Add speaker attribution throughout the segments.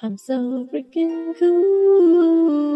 Speaker 1: I'm so freaking cool.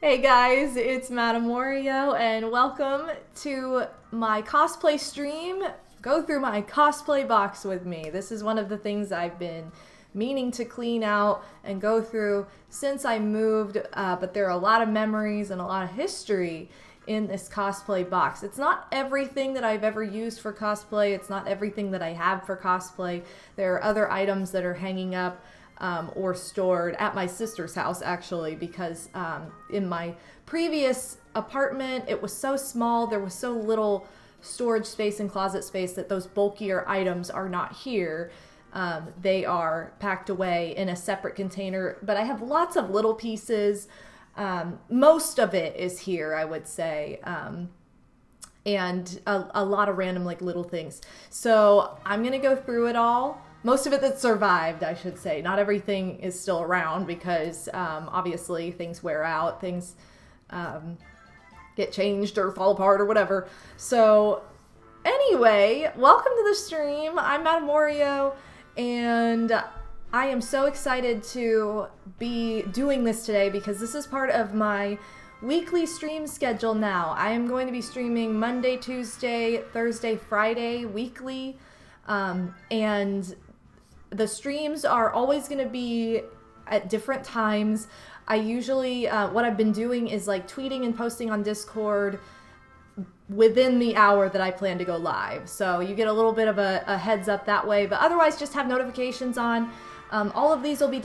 Speaker 1: Hey guys, it's MadameWario and welcome to my cosplay stream. Go through my cosplay box with me. This is one of the things I've been meaning to clean out and go through since I moved, but there are a lot of memories and a lot of history in this cosplay box. It's not everything that I've ever used for cosplay. It's not everything that I have for cosplay. There are other items that are hanging up or stored at my sister's house, actually, because in my previous apartment it was so small, there was so little storage space and closet space that those bulkier items are not here. They are packed away in a separate container, but I have lots of little pieces. Most of it is here, I would say, and a lot of random like little things. So I'm gonna go through it all. Most of it that survived, I should say. Not everything is still around because obviously things wear out, things get changed or fall apart or whatever. So anyway, welcome to the stream. I'm MadameWario and I am so excited to be doing this today because this is part of my weekly stream schedule now. I am going to be streaming Monday, Tuesday, Thursday, Friday weekly, and the streams are always going to be at different times. I usually, what I've been doing is like tweeting and posting on Discord within the hour that I plan to go live. So you get a little bit of a heads up that way, but otherwise just have notifications on. All of these will be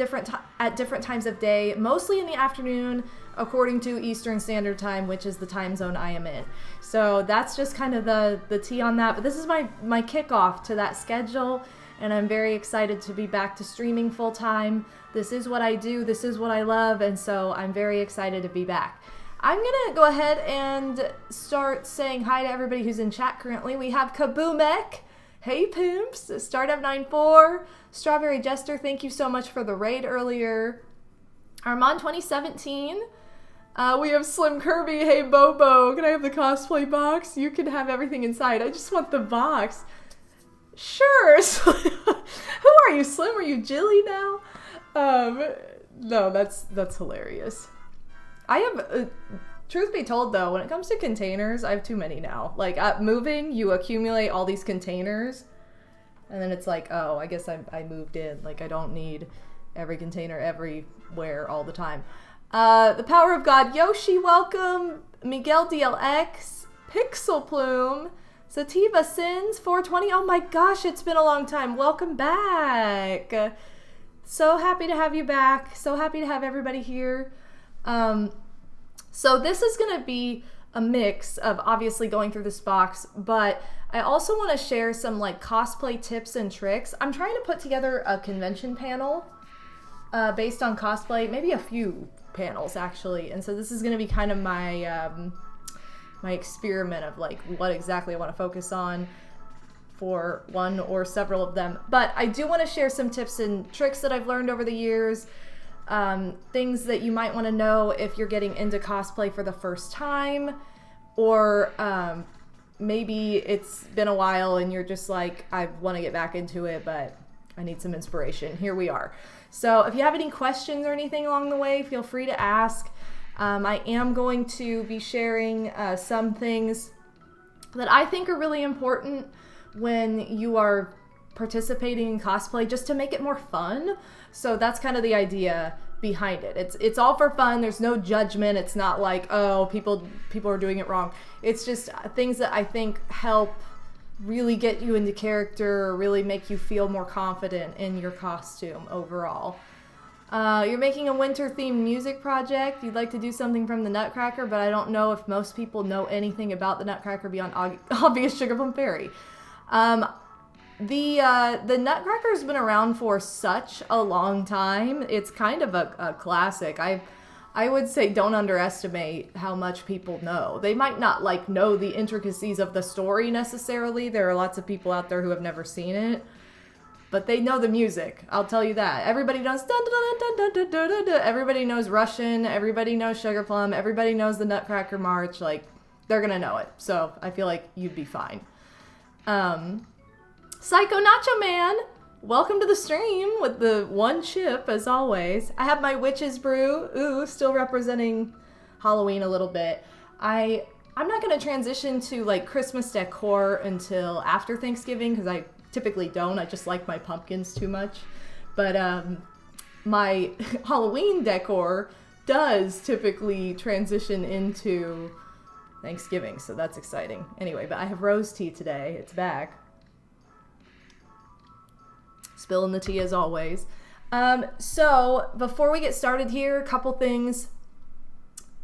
Speaker 1: at different times of day, mostly in the afternoon, according to Eastern Standard Time, which is the time zone I am in. So that's just kind of the tea on that. But this is my kickoff to that schedule, and I'm very excited to be back to streaming full time. This is what I do, this is what I love, and so I'm very excited to be back. I'm gonna go ahead and start saying hi to everybody who's in chat currently. We have Kaboomek. Hey pimps, Startup94, Strawberry Jester, thank you so much for the raid earlier. Armand 2017, we have Slim Kirby, hey Bobo, can I have the cosplay box? You can have everything inside, I just want the box. Sure, who are you, Slim? Are you Jilly now? No, that's hilarious. I have, truth be told though, when it comes to containers, I have too many now. Like, at moving, you accumulate all these containers. And then it's like, oh, I guess I moved in. Like, I don't need every container everywhere all the time. The Power of God, Yoshi, welcome. Miguel DLX, Pixel Plume, Sativa Sins, 420. Oh my gosh, it's been a long time. Welcome back. So happy to have you back. So happy to have everybody here. So this is going to be a mix of obviously going through this box, but I also want to share some like cosplay tips and tricks. I'm trying to put together a convention panel based on cosplay, maybe a few panels actually. And so this is going to be kind of my my experiment of like what exactly I want to focus on for one or several of them. But I do want to share some tips and tricks that I've learned over the years. Things that you might want to know if you're getting into cosplay for the first time, or maybe it's been a while and you're just like, I want to get back into it, but I need some inspiration. Here we are. So if you have any questions or anything along the way, feel free to ask. I am going to be sharing some things that I think are really important when you are participating in cosplay, just to make it more fun. So that's kind of the idea behind it. It's all for fun. There's no judgment. It's not like, oh, people are doing it wrong. It's just things that I think help really get you into character, or really make you feel more confident in your costume overall. You're making a winter-themed music project. You'd like to do something from the Nutcracker, but I don't know if most people know anything about the Nutcracker beyond obvious Sugar Plum Fairy. The Nutcracker's been around for such a long time. It's kind of a classic. I would say don't underestimate how much people know. They might not like know the intricacies of the story necessarily. There are lots of people out there who have never seen it, but they know the music. I'll tell you that. Everybody knows dun, dun, dun, dun, dun, dun, dun, dun. Everybody knows Russian. Everybody knows Sugar Plum. Everybody knows the Nutcracker March. Like, they're gonna know it. So I feel like you'd be fine. Psycho Nacho Man, welcome to the stream with the one chip as always. I have my Witch's Brew, still representing Halloween a little bit. I'm not going to transition to like Christmas decor until after Thanksgiving, because I typically don't. I just like my pumpkins too much. But my Halloween decor does typically transition into Thanksgiving, so that's exciting. Anyway, but I have rose tea today. It's back. Spilling the tea as always. So before we get started here, a couple things.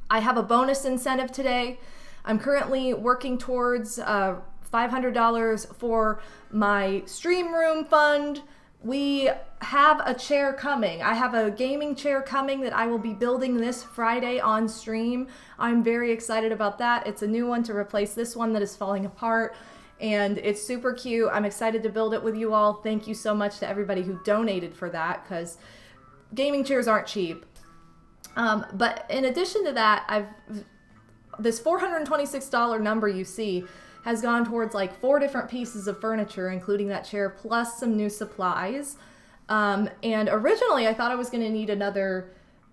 Speaker 1: I have a bonus incentive today. I'm currently working towards $500 for my stream room fund. We have a chair coming. I have a gaming chair coming that I will be building this Friday on stream. I'm very excited about that. It's a new one to replace this one that is falling apart. And it's super cute. I'm excited to build it with you all. Thank you so much to everybody who donated for that, because gaming chairs aren't cheap. But in addition to that, this $426 number you see has gone towards like 4 different pieces of furniture, including that chair, plus some new supplies. And originally I thought I was going to need another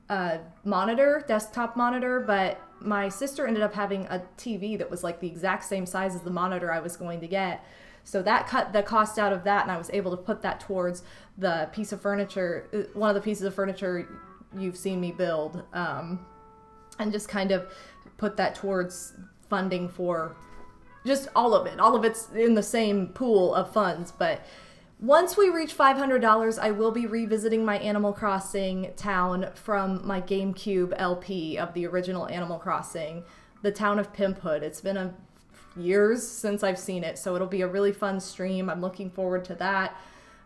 Speaker 1: desktop monitor, but my sister ended up having a TV that was like the exact same size as the monitor I was going to get. So that cut the cost out of that, and I was able to put that towards the piece of furniture, one of the pieces of furniture you've seen me build, and just kind of put that towards funding for just all of it. All of it's in the same pool of funds, but once we reach $500, I will be revisiting my Animal Crossing town from my GameCube LP of the original Animal Crossing, the town of Pimphood. It's been years since I've seen it, so it'll be a really fun stream. I'm looking forward to that.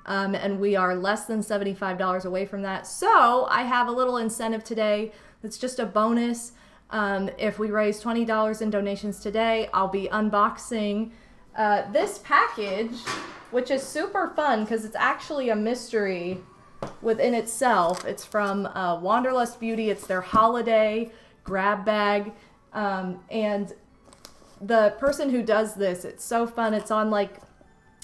Speaker 1: And we are less than $75 away from that. So I have a little incentive today that's just a bonus. If we raise $20 in donations today, I'll be unboxing this package, which is super fun because it's actually a mystery within itself. It's from Wanderlust Beauty. It's their holiday grab bag. And the person who does this, it's so fun. It's on like,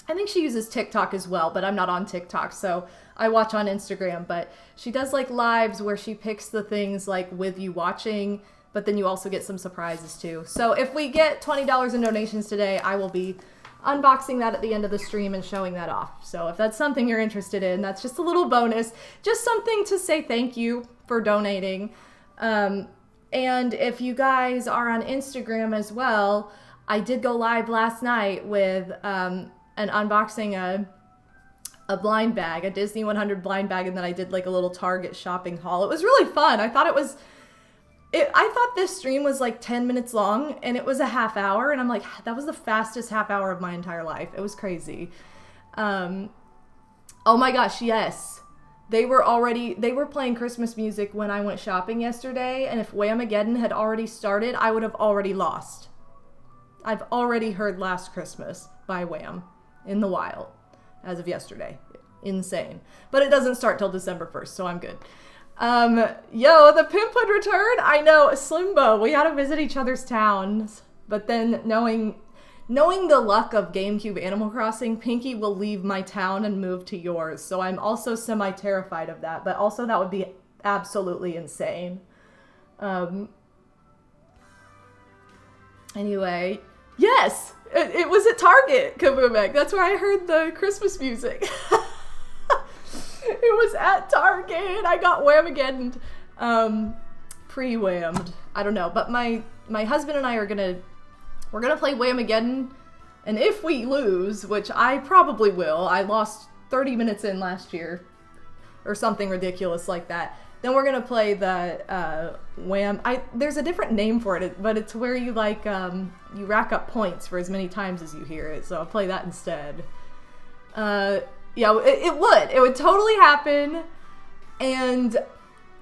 Speaker 1: I think she uses TikTok as well, but I'm not on TikTok, so I watch on Instagram. But she does like lives where she picks the things like with you watching, but then you also get some surprises too. So if we get $20 in donations today, I will be unboxing that at the end of the stream and showing that off. So if that's something you're interested in, that's just a little bonus. Just something to say thank you for donating. And if you guys are on Instagram as well, I did go live last night with an unboxing a blind bag, a Disney 100 blind bag, and then I did like a little Target shopping haul. It was really fun. I thought I thought this stream was like 10 minutes long, and it was a half hour, and I'm like, that was the fastest half hour of my entire life. It was crazy. Oh my gosh, yes. They were playing Christmas music when I went shopping yesterday, and if Whamageddon had already started, I would have already lost. I've already heard Last Christmas by Wham in the wild as of yesterday. Insane. But it doesn't start till December 1st, so I'm good. Yo, the pimp had returned. I know, Slimbo. We had to visit each other's towns, but then knowing the luck of GameCube Animal Crossing, Pinky will leave my town and move to yours. So I'm also semi-terrified of that, but also that would be absolutely insane. Anyway, yes, it was at Target, Kabumek. That's where I heard the Christmas music. It was at Target. I got Whamageddon, pre-whammed. I don't know, but my husband and I we're gonna play Whamageddon, and if we lose, which I probably will, I lost 30 minutes in last year, or something ridiculous like that, then we're gonna play the Wham. There's a different name for it, but it's where you like you rack up points for as many times as you hear it. So I'll play that instead. Yeah, it would totally happen, and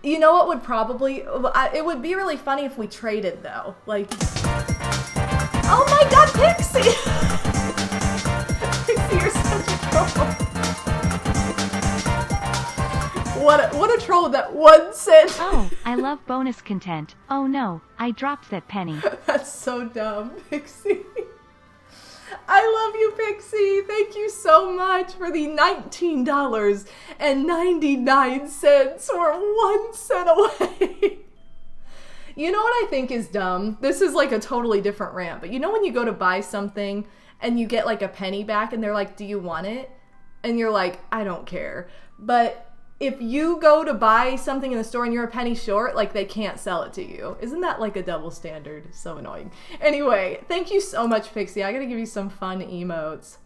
Speaker 1: you know what would probably, it would be really funny if we traded though, like, oh my god, Pixie! Pixie, you're such a troll. What a troll with that 1 cent.
Speaker 2: Oh, I love bonus content. Oh no, I dropped that penny.
Speaker 1: That's so dumb, Pixie. I love you, Pixie. Thank you so much for the $19.99. We're 1 cent away. You know what I think is dumb? This is like a totally different rant, but you know when you go to buy something and you get like a penny back and they're like, do you want it? And you're like, I don't care. But if you go to buy something in the store and you're a penny short, like they can't sell it to you. Isn't that like a double standard? So annoying. Anyway, thank you so much, Pixie. I gotta give you some fun emotes.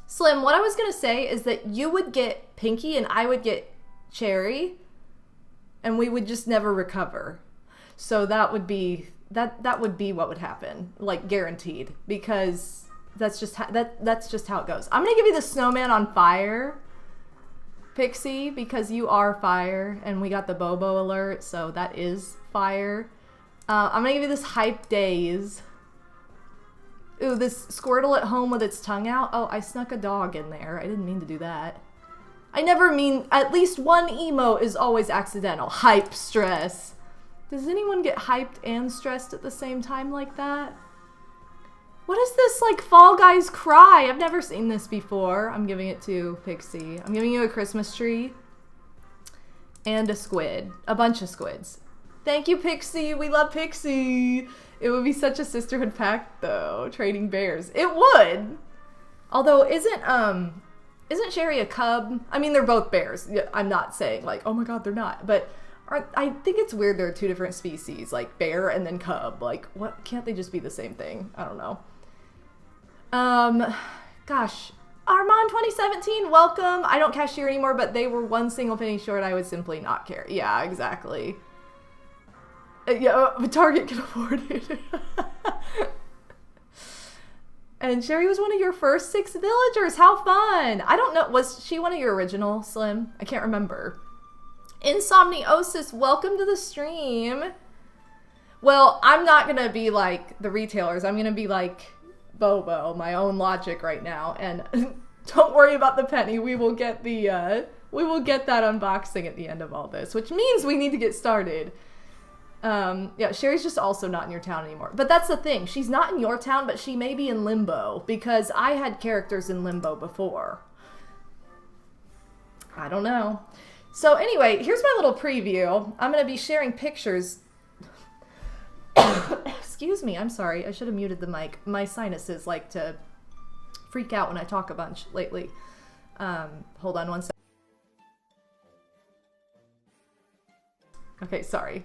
Speaker 1: Slim, what I was gonna say is that you would get Pinky and I would get Cherry, and we would just never recover. So that would be that would be what would happen, like guaranteed, because that's just that's just how it goes. I'm gonna give you the snowman on fire, Pixie, because you are fire, and we got the Bobo alert, so that is fire. I'm gonna give you this hype days. Ooh, this Squirtle at home with its tongue out. Oh, I snuck a dog in there. I didn't mean to do that. I never mean, at least one emo is always accidental. Hype stress. Does anyone get hyped and stressed at the same time like that? What is this, like, Fall Guys cry? I've never seen this before. I'm giving it to Pixie. I'm giving you a Christmas tree. And a squid. A bunch of squids. Thank you, Pixie. We love Pixie. It would be such a sisterhood pact, though, trading bears. It would. Although, isn't Sherry a cub? I mean, they're both bears. I'm not saying, like, oh my god, they're not. But I think it's weird there are two different species, like bear and then cub. Like, what? Can't they just be the same thing? I don't know. Gosh. Armand 2017, welcome. I don't cashier anymore, but they were 1 single penny short. I would simply not care. Yeah, exactly. Yeah, Target can afford it. And Sherry was one of your first 6 villagers. How fun. I don't know. Was she one of your original, Slim? I can't remember. Insomniosis, welcome to the stream. Well, I'm not going to be like the retailers. I'm going to be like Bobo, my own logic right now. And don't worry about the penny. We will get that unboxing at the end of all this, which means we need to get started. Yeah, Sherry's just also not in your town anymore. But that's the thing. She's not in your town, but she may be in Limbo, because I had characters in Limbo before. I don't know. So anyway, here's my little preview. I'm going to be sharing pictures. Excuse me, I'm sorry. I should have muted the mic. My sinuses like to freak out when I talk a bunch lately. Hold on one second. Okay, sorry.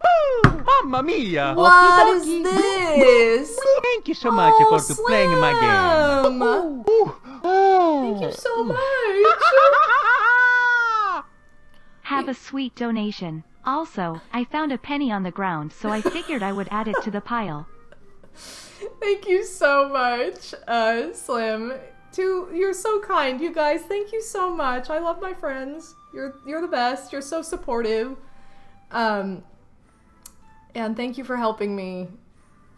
Speaker 3: Oh, mamma mia!
Speaker 1: What is this?
Speaker 3: Thank you so much for playing my game.
Speaker 1: Thank you so much.
Speaker 2: Have a sweet donation. Also, I found a penny on the ground, so I figured I would add it to the pile.
Speaker 1: Thank you so much, Slim. You're so kind, you guys. Thank you so much. I love my friends. You're the best. You're so supportive. And thank you for helping me.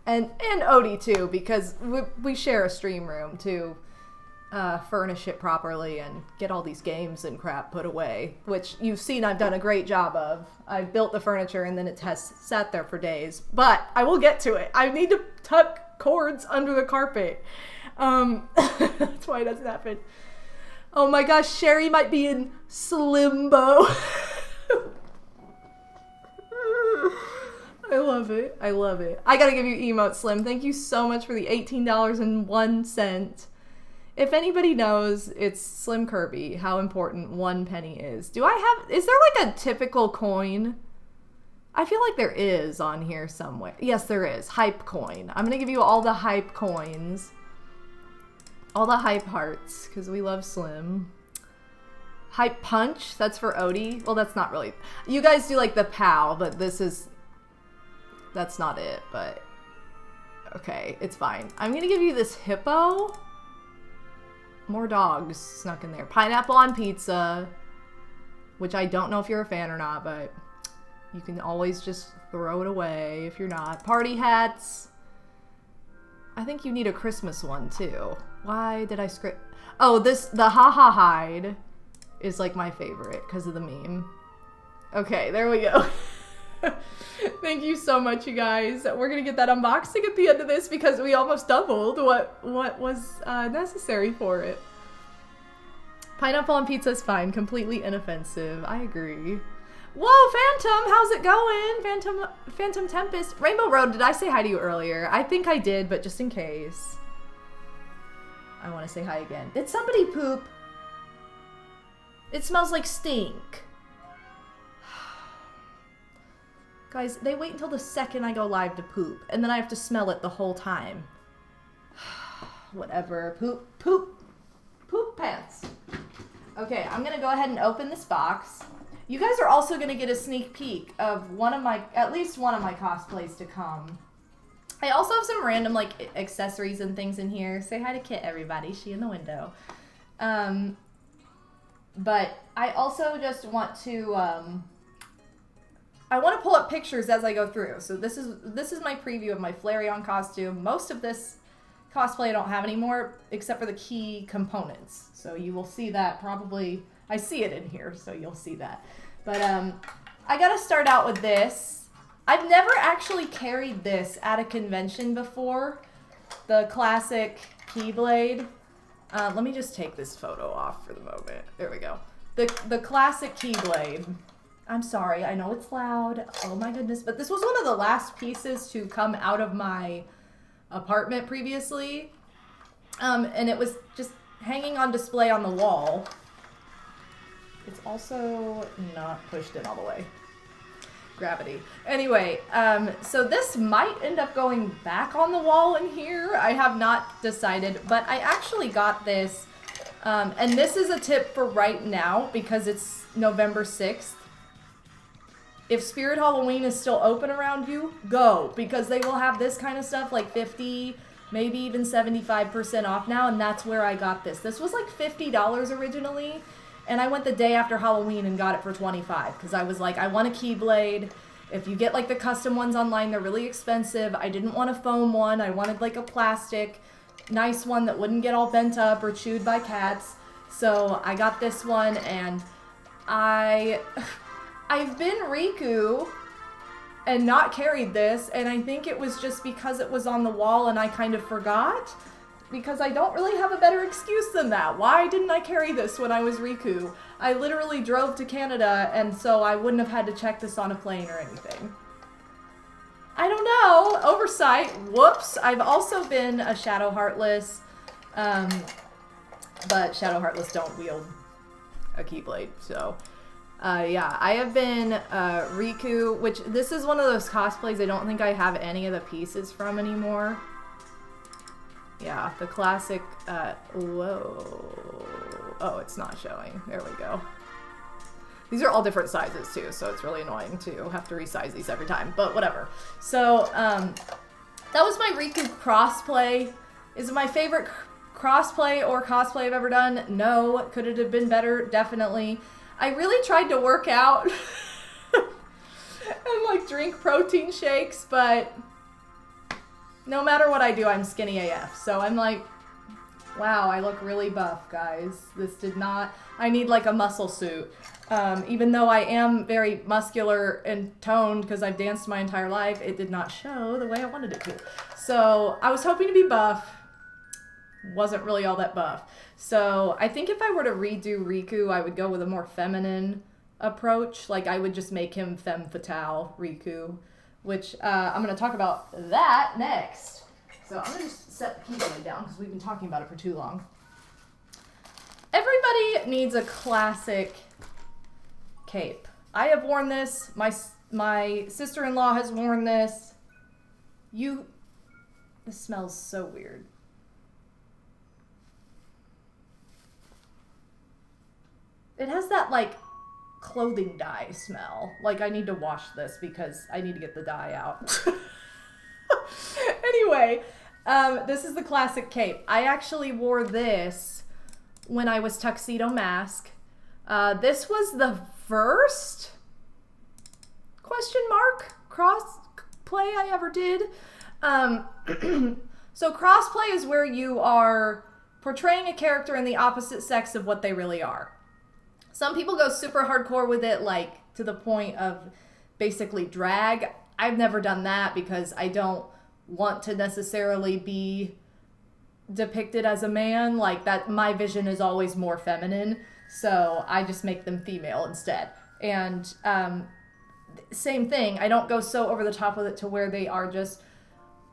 Speaker 1: And Odie too, because we share a stream room to furnish it properly and get all these games and crap put away, which you've seen I've done a great job of. I've built the furniture and then it has sat there for days, but I will get to it. I need to tuck cords under the carpet. That's why it doesn't happen. Oh my gosh, Sherry might be in Slimbo. I love it. I love it. I gotta give you emotes, Slim. Thank you so much for the $18.01. If anybody knows, it's Slim Kirby, how important 1 penny is. Is there like a typical coin? I feel like there is on here somewhere. Yes, there is. Hype coin. I'm gonna give you all the hype coins. All the hype hearts, because we love Slim. Hype punch, that's for Odie. Well, that's not really... You guys do like the POW, but that's not it, but... Okay, it's fine. I'm gonna give you this hippo. More dogs snuck in there. Pineapple on pizza, which I don't know if you're a fan or not, but you can always just throw it away if you're not. Party hats. I think you need a Christmas one too. Why did I script? Oh, the haha hide is like my favorite because of the meme. Okay, there we go. Thank you so much, you guys. We're gonna get that unboxing at the end of this because we almost doubled what was necessary for it. Pineapple on pizza is fine, completely inoffensive. I agree. Whoa, Phantom, how's it going? Phantom Tempest. Rainbow Road, did I say hi to you earlier? I think I did, but just in case. I want to say hi again. Did somebody poop? It smells like stink. Guys, they wait until the second I go live to poop, and then I have to smell it the whole time. Whatever. Poop pants. Okay, I'm gonna go ahead and open this box. You guys are also gonna get a sneak peek of at least one of my cosplays to come. I also have some random like accessories and things in here. Say hi to Kit, everybody. She in the window. But I also just want to I want to pull up pictures as I go through. So this is my preview of my Flareon costume. Most of this cosplay I don't have anymore, except for the key components. So you will see that probably. I see it in here, so you'll see that. But I gotta start out with this. I've never actually carried this at a convention before. The classic Keyblade. Let me just take this photo off for the moment. There we go. The classic Keyblade. I'm sorry, I know it's loud. Oh my goodness, but this was one of the last pieces to come out of my apartment previously. And it was just hanging on display on the wall. It's also not pushed in all the way. Gravity. Anyway, so this might end up going back on the wall in here. I have not decided, but I actually got this. And this is a tip for right now because it's November 6th. If Spirit Halloween is still open around you, go. Because they will have this kind of stuff like 50, maybe even 75% off now. And that's where I got this. This was like $50 originally. And I went the day after Halloween and got it for $25 because I was like, I want a Keyblade. If you get like the custom ones online, they're really expensive. I didn't want a foam one. I wanted like a plastic, nice one that wouldn't get all bent up or chewed by cats. So I got this one, and I've been Riku and not carried this, and I think it was just because it was on the wall and I kind of forgot. Because I don't really have a better excuse than that. Why didn't I carry this when I was Riku? I literally drove to Canada, and so I wouldn't have had to check this on a plane or anything. I don't know. Oversight. Whoops. I've also been a Shadow Heartless But Shadow Heartless don't wield a Keyblade, so... yeah, I have been Riku, which this is one of those cosplays I don't think I have any of the pieces from anymore. Yeah, the classic, whoa. Oh, it's not showing. There we go. These are all different sizes too, so it's really annoying to have to resize these every time, but whatever. So, that was my Riku crossplay. Is it my favorite crossplay or cosplay I've ever done? No. Could it have been better? Definitely. I really tried to work out and like drink protein shakes, but no matter what I do, I'm skinny AF. So I'm like, wow, I look really buff, guys. This did not, I need like a muscle suit. Even though I am very muscular and toned because I've danced my entire life, it did not show the way I wanted it to. So I was hoping to be buff. Wasn't really all that buff. So I think if I were to redo Riku, I would go with a more feminine approach. Like I would just make him femme fatale Riku, which I'm going to talk about that next. So I'm going to just set the keyboard down because we've been talking about it for too long. Everybody needs a classic cape. I have worn this. My sister-in-law has worn this. This smells so weird. It has that, like, clothing dye smell. Like, I need to wash this because I need to get the dye out. Anyway, this is the classic cape. I actually wore this when I was Tuxedo Mask. This was the first question mark crossplay I ever did. So crossplay is where you are portraying a character in the opposite sex of what they really are. Some people go super hardcore with it, like to the point of basically drag. I've never done that because I don't want to necessarily be depicted as a man. Like that, my vision is always more feminine, so I just make them female instead. And same thing, I don't go so over the top with it to where they are just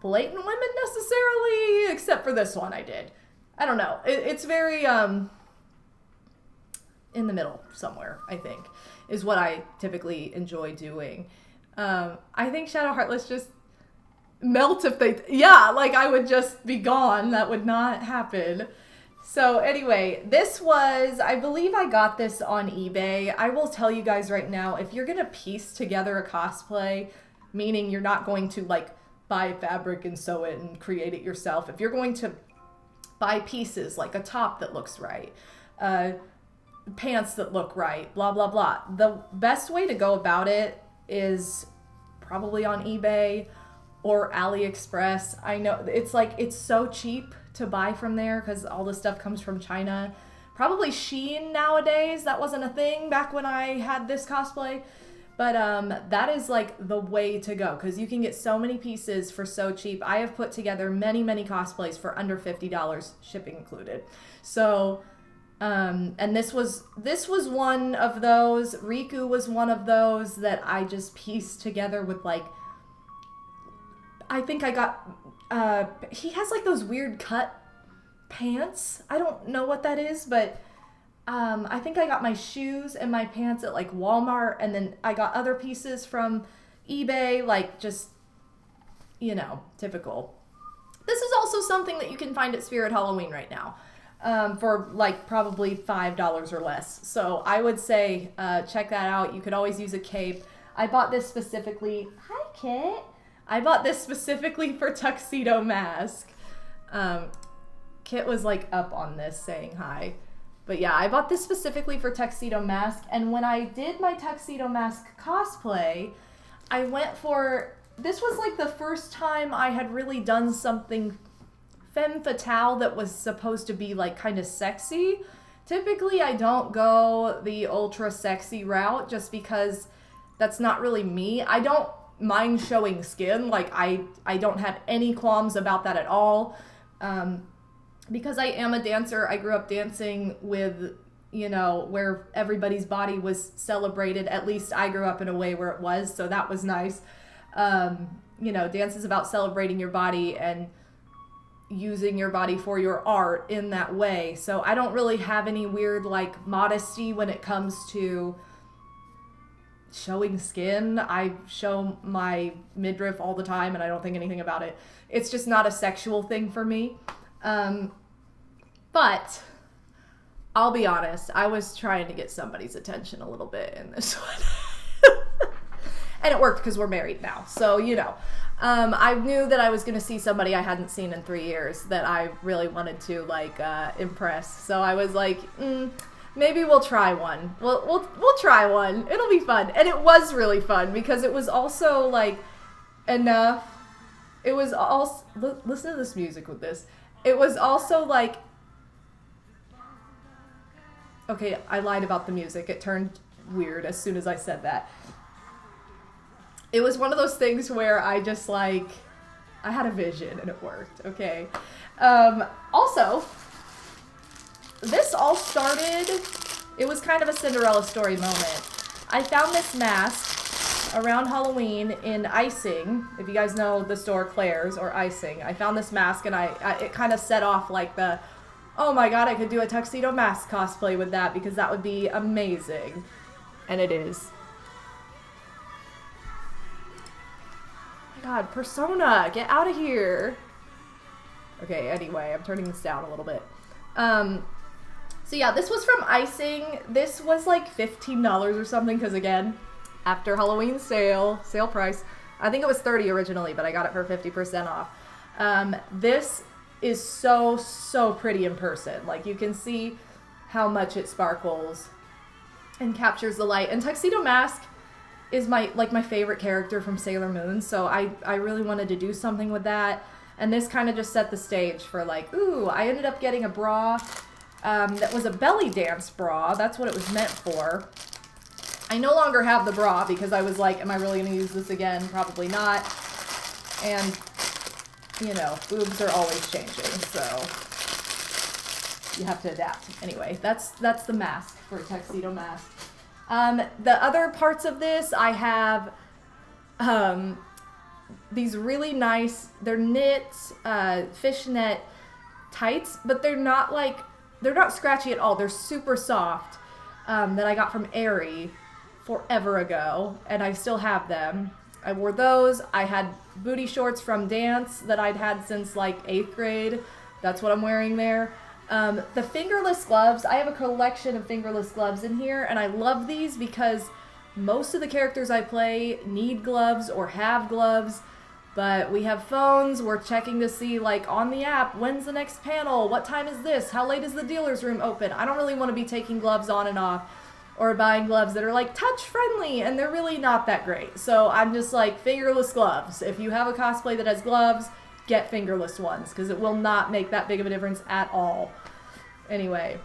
Speaker 1: blatant women necessarily, except for this one I did. I don't know. It's very in the middle somewhere, I think, is what I typically enjoy doing. I think Shadow Heartless just melt if they... Yeah, like I would just be gone. That would not happen. So anyway, this was... I believe I got this on eBay. I will tell you guys right now, if you're going to piece together a cosplay, meaning you're not going to like buy fabric and sew it and create it yourself. If you're going to buy pieces, like a top that looks right, pants that look right, blah, blah, blah. The best way to go about it is probably on eBay or AliExpress. I know it's like, it's so cheap to buy from there because all the stuff comes from China. Probably Shein nowadays. That wasn't a thing back when I had this cosplay. But that is like the way to go because you can get so many pieces for so cheap. I have put together many, many cosplays for under $50, shipping included. So... and this was one of those. Riku was one of those that I just pieced together with like, I think I got, he has like those weird cut pants. I don't know what that is, but, I think I got my shoes and my pants at like Walmart, and then I got other pieces from eBay, like just, you know, typical. This is also something that you can find at Spirit Halloween right now. For like probably $5 or less. So I would say check that out. You could always use a cape. I bought this specifically. Hi, Kit. I bought this specifically for Tuxedo Mask. Kit was like up on this saying hi. But yeah, I bought this specifically for Tuxedo Mask. And when I did my Tuxedo Mask cosplay, I went for... This was like the first time I had really done something femme fatale that was supposed to be like kind of sexy. Typically I don't go the ultra sexy route just because that's not really me. I don't mind showing skin. Like I don't have any qualms about that at all. Because I am a dancer. I grew up dancing with, you know, where everybody's body was celebrated. At least I grew up in a way where it was, so that was nice. You know, dance is about celebrating your body, and using your body for your art in that way. So I don't really have any weird like modesty when it comes to showing skin. I show my midriff all the time and I don't think anything about it. It's just not a sexual thing for me. But I'll be honest, I was trying to get somebody's attention a little bit in this one. And it worked because we're married now. So, you know, I knew that I was going to see somebody I hadn't seen in 3 years that I really wanted to like impress. So I was like, maybe we'll try one. We'll try one. It'll be fun. And it was really fun because it was also like enough. It was also, listen to this music with this. It was also like, okay, I lied about the music. It turned weird as soon as I said that. It was one of those things where I just like, I had a vision and it worked, okay? Also, this all started, it was kind of a Cinderella story moment. I found this mask around Halloween in Icing. If you guys know the store Claire's or Icing, I found this mask and it kind of set off like the, oh my god, I could do a tuxedo mask cosplay with that because that would be amazing. And it is. God, Persona, get out of here. Okay, anyway, I'm turning this down a little bit. So yeah, this was from Icing. This was like $15 or something, because again, after Halloween sale price. I think it was $30 originally, but I got it for 50% off. This is so pretty in person. Like, you can see how much it sparkles and captures the light. And Tuxedo Mask is my favorite character from Sailor Moon, so I really wanted to do something with that. And this kind of just set the stage for like, ooh, I ended up getting a bra that was a belly dance bra. That's what it was meant for. I no longer have the bra because I was like, am I really going to use this again? Probably not. And, you know, boobs are always changing, so you have to adapt. Anyway, that's the mask for Tuxedo Mask. The other parts of this, I have these really nice, they're knit fishnet tights, but they're not scratchy at all. They're super soft, that I got from Aerie forever ago, and I still have them. I wore those. I had booty shorts from dance that I'd had since like 8th grade. That's what I'm wearing there. The fingerless gloves, I have a collection of fingerless gloves in here, and I love these because most of the characters I play need gloves or have gloves, but we have phones, we're checking to see, like, on the app, when's the next panel, what time is this, how late is the dealer's room open? I don't really want to be taking gloves on and off, or buying gloves that are, like, touch-friendly, and they're really not that great. So I'm just like, fingerless gloves. If you have a cosplay that has gloves, get fingerless ones, because it will not make that big of a difference at all. Anyway,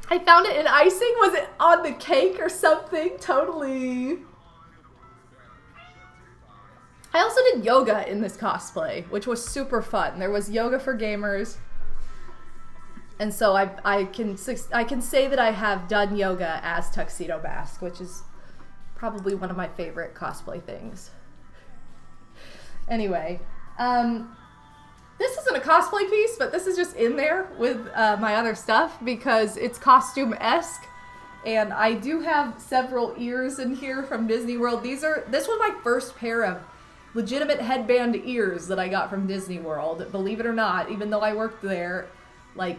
Speaker 1: I found it in Icing. Was it on the cake or something? Totally. I also did yoga in this cosplay, which was super fun. There was yoga for gamers, and so I can say that I have done yoga as Tuxedo Mask, which is probably one of my favorite cosplay things. Anyway, this isn't a cosplay piece, but this is just in there with my other stuff because it's costume-esque. And I do have several ears in here from Disney World. This was my first pair of legitimate headband ears that I got from Disney World, believe it or not, even though I worked there like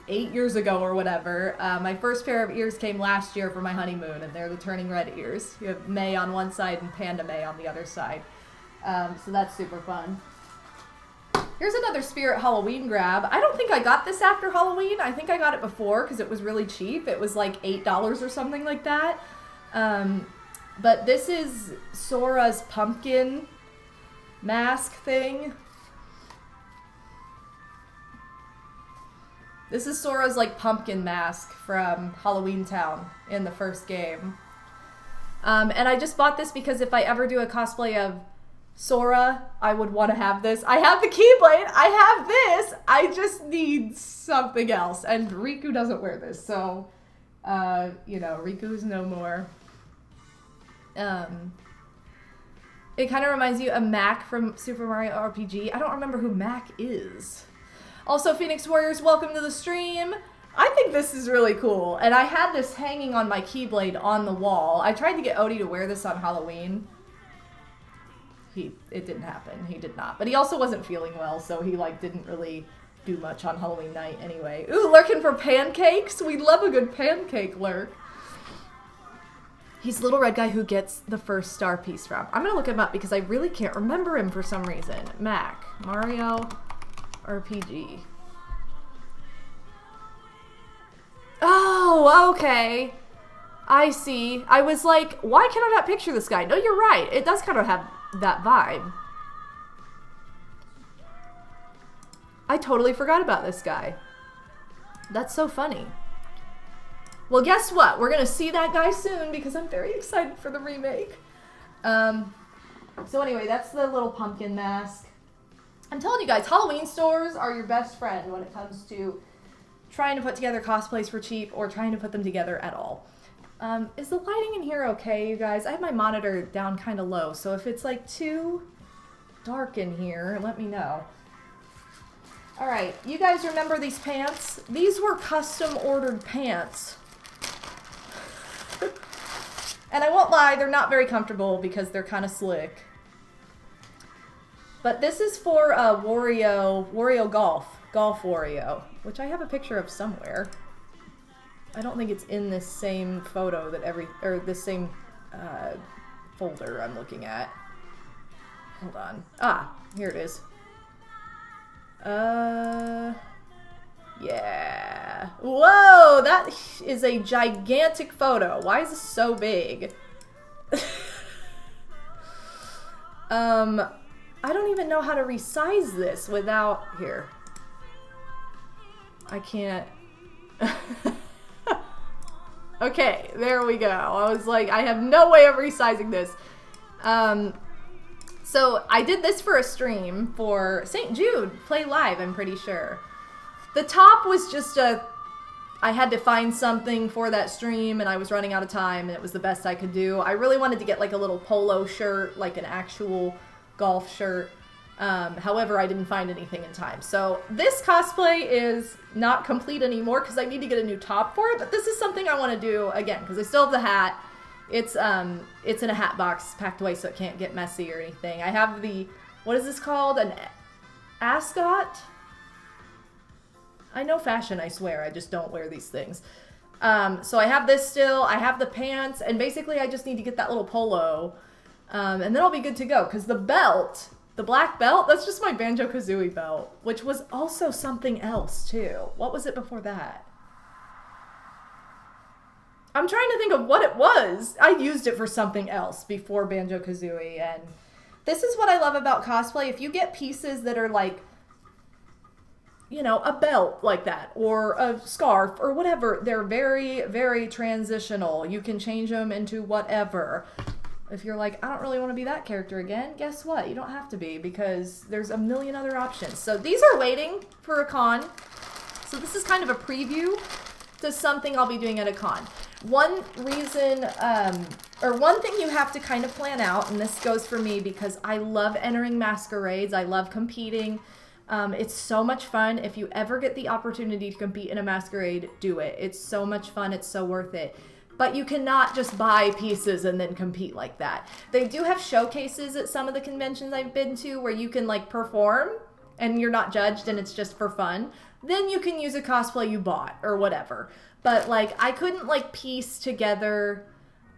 Speaker 1: 8 years ago or whatever. My first pair of ears came last year for my honeymoon, and they're the turning red ears. You have May on one side and Panda May on the other side. So that's super fun. Here's another Spirit Halloween grab. I don't think I got this after Halloween. I think I got it before because it was really cheap. It was like $8 or something like that. But this is Sora's pumpkin mask thing. This is Sora's like pumpkin mask from Halloween Town in the first game. And I just bought this because if I ever do a cosplay of Sora, I would want to have this. I have the Keyblade, I have this, I just need something else. And Riku doesn't wear this, so, you know, Riku's no more. It It kind of reminds you of Mac from Super Mario RPG. I don't remember who Mac is. Also, Phoenix Warriors, welcome to the stream. I think this is really cool. And I had this hanging on my Keyblade on the wall. I tried to get Odie to wear this on Halloween. It didn't happen. He did not. But he also wasn't feeling well, so he like didn't really do much on Halloween night anyway. Ooh, lurking for pancakes? We love a good pancake lurk. He's the little red guy who gets the first star piece from. I'm gonna look him up because I really can't remember him for some reason. Mac, Mario RPG. Oh, okay. I see. I was like, why can I not picture this guy? No, you're right. It does kind of have that vibe. I totally forgot about this guy. That's so funny. Well, guess what? We're gonna see that guy soon because I'm very excited for the remake. So anyway, that's the little pumpkin mask. I'm telling you guys, Halloween stores are your best friend when it comes to trying to put together cosplays for cheap or trying to put them together at all. Is the lighting in here okay, you guys? I have my monitor down kind of low, so if it's like too dark in here, let me know. All right, you guys remember these pants? These were custom ordered pants. And I won't lie, they're not very comfortable because they're kind of slick. But this is for Wario Golf Wario, which I have a picture of somewhere. I don't think it's in this same photo that this same folder I'm looking at. Hold on. Ah, here it is. Yeah. Whoa, that is a gigantic photo. Why is this so big? I don't even know how to resize this without... Here. I can't... Okay, there we go. I was like, I have no way of resizing this. So I did this for a stream for St. Jude Play Live, I'm pretty sure. The top was just I had to find something for that stream and I was running out of time and it was the best I could do. I really wanted to get like a little polo shirt, like an actual golf shirt. However, I didn't find anything in time. So this cosplay is not complete anymore because I need to get a new top for it, but this is something I want to do again because I still have the hat. It's in a hat box packed away so it can't get messy or anything. I have the, what is this called? An ascot? I know fashion, I swear. I just don't wear these things. So I have this still. I have the pants, and basically I just need to get that little polo, and then I'll be good to go. Because the belt, the black belt, that's just my Banjo-Kazooie belt, which was also something else too. What was it before that? I'm trying to think of what it was. I used it for something else before Banjo-Kazooie, and this is what I love about cosplay. If you get pieces that are like, you know, a belt like that, or a scarf, or whatever, they're very, very transitional. You can change them into whatever. If you're like, I don't really want to be that character again, guess what? You don't have to be, because there's a million other options. So these are waiting for a con. So this is kind of a preview to something I'll be doing at a con. One reason, or one thing you have to kind of plan out, and this goes for me because I love entering masquerades, I love competing. It's so much fun. If you ever get the opportunity to compete in a masquerade, do it. It's so much fun. It's so worth it. But you cannot just buy pieces and then compete like that. They do have showcases at some of the conventions I've been to where you can like perform and you're not judged and it's just for fun. Then you can use a cosplay you bought or whatever. But like I couldn't like piece together.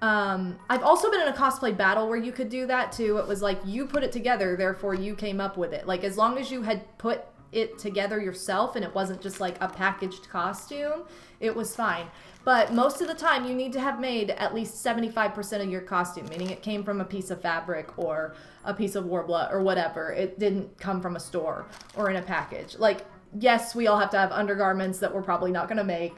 Speaker 1: I've also been in a cosplay battle where you could do that too. It was like you put it together, therefore you came up with it. Like as long as you had put it together yourself and it wasn't just like a packaged costume, it was fine. But most of the time you need to have made at least 75% of your costume, meaning it came from a piece of fabric or a piece of Warbler or whatever. It didn't come from a store or in a package. Like, yes, we all have to have undergarments that we're probably not going to make.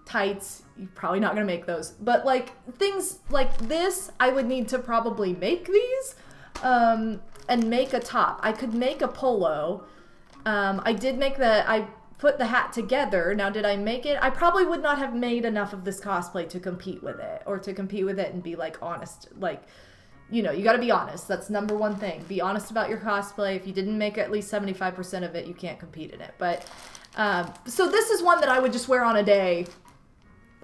Speaker 1: Tights, you're probably not going to make those. But like things like this, I would need to probably make these and make a top. I could make a polo. I did make I put the hat together. Now, did I make it? I probably would not have made enough of this cosplay to compete with it, or to compete with it and be like honest, like, you know, you got to be honest. That's number one thing. Be honest about your cosplay. If you didn't make at least 75% of it, you can't compete in it. But, so this is one that I would just wear on a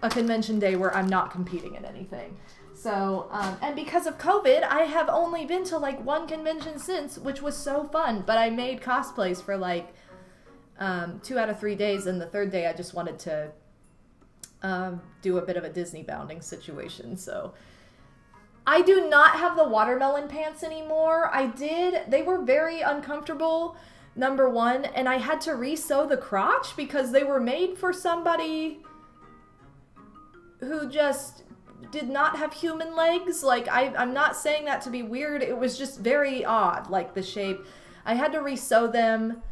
Speaker 1: convention day where I'm not competing in anything. So, and because of COVID, I have only been to like one convention since, which was so fun. But I made cosplays for like 2 out of 3 days, and the third day I just wanted to do a bit of a Disney bounding situation. So I do not have the watermelon pants anymore. I did. They were very uncomfortable, number one, and I had to re-sew the crotch because they were made for somebody who just did not have human legs. Like, I'm not saying that to be weird. It was just very odd, like the shape. I had to re-sew them.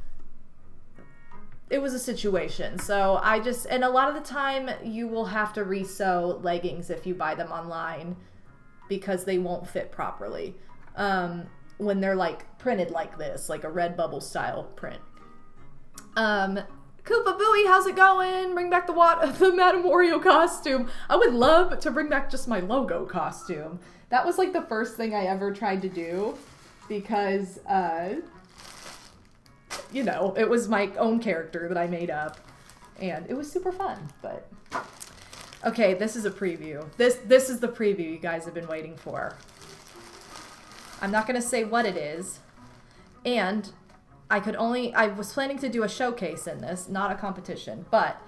Speaker 1: It was a situation. So I just, and a lot of the time you will have to re-sew leggings if you buy them online because they won't fit properly. When they're like printed like this, like a Redbubble style print. Koopa Booey, how's it going? Bring back the MadameWario costume. I would love to bring back just my logo costume. That was like the first thing I ever tried to do because, you know, it was my own character that I made up and it was super fun, but okay, this is a preview. This is the preview you guys have been waiting for. I'm not going to say what it is, and I was planning to do a showcase in this, not a competition, but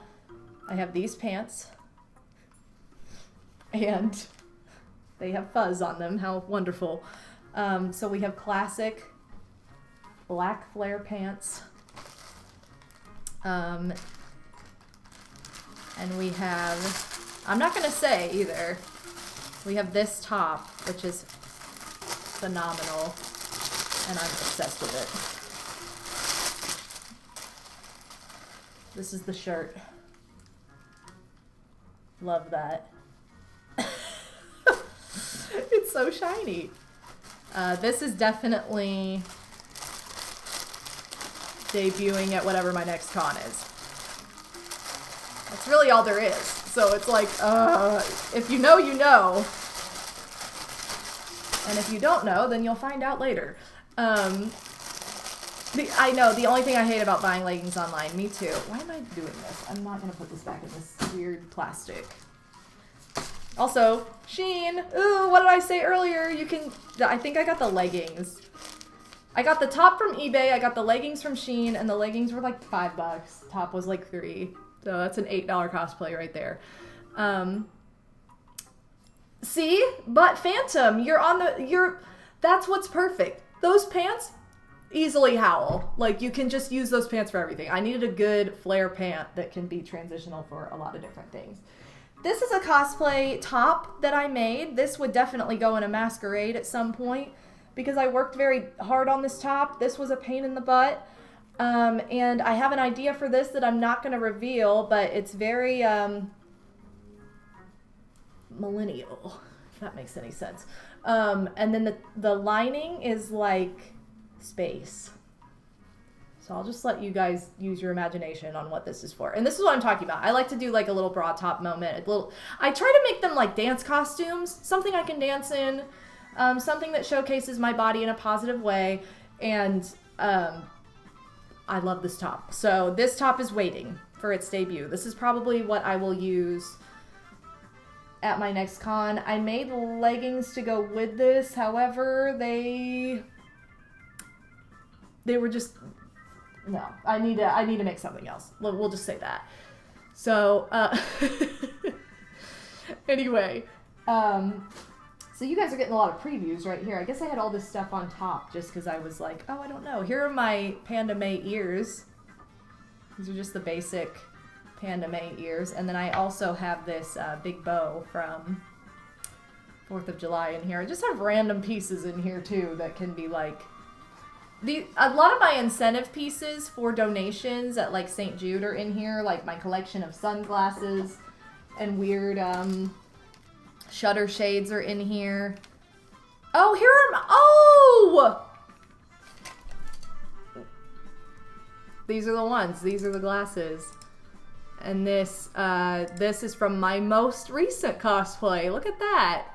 Speaker 1: I have these pants, and they have fuzz on them. How wonderful. So we have classic black flare pants, and we have, I'm not going to say either, we have this top, which is phenomenal, and I'm obsessed with it. This is the shirt. Love that. It's so shiny. This is definitely debuting at whatever my next con is. That's really all there is. So it's like, if you know, you know. And if you don't know, then you'll find out later. I know, the only thing I hate about buying leggings online, me too. Why am I doing this? I'm not going to put this back in this weird plastic. Also, Shein. Ooh, what did I say earlier? You can, I think I got the leggings. I got the top from eBay, I got the leggings from Shein, and the leggings were like $5. Top was like $3. So that's an $8 cosplay right there. See? But Phantom, that's what's perfect. Those pants easily howl. Like, you can just use those pants for everything. I needed a good flare pant that can be transitional for a lot of different things. This is a cosplay top that I made. This would definitely go in a masquerade at some point because I worked very hard on this top. This was a pain in the butt. And I have an idea for this that I'm not going to reveal, but it's very millennial, if that makes any sense. And then the lining is like space. So I'll just let you guys use your imagination on what this is for. And this is what I'm talking about. I like to do like a little bra top moment. I try to make them like dance costumes, something I can dance in, something that showcases my body in a positive way. And I love this top. So this top is waiting for its debut. This is probably what I will use at my next con. I made leggings to go with this. However, they were just, no, I need to make something else. We'll just say that. So, anyway, so you guys are getting a lot of previews right here. I guess I had all this stuff on top just because I was like, oh, I don't know. Here are my Panda May ears. These are just the basic Panda May ears. And then I also have this big bow from 4th of July in here. I just have random pieces in here too that can be like, a lot of my incentive pieces for donations at like St. Jude are in here, like my collection of sunglasses and weird shutter shades are in here. Oh, here are oh! These are the ones. These are the glasses. And this is from my most recent cosplay. Look at that.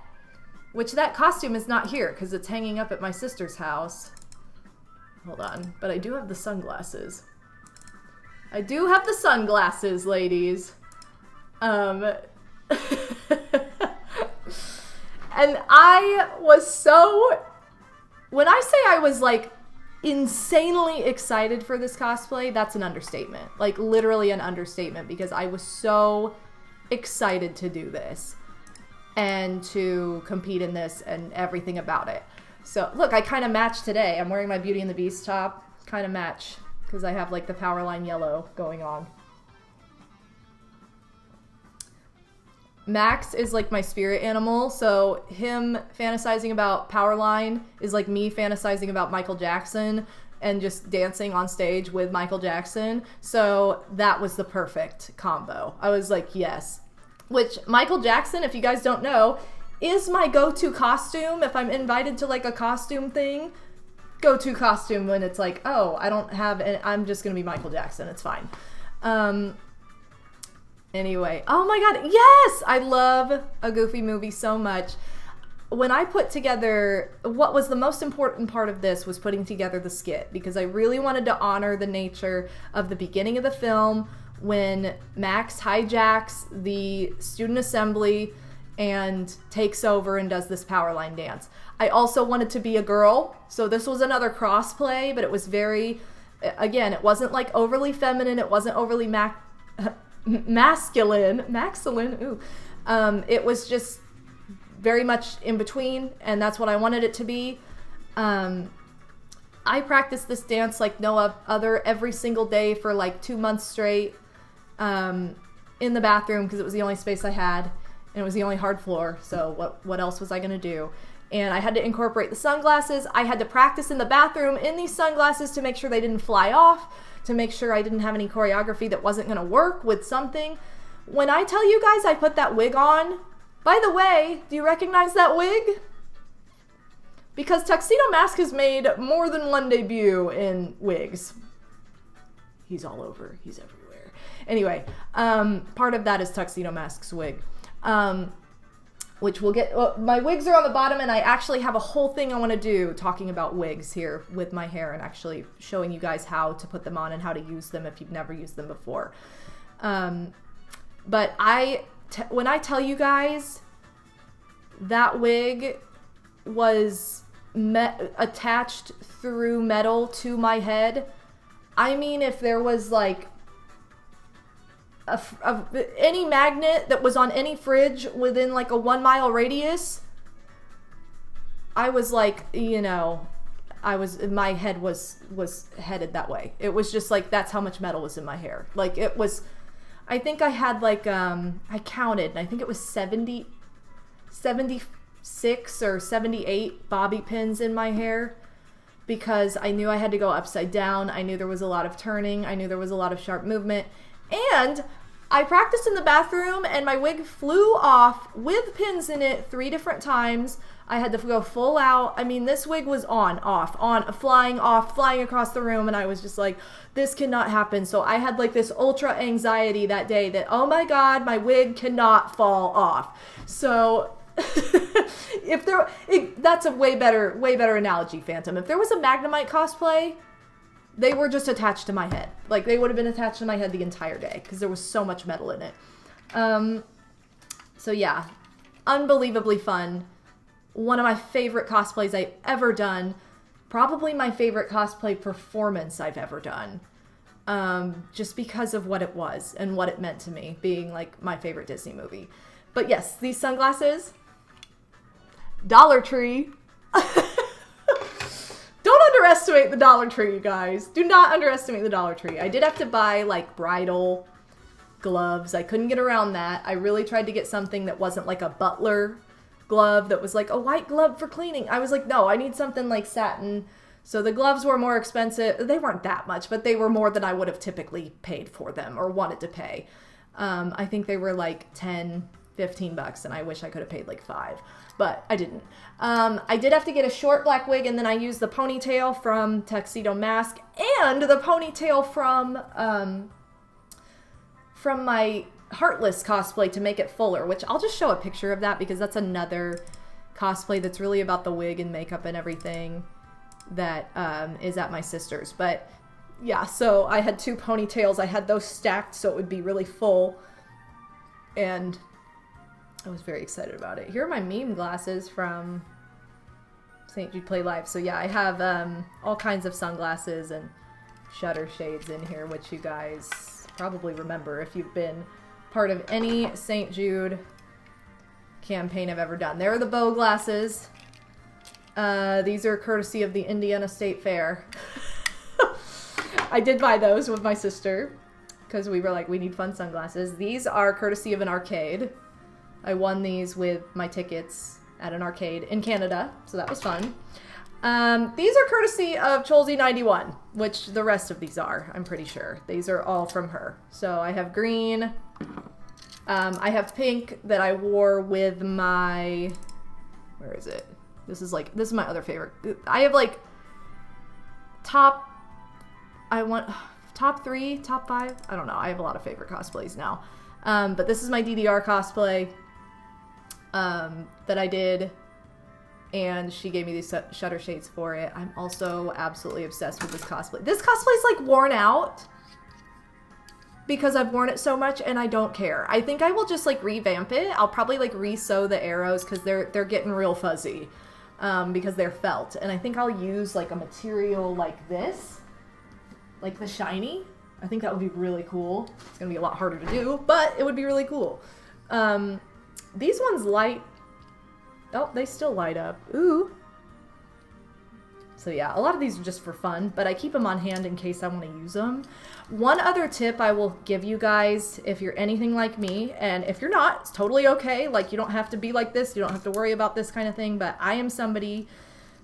Speaker 1: Which that costume is not here because it's hanging up at my sister's house. Hold on. But I do have the sunglasses. I do have the sunglasses, ladies. And I was so... When I say I was, like, insanely excited for this cosplay, that's an understatement. Like, literally an understatement, because I was so excited to do this and to compete in this and everything about it. So, look, I kind of match today. I'm wearing my Beauty and the Beast top. Kind of match, because I have, like, the Powerline yellow going on. Max is like my spirit animal, so him fantasizing about Powerline is like me fantasizing about Michael Jackson and just dancing on stage with Michael Jackson. So that was the perfect combo. I was like, yes. Which Michael Jackson, if you guys don't know, is my go-to costume. If I'm invited to like a costume thing, go-to costume when it's like, oh, I don't have it, I'm just gonna be Michael Jackson. It's fine. Anyway, oh my god, yes! I love a Goofy movie so much. When I put together, what was the most important part of this was putting together the skit, because I really wanted to honor the nature of the beginning of the film when Max hijacks the student assembly and takes over and does this Powerline dance. I also wanted to be a girl, so this was another crossplay, but it was very, again, it wasn't like overly feminine, it wasn't overly masculine, ooh. It was just very much in between, and that's what I wanted it to be. I practiced this dance like no other every single day for like 2 months straight in the bathroom, because it was the only space I had, and it was the only hard floor, so what else was I gonna do? And I had to incorporate the sunglasses. I had to practice in the bathroom in these sunglasses to make sure they didn't fly off, to make sure I didn't have any choreography that wasn't going to work with something. When I tell you guys I put that wig on, by the way, do you recognize that wig? Because Tuxedo Mask has made more than one debut in wigs. He's all over. He's everywhere. Anyway, part of that is Tuxedo Mask's wig. Which we'll get, my wigs are on the bottom, and I actually have a whole thing I want to do talking about wigs here with my hair and actually showing you guys how to put them on and how to use them if you've never used them before. But when I tell you guys that wig was attached through metal to my head, I mean, if there was like any magnet that was on any fridge within like a 1 mile radius, I was like, you know, my head was headed that way. It was just like, that's how much metal was in my hair. Like it was, I think I had like, I counted, and I think it was 76 or 78 bobby pins in my hair, because I knew I had to go upside down. I knew there was a lot of turning. I knew there was a lot of sharp movement. And I practiced in the bathroom, and my wig flew off with pins in it 3 different times. I had to go full out. I mean, this wig was on, off, flying across the room, and I was just like, this cannot happen. So I had like this ultra anxiety that day that, oh my god, my wig cannot fall off. So that's a way better analogy, Phantom. If there was a Magnemite cosplay, they were just attached to my head. Like, they would have been attached to my head the entire day, because there was so much metal in it. So yeah, unbelievably fun. One of my favorite cosplays I've ever done. Probably my favorite cosplay performance I've ever done. Just because of what it was and what it meant to me, being like my favorite Disney movie. But yes, these sunglasses, Dollar Tree. Don't underestimate the Dollar Tree, you guys. Do not underestimate the Dollar Tree. I did have to buy, like, bridal gloves. I couldn't get around that. I really tried to get something that wasn't, like, a butler glove that was, like, a white glove for cleaning. I was like, no, I need something, like, satin. So the gloves were more expensive. They weren't that much, but they were more than I would have typically paid for them or wanted to pay. I think they were, like, 10, 15 bucks, and I wish I could have paid, like, 5. But I didn't. I did have to get a short black wig, and then I used the ponytail from Tuxedo Mask and the ponytail from my Heartless cosplay to make it fuller, which I'll just show a picture of that because that's another cosplay that's really about the wig and makeup and everything that is at my sister's. But yeah, so I had 2 ponytails. I had those stacked so it would be really full. And I was very excited about it. Here are my meme glasses from St. Jude Play Live. So yeah, I have all kinds of sunglasses and shutter shades in here, which you guys probably remember if you've been part of any St. Jude campaign I've ever done. There are the bow glasses. These are courtesy of the Indiana State Fair. I did buy those with my sister because we were like, we need fun sunglasses. These are courtesy of an arcade. I won these with my tickets at an arcade in Canada, so that was fun. These are courtesy of Cholsey91, which the rest of these are, I'm pretty sure. These are all from her. So I have green. I have pink that I wore with my... Where is it? This is my other favorite. I have like top 3, top 5. I don't know. I have a lot of favorite cosplays now. But this is my DDR cosplay that I did. And she gave me these shutter shades for it. I'm also absolutely obsessed with this cosplay. This cosplay is like worn out because I've worn it so much and I don't care. I think I will just like revamp it. I'll probably like re-sew the arrows because they're getting real fuzzy because they're felt. And I think I'll use like a material like this, like the shiny. I think that would be really cool. It's gonna be a lot harder to do, but it would be really cool. These ones light. Oh, they still light up. Ooh. So yeah, a lot of these are just for fun, but I keep them on hand in case I want to use them. One other tip I will give you guys, if you're anything like me, and if you're not, it's totally okay. Like, you don't have to be like this. You don't have to worry about this kind of thing, but I am somebody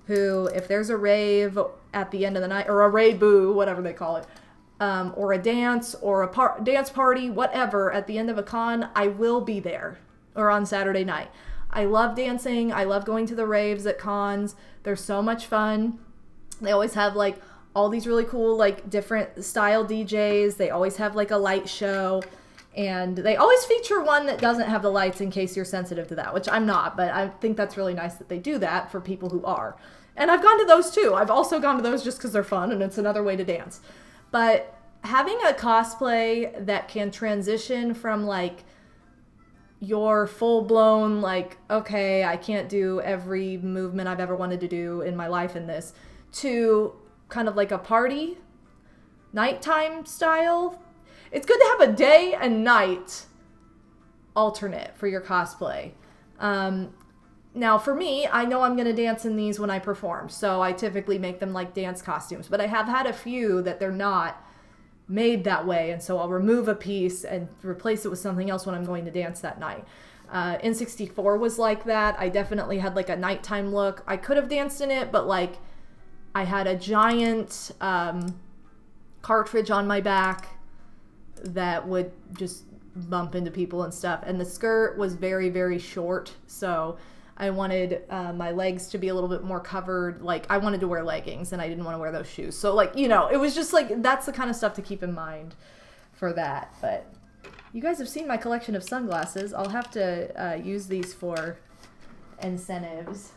Speaker 1: who, if there's a rave at the end of the night, or a rave-boo, whatever they call it, or a dance, or a dance party, whatever, at the end of a con, I will be there, or on Saturday night. I love dancing. I love going to the raves at cons. They're so much fun. They always have like all these really cool like different style DJs. They always have like a light show. And they always feature one that doesn't have the lights in case you're sensitive to that, which I'm not. But I think that's really nice that they do that for people who are. And I've gone to those too. I've also gone to those just because they're fun and it's another way to dance. But having a cosplay that can transition from like your full-blown, like, okay, I can't do every movement I've ever wanted to do in my life in this, to kind of like a party, nighttime style. It's good to have a day and night alternate for your cosplay. Now, for me, I know I'm going to dance in these when I perform, so I typically make them like dance costumes, but I have had a few that they're not made that way, and so I'll remove a piece and replace it with something else when I'm going to dance that night. N64 was like that. I definitely had like a nighttime look. I could have danced in it, but like I had a giant cartridge on my back that would just bump into people and stuff, and the skirt was very, very short, so I wanted my legs to be a little bit more covered. Like, I wanted to wear leggings, and I didn't want to wear those shoes. So, like, you know, it was just, like, that's the kind of stuff to keep in mind for that. But you guys have seen my collection of sunglasses. I'll have to use these for incentives.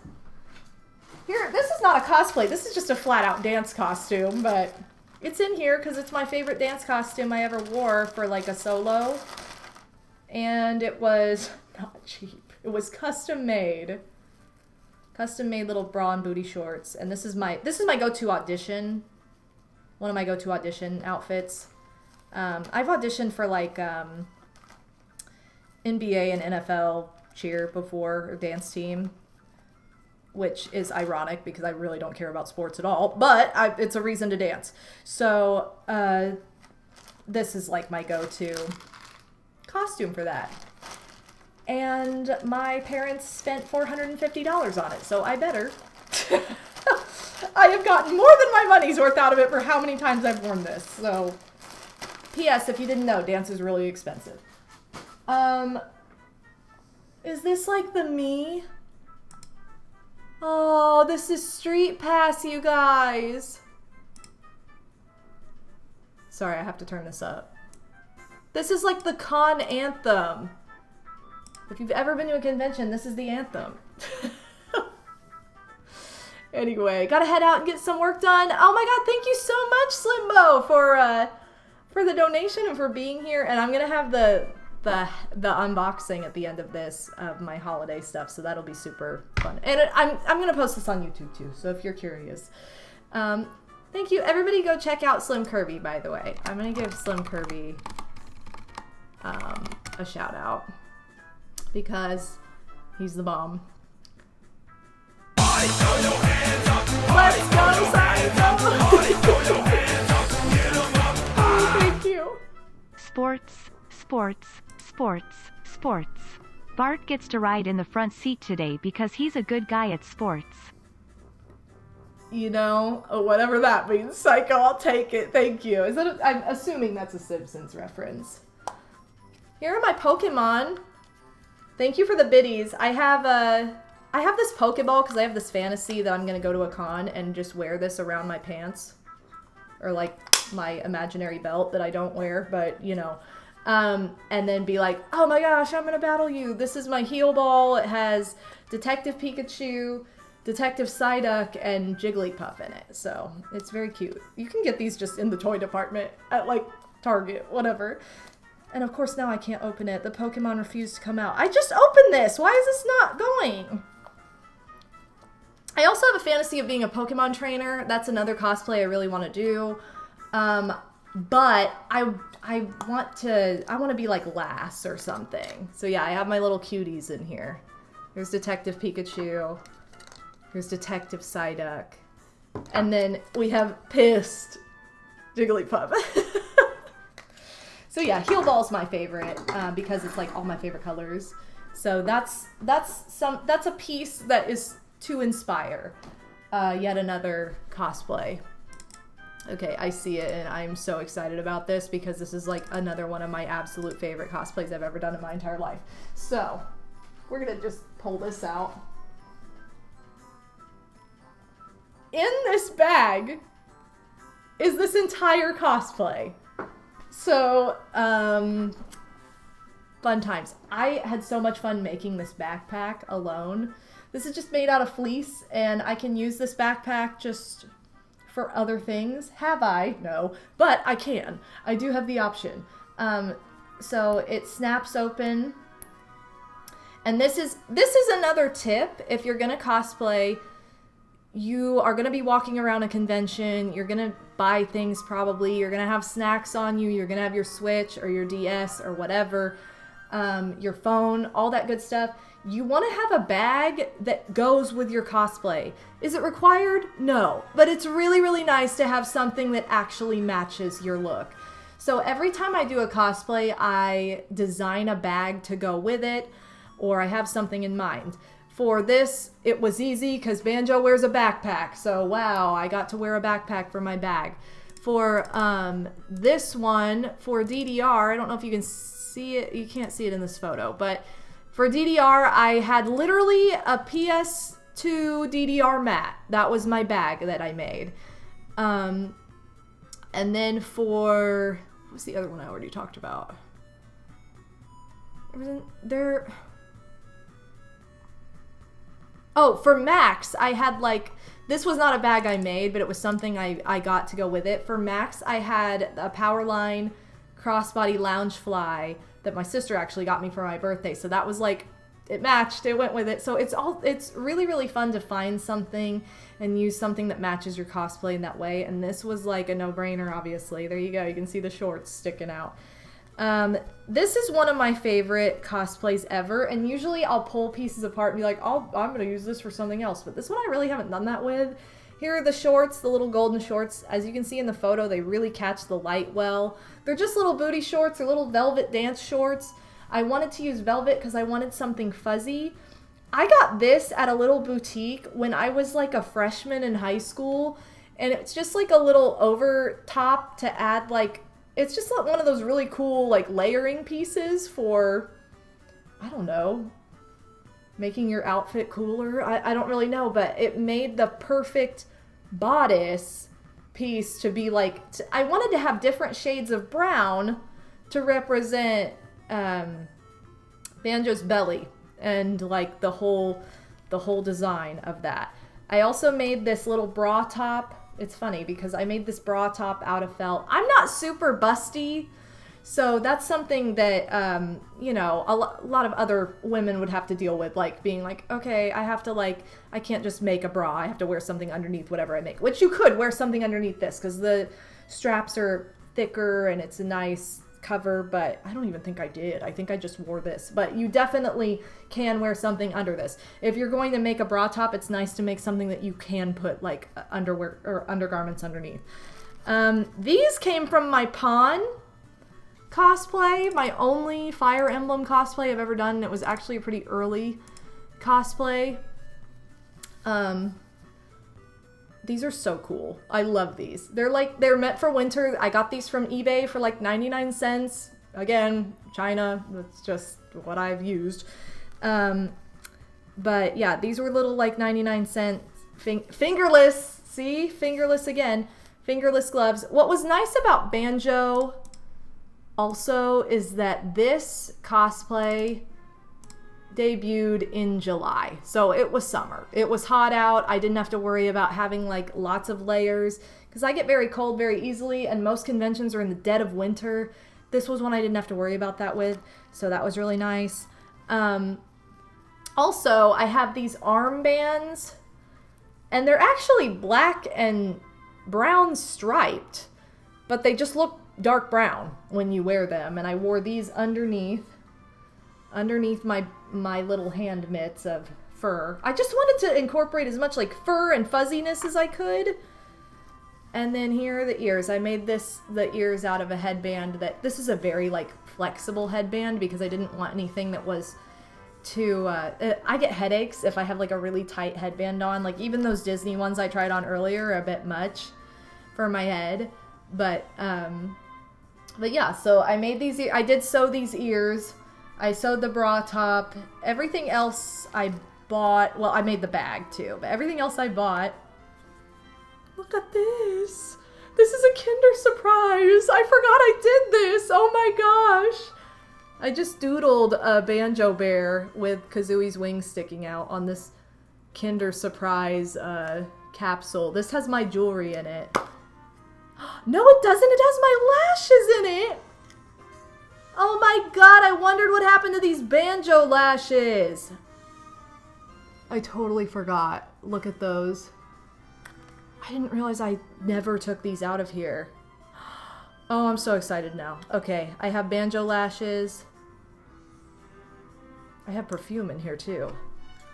Speaker 1: Here, this is not a cosplay. This is just a flat-out dance costume, but it's in here because it's my favorite dance costume I ever wore for, like, a solo. And it was not cheap. It was custom made little bra and booty shorts, and this is my go-to audition. One of my go-to audition outfits. I've auditioned for like NBA and NFL cheer before, or dance team, which is ironic because I really don't care about sports at all. But it's a reason to dance. So this is like my go-to costume for that. And my parents spent $450 on it, so I better. I have gotten more than my money's worth out of it for how many times I've worn this. So, P.S. if you didn't know, dance is really expensive. Is this like the me? Oh, this is Street Pass, you guys. Sorry, I have to turn this up. This is like the con anthem. If you've ever been to a convention, this is the anthem. Anyway, gotta head out and get some work done. Oh my god, thank you so much, Slimbo, for the donation and for being here. And I'm gonna have the unboxing at the end of this of my holiday stuff, so that'll be super fun. And I'm gonna post this on YouTube too, so if you're curious. Thank you. Everybody go check out Slim Kirby, by the way. I'm gonna give Slim Kirby a shout out because he's the bomb. Let's go, Psycho! Thank you.
Speaker 2: Sports, sports, sports, sports. Bart gets to ride in the front seat today because he's a good guy at sports.
Speaker 1: You know, whatever that means, Psycho, I'll take it. Thank you. I'm assuming that's a Simpsons reference. Here are my Pokemon. Thank you for the biddies. I have this Pokeball because I have this fantasy that I'm gonna go to a con and just wear this around my pants, or like my imaginary belt that I don't wear, but you know, and then be like, oh my gosh, I'm gonna battle you. This is my heal ball. It has Detective Pikachu, Detective Psyduck, and Jigglypuff in it, so it's very cute. You can get these just in the toy department at like Target, whatever. And of course now I can't open it. The Pokemon refused to come out. I just opened this! Why is this not going? I also have a fantasy of being a Pokemon trainer. That's another cosplay I really want to do. But I want to be like Lass or something. So yeah, I have my little cuties in here. There's Detective Pikachu. Here's Detective Psyduck. And then we have Pissed Jigglypuff. So yeah, Heal Ball's my favorite because it's like all my favorite colors. So that's a piece that is to inspire yet another cosplay. Okay, I see it and I'm so excited about this because this is like another one of my absolute favorite cosplays I've ever done in my entire life. So we're gonna just pull this out. In this bag is this entire cosplay. So, fun times. I had so much fun making this backpack alone. This is just made out of fleece, and I can use this backpack just for other things. Have I? No. But I can. I do have the option. So it snaps open. And this is another tip. If you're gonna cosplay, you are going to be walking around a convention, you're going to buy things probably, you're going to have snacks on you, you're going to have your Switch or your DS or whatever, your phone, all that good stuff. You want to have a bag that goes with your cosplay. Is it required? No. But it's really, really nice to have something that actually matches your look. So every time I do a cosplay, I design a bag to go with it, or I have something in mind. For this, it was easy because Banjo wears a backpack. So wow, I got to wear a backpack for my bag. For this one, for DDR, I don't know if you can see it. You can't see it in this photo. But for DDR, I had literally a PS2 DDR mat. That was my bag that I made. And then for... what was the other one I already talked about? There... Oh, for Max, I had like, this was not a bag I made, but it was something I got to go with it. For Max, I had a Powerline crossbody Loungefly that my sister actually got me for my birthday. So that was like, it matched, it went with it. So it's really, really fun to find something and use something that matches your cosplay in that way. And this was like a no-brainer, obviously. There you go, you can see the shorts sticking out. This is one of my favorite cosplays ever, and usually I'll pull pieces apart and be like, oh, I'm going to use this for something else, but this one I really haven't done that with. Here are the shorts, the little golden shorts. As you can see in the photo, they really catch the light well. They're just little booty shorts, they're little velvet dance shorts. I wanted to use velvet because I wanted something fuzzy. I got this at a little boutique when I was like a freshman in high school, and it's just like a little over top to add like, it's just like one of those really cool like layering pieces for, I don't know, making your outfit cooler. I don't really know, but it made the perfect bodice piece to be like, I wanted to have different shades of brown to represent Banjo's belly and like the whole design of that. I also made this little bra top. It's funny because I made this bra top out of felt. I'm not super busty, so that's something that, you know, a lot of other women would have to deal with, like being like, okay, I have to like, I can't just make a bra. I have to wear something underneath whatever I make, which you could wear something underneath this because the straps are thicker and it's a nice cover, but I don't even think I did. I think I just wore this, but you definitely can wear something under this. If you're going to make a bra top, it's nice to make something that you can put like underwear or undergarments underneath. These came from my pawn cosplay, my only Fire Emblem cosplay I've ever done. It was actually a pretty early cosplay. These are so cool. I love these. They're meant for winter. I got these from eBay for like 99 cents. Again, China, that's just what I've used. But yeah, these were little like 99-cent fingerless, see? Fingerless again. Fingerless gloves. What was nice about Banjo also is that this cosplay debuted in July, so it was summer. It was hot out. I didn't have to worry about having like lots of layers because I get very cold very easily, and most conventions are in the dead of winter. This was one I didn't have to worry about that with, so that was really nice. Also, I have these armbands, and they're actually black and brown striped, but they just look dark brown when you wear them, and I wore these underneath my little hand mitts of fur. I just wanted to incorporate as much like fur and fuzziness as I could. And then here are the ears. I made the ears out of a headband this is a very like flexible headband because I didn't want anything that was too, I get headaches if I have like a really tight headband on. Like even those Disney ones I tried on earlier are a bit much for my head. But yeah, so I made these, I did sew these ears. I sewed the bra top. Everything else I bought, well, I made the bag too, but everything else I bought. Look at this. This is a Kinder Surprise. I forgot I did this. Oh my gosh. I just doodled a Banjo Bear with Kazooie's wings sticking out on this Kinder Surprise capsule. This has my jewelry in it. No, it doesn't. It has my lashes in it. Oh my god, I wondered what happened to these Banjo lashes. I totally forgot. Look at those. I didn't realize I never took these out of here. Oh, I'm so excited now. Okay, I have Banjo lashes. I have perfume in here too.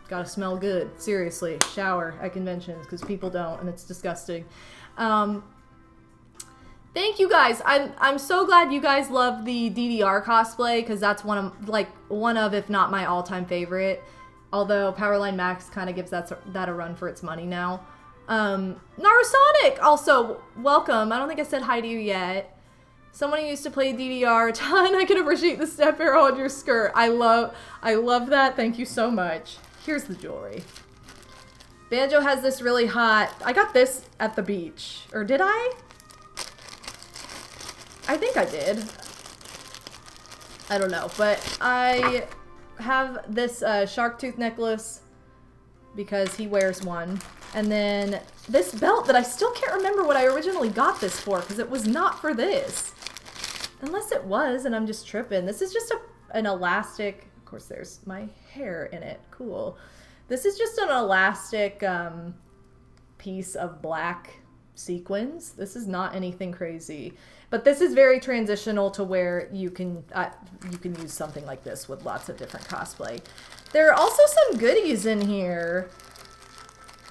Speaker 1: Gotta smell good. Seriously, shower at conventions because people don't and it's disgusting. Thank you guys. I'm so glad you guys love the DDR cosplay because that's one of if not my all-time favorite. Although Powerline Max kind of gives that a run for its money now. Narusonic also welcome. I don't think I said hi to you yet. Someone who used to play DDR a ton. I can appreciate the step arrow on your skirt. I love that. Thank you so much. Here's the jewelry. Banjo has this really hot. I got this at the beach, or did I? I think I did. I don't know, but I have this shark tooth necklace because he wears one. And then this belt that I still can't remember what I originally got this for because it was not for this. Unless it was and I'm just tripping. This is just an elastic. Of course, there's my hair in it. Cool. This is just an elastic piece of black sequins. This is not anything crazy. But this is very transitional to where you can use something like this with lots of different cosplay. There are also some goodies in here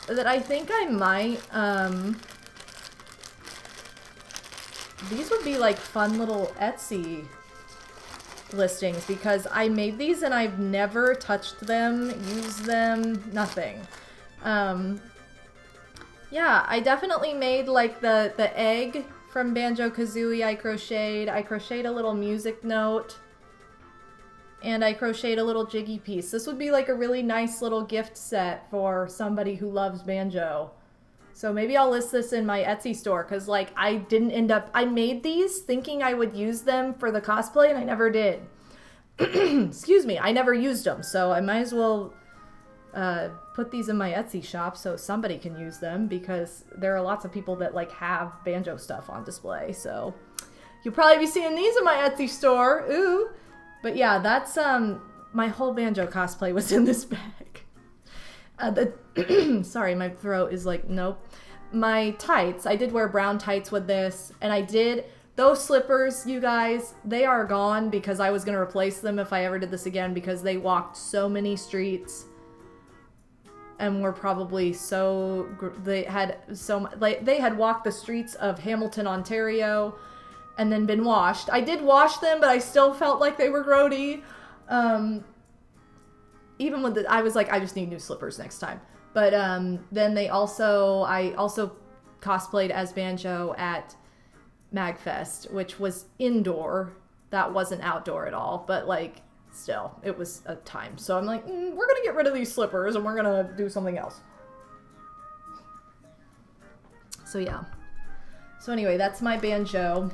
Speaker 1: that I think I might, these would be like fun little Etsy listings because I made these and I've never touched them, used them, nothing. Yeah, I definitely made like the egg from Banjo-Kazooie I crocheted a little music note, and I crocheted a little jiggy piece. This would be like a really nice little gift set for somebody who loves Banjo. So maybe I'll list this in my Etsy store, because like I made these thinking I would use them for the cosplay, and I never did. Excuse me, I never used them, so I might as well put these in my Etsy shop so somebody can use them, because there are lots of people that like have banjo stuff on display. So you'll probably be seeing these in my Etsy store. Ooh. But yeah, that's my whole banjo cosplay was in this bag. Sorry, my throat is like, nope. My tights, I did wear brown tights with this, and I did, those slippers, you guys, they are gone because I was going to replace them if I ever did this again, because they walked so many streets and were probably so, they had so, like, they had walked the streets of Hamilton, Ontario, and then been washed. I did wash them, but I still felt like they were grody. Even with I was like, I just need new slippers next time. But then I also cosplayed as Banjo at MagFest, which was indoor. That wasn't outdoor at all, but like, still, it was a time. So I'm like, we're gonna get rid of these slippers and we're gonna do something else. So yeah. So anyway, that's my Banjo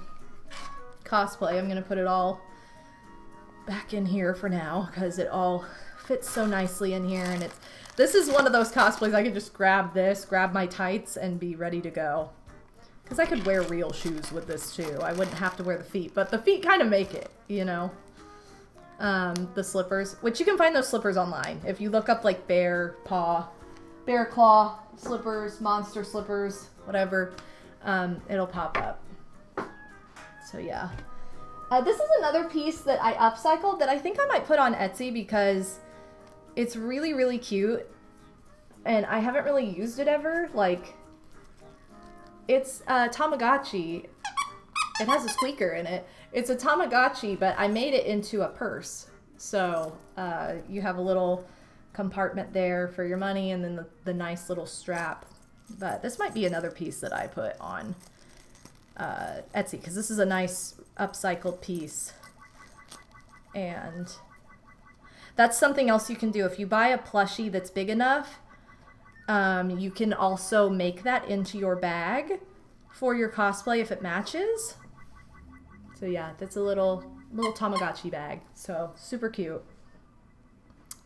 Speaker 1: cosplay. I'm gonna put it all back in here for now because it all fits so nicely in here, and this is one of those cosplays I could just grab my tights and be ready to go. Because I could wear real shoes with this too. I wouldn't have to wear the feet, but the feet kind of make it, you know. The slippers, which you can find those slippers online. If you look up like bear claw slippers, monster slippers, whatever, it'll pop up. So yeah. This is another piece that I upcycled that I think I might put on Etsy because it's really, really cute. And I haven't really used it ever. Like, it's a Tamagotchi. It has a squeaker in it. It's a Tamagotchi, but I made it into a purse. So you have a little compartment there for your money, and then the nice little strap. But this might be another piece that I put on Etsy, because this is a nice upcycled piece. And that's something else you can do. If you buy a plushie that's big enough, you can also make that into your bag for your cosplay if it matches. So yeah, that's a little Tamagotchi bag. So super cute.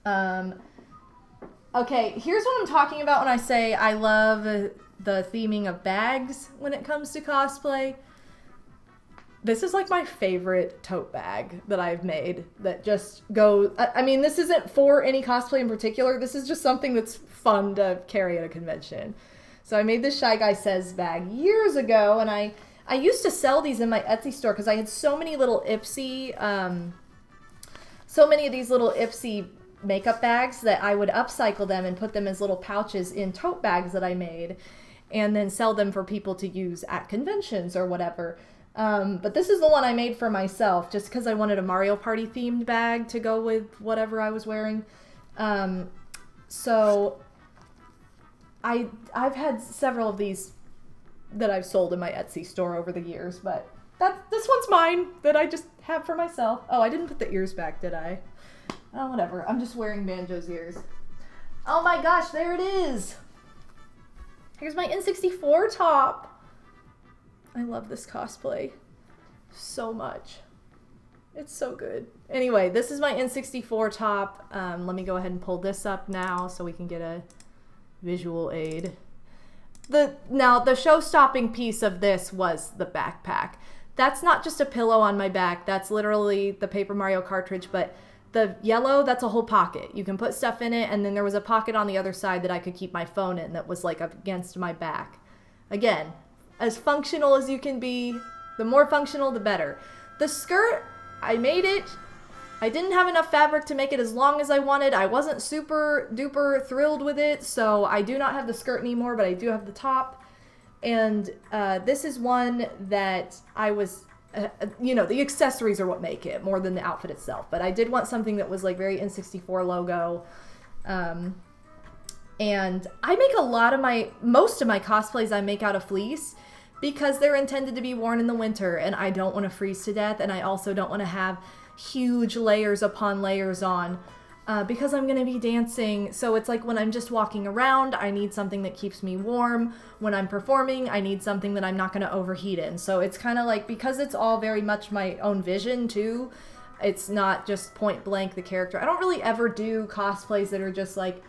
Speaker 1: Okay, here's what I'm talking about when I say I love the theming of bags when it comes to cosplay. This is like my favorite tote bag that I've made that just goes, I mean, this isn't for any cosplay in particular. This is just something that's fun to carry at a convention. So I made this Shy Guy Says bag years ago, and I used to sell these in my Etsy store because I had so many little Ipsy, so many of these little Ipsy makeup bags that I would upcycle them and put them as little pouches in tote bags that I made, and then sell them for people to use at conventions or whatever. But this is the one I made for myself just because I wanted a Mario Party themed bag to go with whatever I was wearing. So I've had several of these that I've sold in my Etsy store over the years, but this one's mine that I just have for myself. Oh, I didn't put the ears back, did I? Oh, whatever. I'm just wearing Banjo's ears. Oh my gosh, there it is. Here's my N64 top. I love this cosplay so much. It's so good. Anyway, this is my N64 top. Let me go ahead and pull this up now so we can get a visual aid. Now, the show-stopping piece of this was the backpack. That's not just a pillow on my back. That's literally the Paper Mario cartridge, but the yellow, that's a whole pocket. You can put stuff in it, and then there was a pocket on the other side that I could keep my phone in that was like up against my back. Again, as functional as you can be. The more functional, the better. The skirt, I made it. I didn't have enough fabric to make it as long as I wanted. I wasn't super duper thrilled with it, so I do not have the skirt anymore, but I do have the top. And this is one that I was, you know, the accessories are what make it more than the outfit itself. But I did want something that was like very N64 logo. And I make most of my cosplays I make out of fleece because they're intended to be worn in the winter, and I don't want to freeze to death, and I also don't want to have huge layers upon layers on because I'm going to be dancing. So it's like when I'm just walking around, I need something that keeps me warm. When I'm performing, I need something that I'm not going to overheat in. So it's kind of like, because it's all very much my own vision too, it's not just point blank the character. I don't really ever do cosplays that are just like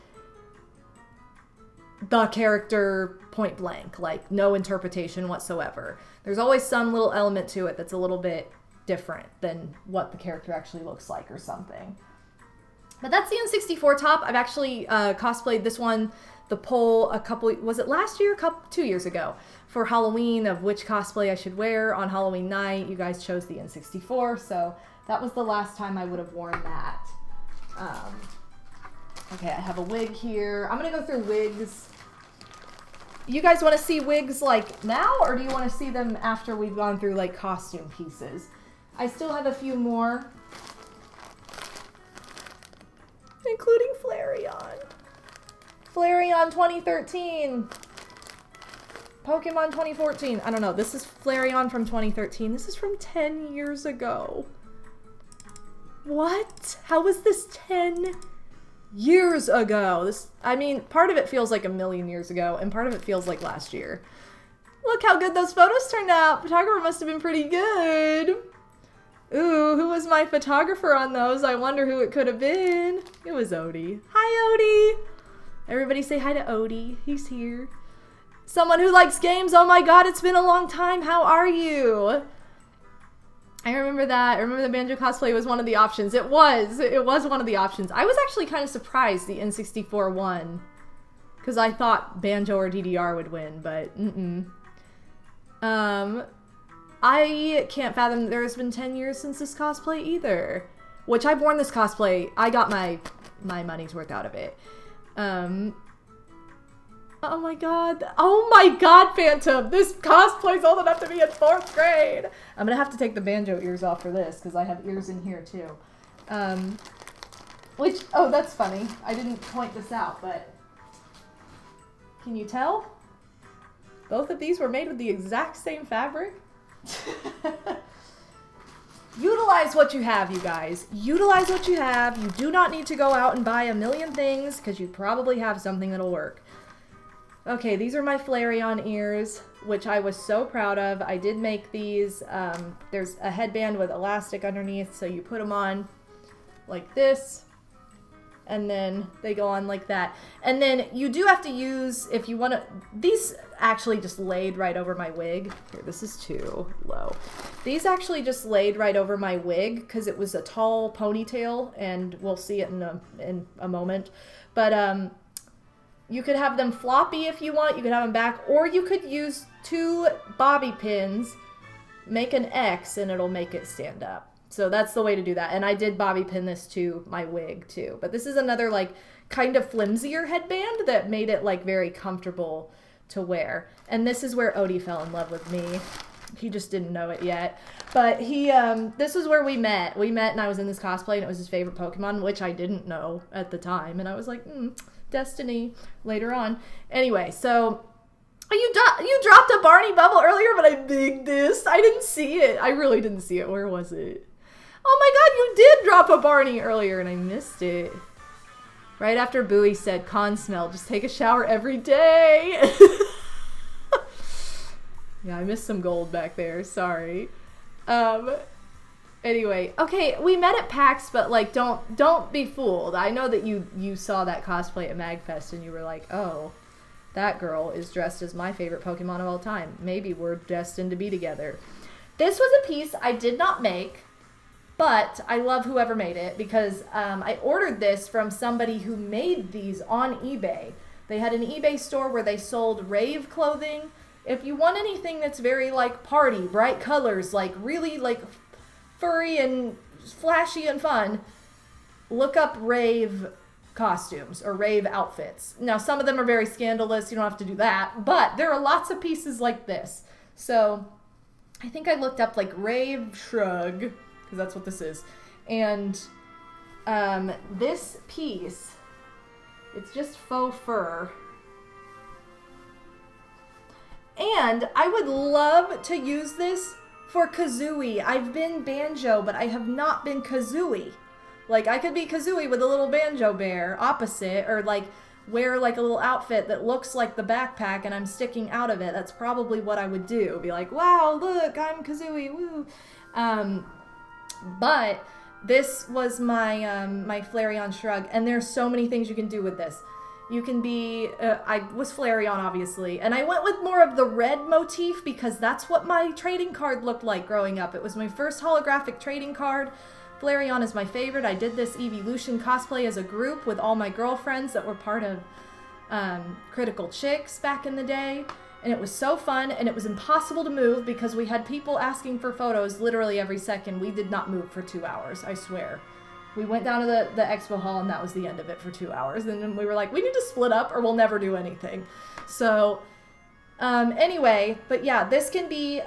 Speaker 1: the character point blank, like no interpretation whatsoever. There's always some little element to it that's a little bit different than what the character actually looks like or something. But that's the N64 top. I've actually cosplayed this one, the poll, was it last year? 2 years ago for Halloween of which cosplay I should wear on Halloween night. You guys chose the N64, so that was the last time I would have worn that. Okay, I have a wig here. I'm gonna go through wigs. You guys want to see wigs like now, or do you want to see them after we've gone through like costume pieces? I still have a few more, including Flareon. Flareon 2013. Pokemon 2014. I don't know. This is Flareon from 2013. This is from 10 years ago. What? How was this 10 years ago? I mean, part of it feels like a million years ago, and part of it feels like last year. Look how good those photos turned out. Photographer must have been pretty good. Ooh, who was my photographer on those? I wonder who it could have been. It was Odie. Hi, Odie. Everybody say hi to Odie. He's here. Someone who likes games. Oh my god, it's been a long time. How are you? I remember that. I remember the Banjo cosplay was one of the options. It was one of the options. I was actually kind of surprised the N64 won, because I thought Banjo or DDR would win, but I can't fathom there's been 10 years since this cosplay either. Which I've worn this cosplay. I got my money's worth out of it. Oh my god. Oh my god, Phantom! This cosplay's old enough to be in 4th grade! I'm gonna have to take the banjo ears off for this, because I have ears in here too. Oh, that's funny. I didn't point this out, but can you tell? Both of these were made with the exact same fabric. Utilize what you have, you guys. Utilize what you have. You do not need to go out and buy a million things, because you probably have something that'll work. Okay, these are my Flareon ears, which I was so proud of. I did make these. There's a headband with elastic underneath, so you put them on like this, and then they go on like that. And then you do have to use, if you want to, these actually just laid right over my wig. Here, this is too low. These actually just laid right over my wig because it was a tall ponytail, and we'll see it in a moment. But you could have them floppy if you want. You could have them back, or you could use 2 bobby pins, make an X, and it'll make it stand up. So that's the way to do that. And I did bobby pin this to my wig too. But this is another like kind of flimsier headband that made it like very comfortable to wear. And this is where Odie fell in love with me. He just didn't know it yet. But this is where we met. We met and I was in this cosplay and it was his favorite Pokemon, which I didn't know at the time. And I was like, Destiny later on. Anyway, so you dropped a Barney bubble earlier, but I bigged this. I didn't see it. I really didn't see it. Where was it? Oh my god, you did drop a Barney earlier and I missed it. Right after Bowie said, "Con smell, just take a shower every day." Yeah, I missed some gold back there. Sorry. Anyway, okay, we met at PAX, but like, don't be fooled. I know that you saw that cosplay at MagFest and you were like, oh, that girl is dressed as my favorite Pokemon of all time. Maybe we're destined to be together. This was a piece I did not make, but I love whoever made it because I ordered this from somebody who made these on eBay. They had an eBay store where they sold rave clothing. If you want anything that's very like party, bright colors, like really like furry and flashy and fun, look up rave costumes or rave outfits. Now, some of them are very scandalous. You don't have to do that. But there are lots of pieces like this. So I think I looked up like rave shrug, because that's what this is. And this piece, it's just faux fur. And I would love to use this for Kazooie. I've been Banjo, but I have not been Kazooie. Like, I could be Kazooie with a little Banjo bear opposite, or like wear like a little outfit that looks like the backpack and I'm sticking out of it. That's probably what I would do. Be like, wow, look, I'm Kazooie, woo. But this was my my Flareon Shrug, and there's so many things you can do with this. You can be, I was Flareon, obviously, and I went with more of the red motif because that's what my trading card looked like growing up. It was my first holographic trading card. Flareon is my favorite. I did this Evolution cosplay as a group with all my girlfriends that were part of Critical Chicks back in the day, and it was so fun, and it was impossible to move because we had people asking for photos literally every second. We did not move for 2 hours, I swear. We went down to the expo hall, and that was the end of it for 2 hours. And then we were like, we need to split up or we'll never do anything. So, anyway, but yeah, this can be,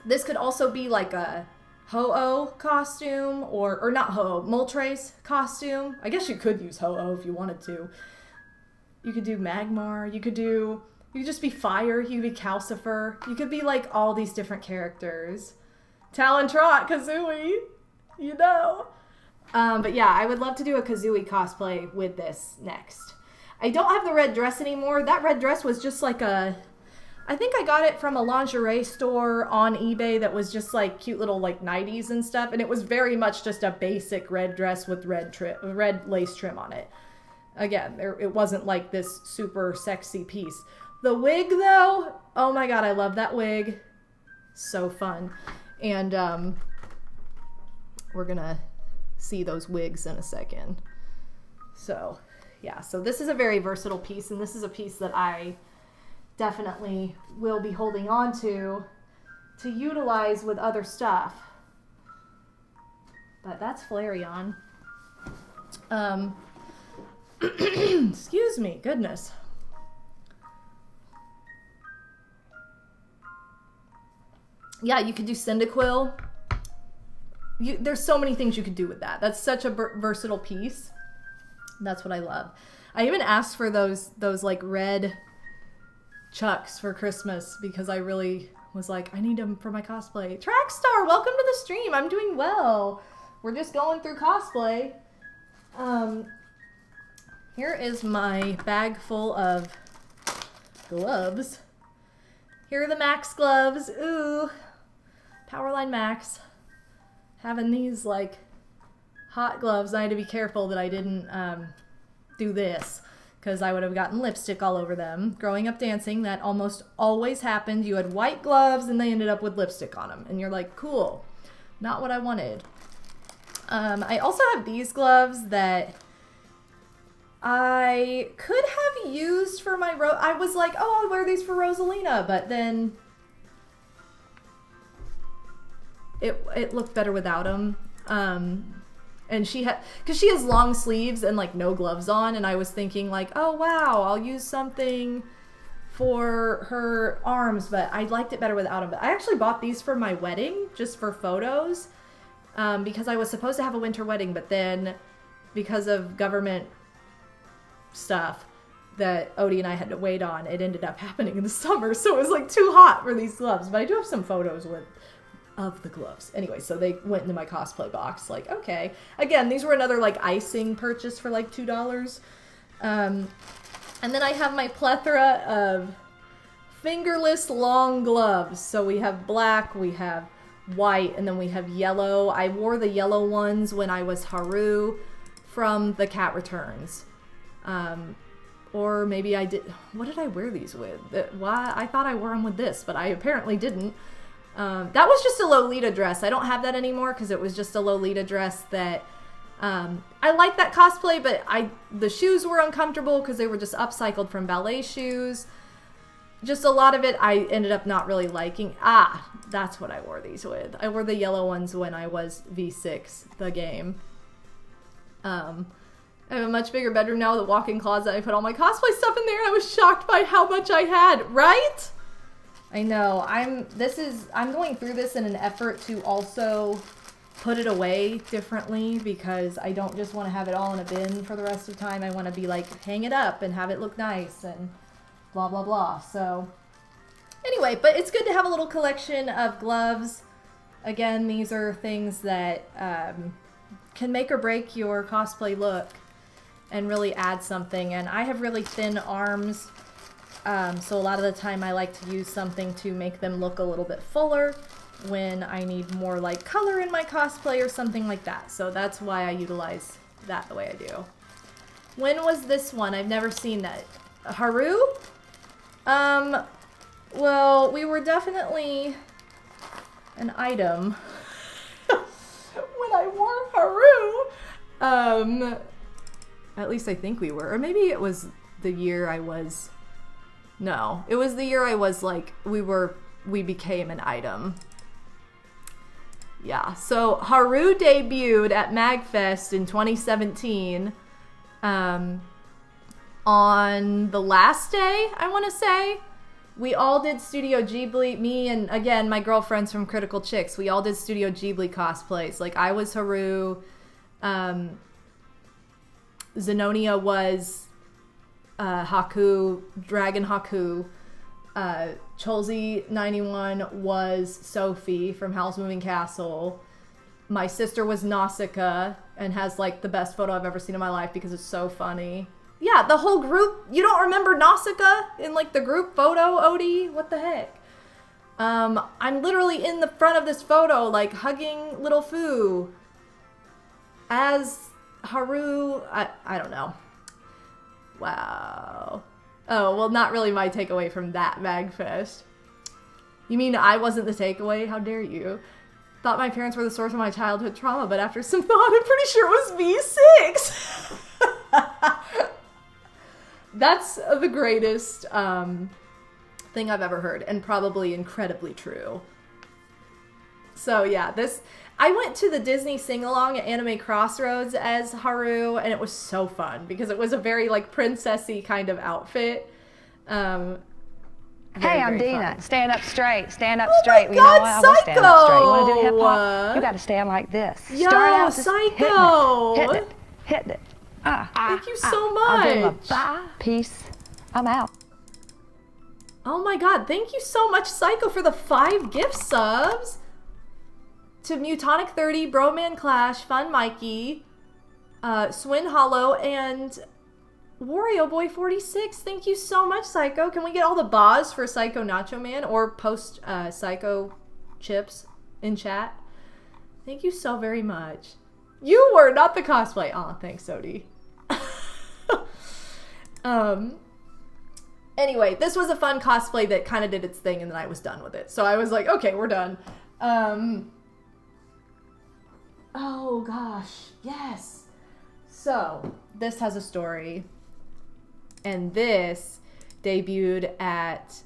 Speaker 1: this could also be like a Ho-Oh costume, or not Ho-Oh, Moltres costume. I guess you could use Ho-Oh if you wanted to. You could do Magmar, you could just be Fire, you could be Calcifer, you could be like all these different characters. Talontrot, Kazooie, you know. But yeah, I would love to do a Kazooie cosplay with this next. I don't have the red dress anymore. That red dress was just like I think I got it from a lingerie store on eBay that was just like cute little like 90s and stuff. And it was very much just a basic red dress with red lace trim on it. Again, it wasn't like this super sexy piece. The wig though, oh my god, I love that wig. So fun. And we're gonna see those wigs in a second. So yeah, so this is a very versatile piece, and this is a piece that I definitely will be holding on to utilize with other stuff. But that's Flareon. Excuse me, goodness. Yeah, you could do Cyndaquil. There's so many things you could do with that. That's such a versatile piece. That's what I love. I even asked for those like red Chucks for Christmas because I really was like, I need them for my cosplay. Trackstar, welcome to the stream. I'm doing well. We're just going through cosplay. Here is my bag full of gloves. Here are the Max gloves. Ooh, Powerline Max. Having these like hot gloves, I had to be careful that I didn't do this because I would have gotten lipstick all over them. Growing up dancing, that almost always happened. You had white gloves and they ended up with lipstick on them. And you're like, cool, not what I wanted. I also have these gloves that I could have used for my I was like, oh, I'll wear these for Rosalina, but then it looked better without them. And because she has long sleeves and like no gloves on, and I was thinking like, oh wow, I'll use something for her arms, but I liked it better without them. But I actually bought these for my wedding, just for photos, because I was supposed to have a winter wedding, but then because of government stuff that Odie and I had to wait on, it ended up happening in the summer, so it was like too hot for these gloves. But I do have some photos of the gloves. Anyway, so they went into my cosplay box, like, okay. Again, these were another like icing purchase for like $2. And then I have my plethora of fingerless long gloves. So we have black, we have white, and then we have yellow. I wore the yellow ones when I was Haru from the Cat Returns. Or maybe I did. What did I wear these with? Why? I thought I wore them with this, but I apparently didn't. That was just a Lolita dress. I don't have that anymore because it was just a Lolita dress that I like that cosplay, but the shoes were uncomfortable because they were just upcycled from ballet shoes. Just a lot of it I ended up not really liking. Ah, that's what I wore these with. I wore the yellow ones when I was V6, the game. I have a much bigger bedroom now with a walk-in closet. I put all my cosplay stuff in there and I was shocked by how much I had, right? I know. I'm going through this in an effort to also put it away differently because I don't just want to have it all in a bin for the rest of the time. I want to be like, hang it up and have it look nice and blah, blah, blah. So anyway, but it's good to have a little collection of gloves. Again, these are things that can make or break your cosplay look and really add something. And I have really thin arms. So a lot of the time I like to use something to make them look a little bit fuller when I need more like color in my cosplay or something like that. So that's why I utilize that the way I do. When was this one? I've never seen that. Haru? Well, we were definitely an item when I wore Haru. At least I think we were. Or maybe it was the year I was... No, it was the year I was like, we became an item. Yeah, so Haru debuted at MagFest in 2017. On the last day, I want to say, we all did Studio Ghibli. Me and, again, my girlfriends from Critical Chicks. We all did Studio Ghibli cosplays. Like, I was Haru. Zenonia was Haku, Dragon Haku. Cholsey91 was Sophie from Howl's Moving Castle. My sister was Nausicaa and has like the best photo I've ever seen in my life because it's so funny. Yeah, the whole group. You don't remember Nausicaa in like the group photo, Odie? What the heck? I'm literally in the front of this photo like hugging little Fu as Haru. I don't know. Wow. Oh, well, not really my takeaway from that MagFest. You mean I wasn't the takeaway? How dare you? Thought my parents were the source of my childhood trauma, but after some thought, I'm pretty sure it was V6. That's the greatest thing I've ever heard, and probably incredibly true. So yeah, I went to the Disney sing-along at Anime Crossroads as Haru, and it was so fun because it was a very like princessy kind of outfit.
Speaker 4: Hey, I'm Dina.
Speaker 1: Fun.
Speaker 4: Stand up straight. Stand up
Speaker 1: Oh
Speaker 4: straight.
Speaker 1: My
Speaker 4: You
Speaker 1: God,
Speaker 4: know what? I will stand up straight. You want to do hip hop? You got to stand like this.
Speaker 1: Yo,
Speaker 4: Start out just
Speaker 1: Psycho.
Speaker 4: hitting it.
Speaker 1: Thank you so much.
Speaker 4: I'll give him a bye. Peace. I'm out.
Speaker 1: Oh my God, thank you so much, Psycho, for the 5 gift subs. To Mutonic 30, Broman Clash, Fun Mikey, Swin Hollow, and Wario Boy 46. Thank you so much, Psycho. Can we get all the bas for Psycho Nacho Man or post Psycho chips in chat? Thank you so very much. You were not the cosplay. Aw, thanks, Sodi. Anyway, this was a fun cosplay that kind of did its thing and then I was done with it. So I was like, okay, we're done. Oh gosh, yes. So this has a story, and this debuted at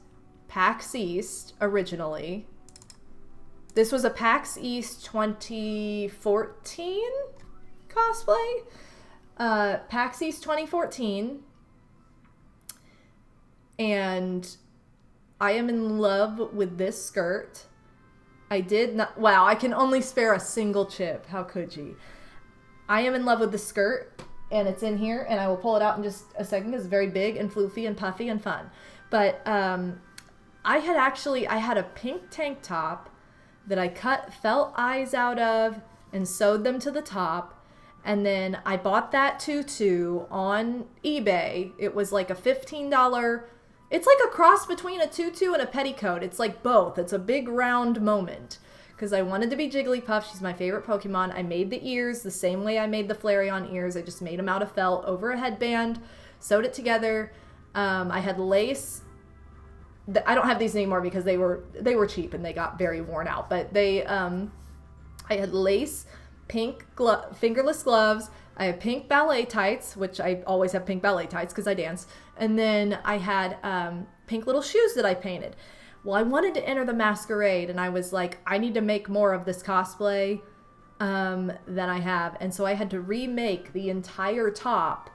Speaker 1: PAX East originally. This was a PAX East 2014 cosplay. PAX East 2014, and I am in love with this skirt. I did not... Wow, I can only spare a single chip. How could you? I am in love with the skirt, and it's in here, and I will pull it out in just a second because it's very big and floofy and puffy and fun. But I had a pink tank top that I cut felt eyes out of and sewed them to the top, and then I bought that tutu on eBay. It was like a $15... It's like a cross between a tutu and a petticoat. It's like both. It's a big round moment. Because I wanted to be Jigglypuff. She's my favorite Pokemon. I made the ears the same way I made the Flareon ears. I just made them out of felt over a headband. Sewed it together. I had lace. I don't have these anymore because they were cheap and they got very worn out. But I had lace, pink fingerless gloves. I have pink ballet tights, which I always have pink ballet tights because I dance. And then I had pink little shoes that I painted. Well, I wanted to enter the masquerade, and I was like, I need to make more of this cosplay than I have. And so I had to remake the entire top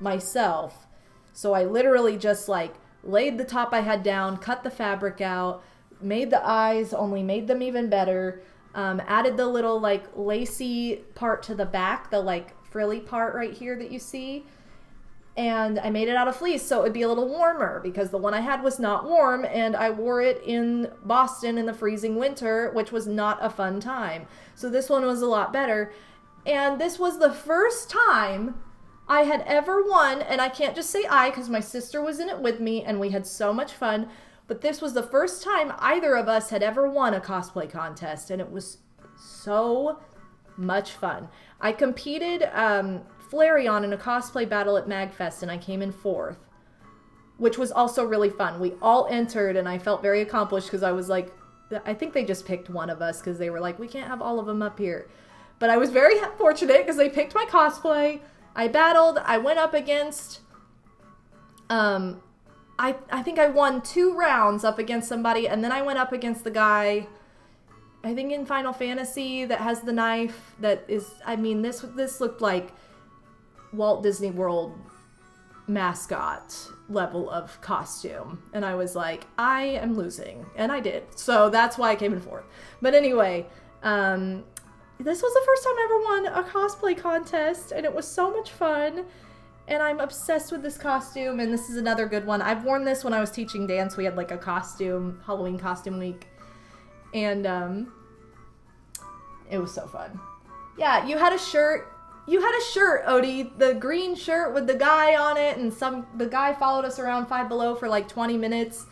Speaker 1: myself. So I literally just like laid the top I had down, cut the fabric out, made the eyes, only made them even better. Added the little like lacy part to the back, the like frilly part right here that you see. And I made it out of fleece so it would be a little warmer because the one I had was not warm, and I wore it in Boston in the freezing winter, which was not a fun time. So this one was a lot better. And this was the first time I had ever won, and I can't just say I because my sister was in it with me and we had so much fun, but this was the first time either of us had ever won a cosplay contest, and it was so much fun. I competed Flareon in a cosplay battle at MagFest, and I came in 4th, which was also really fun. We all entered, and I felt very accomplished because I was like, I think they just picked one of us because they were like, we can't have all of them up here. But I was very fortunate because they picked my cosplay. I battled. I went up against... I think I won 2 rounds up against somebody, and then I went up against the guy, I think in Final Fantasy, that has the knife that is... I mean, this looked like Walt Disney World mascot level of costume. And I was like, I am losing. And I did. So that's why I came in 4th. But anyway, this was the first time I ever won a cosplay contest, and it was so much fun. And I'm obsessed with this costume, and this is another good one. I've worn this when I was teaching dance. We had like a Halloween costume week. And it was so fun. Yeah, you had a shirt. You had a shirt, Odie. The green shirt with the guy on it, and the guy followed us around Five Below for like 20 minutes.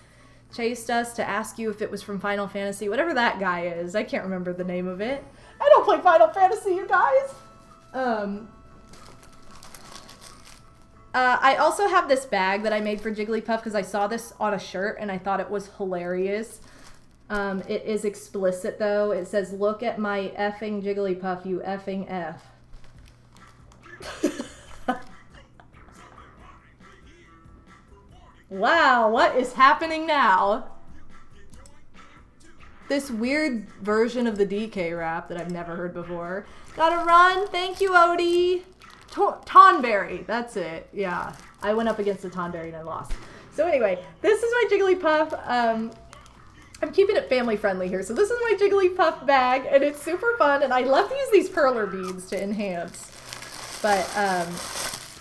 Speaker 1: Chased us to ask you if it was from Final Fantasy. Whatever that guy is. I can't remember the name of it. I don't play Final Fantasy, you guys. I also have this bag that I made for Jigglypuff because I saw this on a shirt and I thought it was hilarious. It is explicit though. It says, "Look at my effing Jigglypuff, you effing F." Wow, what is happening now? This weird version of the DK rap that I've never heard before. Gotta run. Thank you, Odie. Tonberry. That's it. Yeah. I went up against a Tonberry and I lost. So anyway, this is my Jigglypuff. I'm keeping it family friendly here. So this is my Jigglypuff bag and it's super fun. And I love to use these perler beads to enhance. But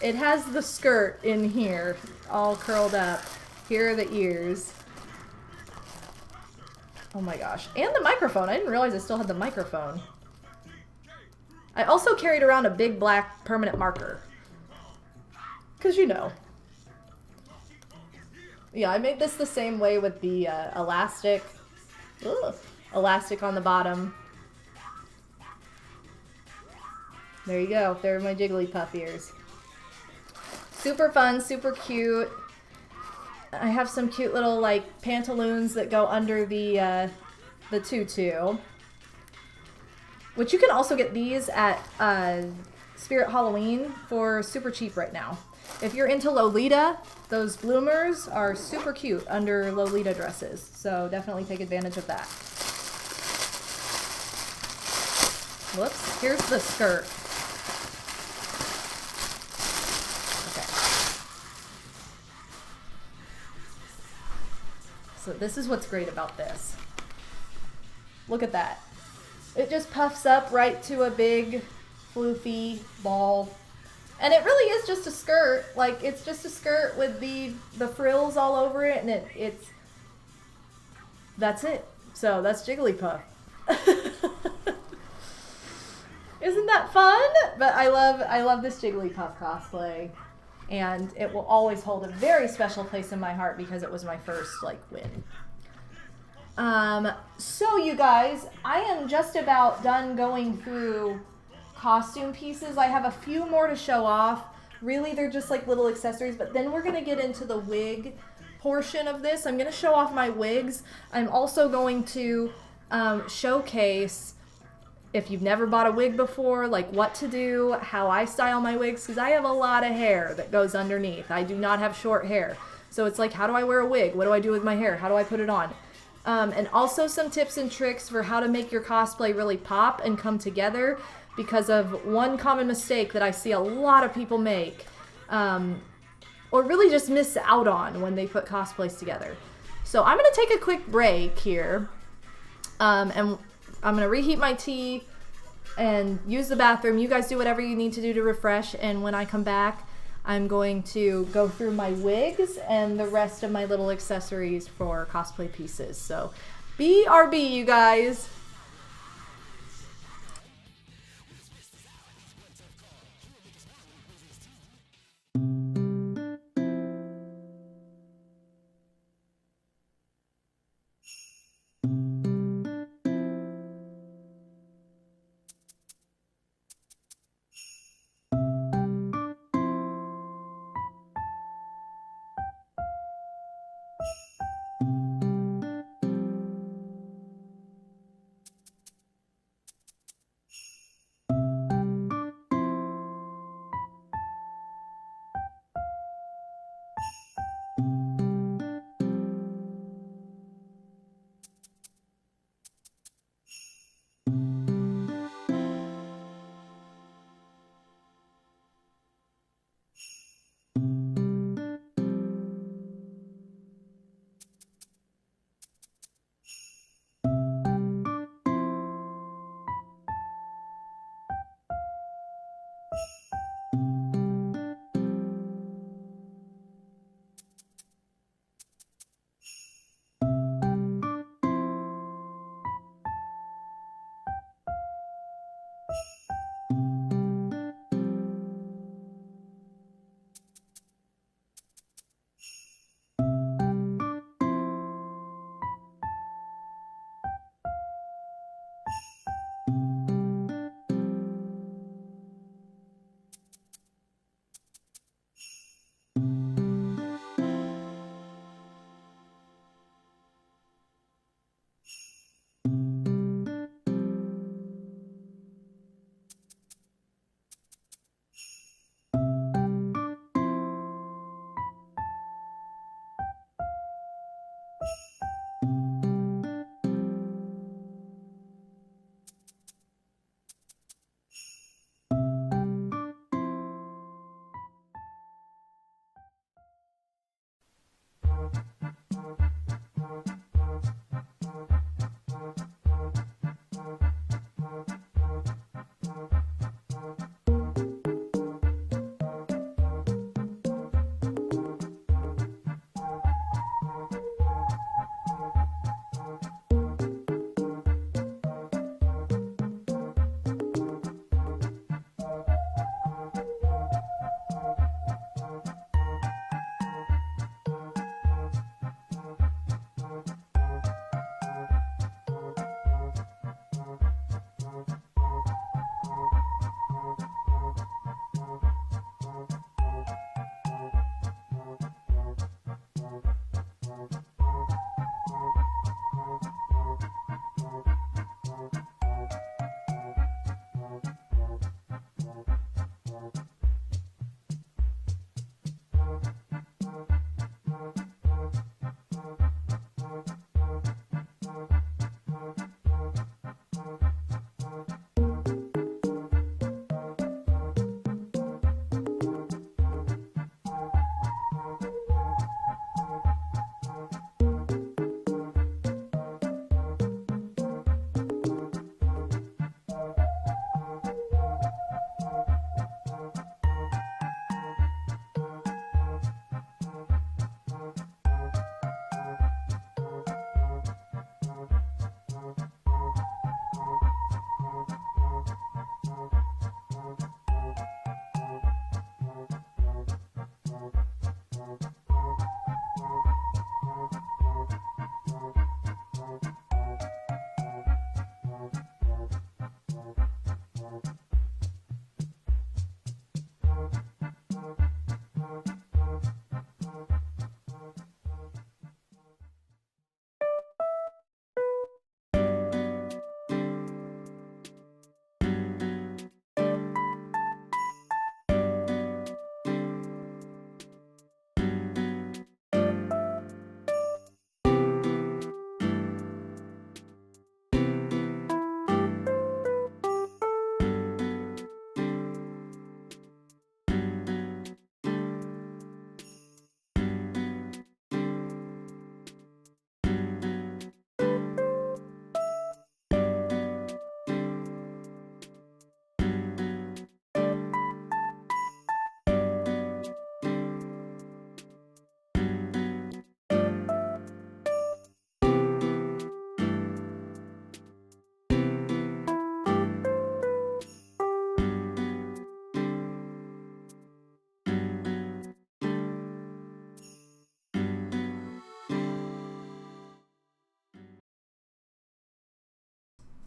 Speaker 1: it has the skirt in here all curled up. Here are the ears. Oh my gosh. And the microphone. I didn't realize I still had the microphone. I also carried around a big black permanent marker. Because you know. Yeah, I made this the same way with the elastic. Ugh, elastic on the bottom. There you go. There are my Jigglypuff ears. Super fun, super cute. I have some cute little like pantaloons that go under the tutu. Which you can also get these at Spirit Halloween for super cheap right now. If you're into Lolita, those bloomers are super cute under Lolita dresses. So definitely take advantage of that. Whoops, here's the skirt. So this is what's great about this. Look at that. It just puffs up right to a big floofy ball. And it really is just a skirt. Like, it's just a skirt with the frills all over it, and it's that's it. So that's Jigglypuff. Isn't that fun? But I love this Jigglypuff cosplay. And it will always hold a very special place in my heart because it was my first, like, win. So you guys, I am just about done going through costume pieces. I have a few more to show off. Really, they're just like little accessories, but then we're going to get into the wig portion of this. I'm going to show off my wigs. I'm also going to showcase, if you've never bought a wig before, like what to do, how I style my wigs, because I have a lot of hair that goes underneath. I do not have short hair. So it's like, how do I wear a wig? What do I do with my hair? How do I put it on? And also some tips and tricks for how to make your cosplay really pop and come together, because of one common mistake that I see a lot of people make, or really just miss out on when they put cosplays together. So I'm going to take a quick break here, and I'm going to reheat my tea and use the bathroom. You guys do whatever you need to do to refresh, and when I come back, I'm going to go through my wigs and the rest of my little accessories for cosplay pieces. So BRB, you guys.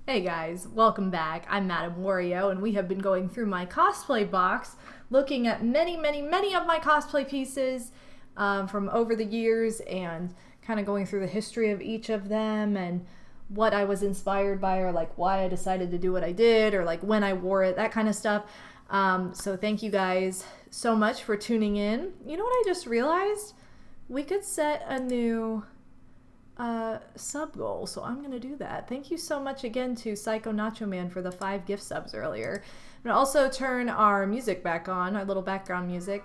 Speaker 1: Hey guys, welcome back. I'm MadameWario, and we have been going through my cosplay box, looking at many of my cosplay pieces from over the years, and kind of going through the history of each of them, and what I was inspired by, or like why I decided to do what I did, or like when I wore it, that kind of stuff. So thank you guys so much for tuning in. You know what I just realized? We could set a new sub goal, so I'm gonna do that. Thank you so much again to Psycho Nacho Man for the 5 gift subs earlier. I'm gonna also turn our music back on, our little background music.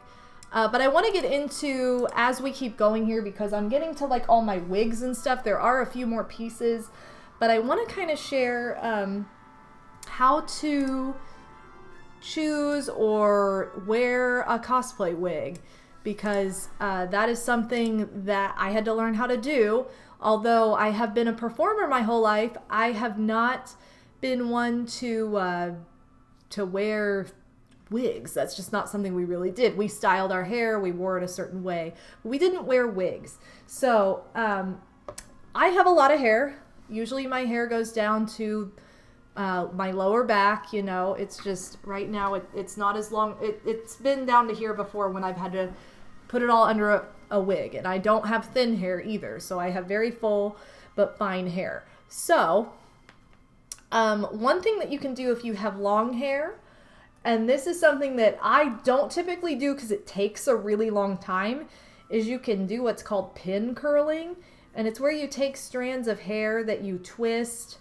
Speaker 1: But I want to get into, as we keep going here, because I'm getting to like all my wigs and stuff. There are a few more pieces, but I want to kind of share how to choose or wear a cosplay wig, because that is something that I had to learn how to do. Although I have been a performer my whole life, I have not been one to wear wigs. That's just not something we really did. We styled our hair, we wore it a certain way, but we didn't wear wigs. So I have a lot of hair. Usually my hair goes down to my lower back, you know. It's just right now it's not as long. It's been down to here before when I've had to put it all under a wig, and I don't have thin hair either, so I have very full but fine hair. So one thing that you can do if you have long hair, and this is something that I don't typically do because it takes a really long time, is you can do what's called pin curling. And it's where you take strands of hair that you twist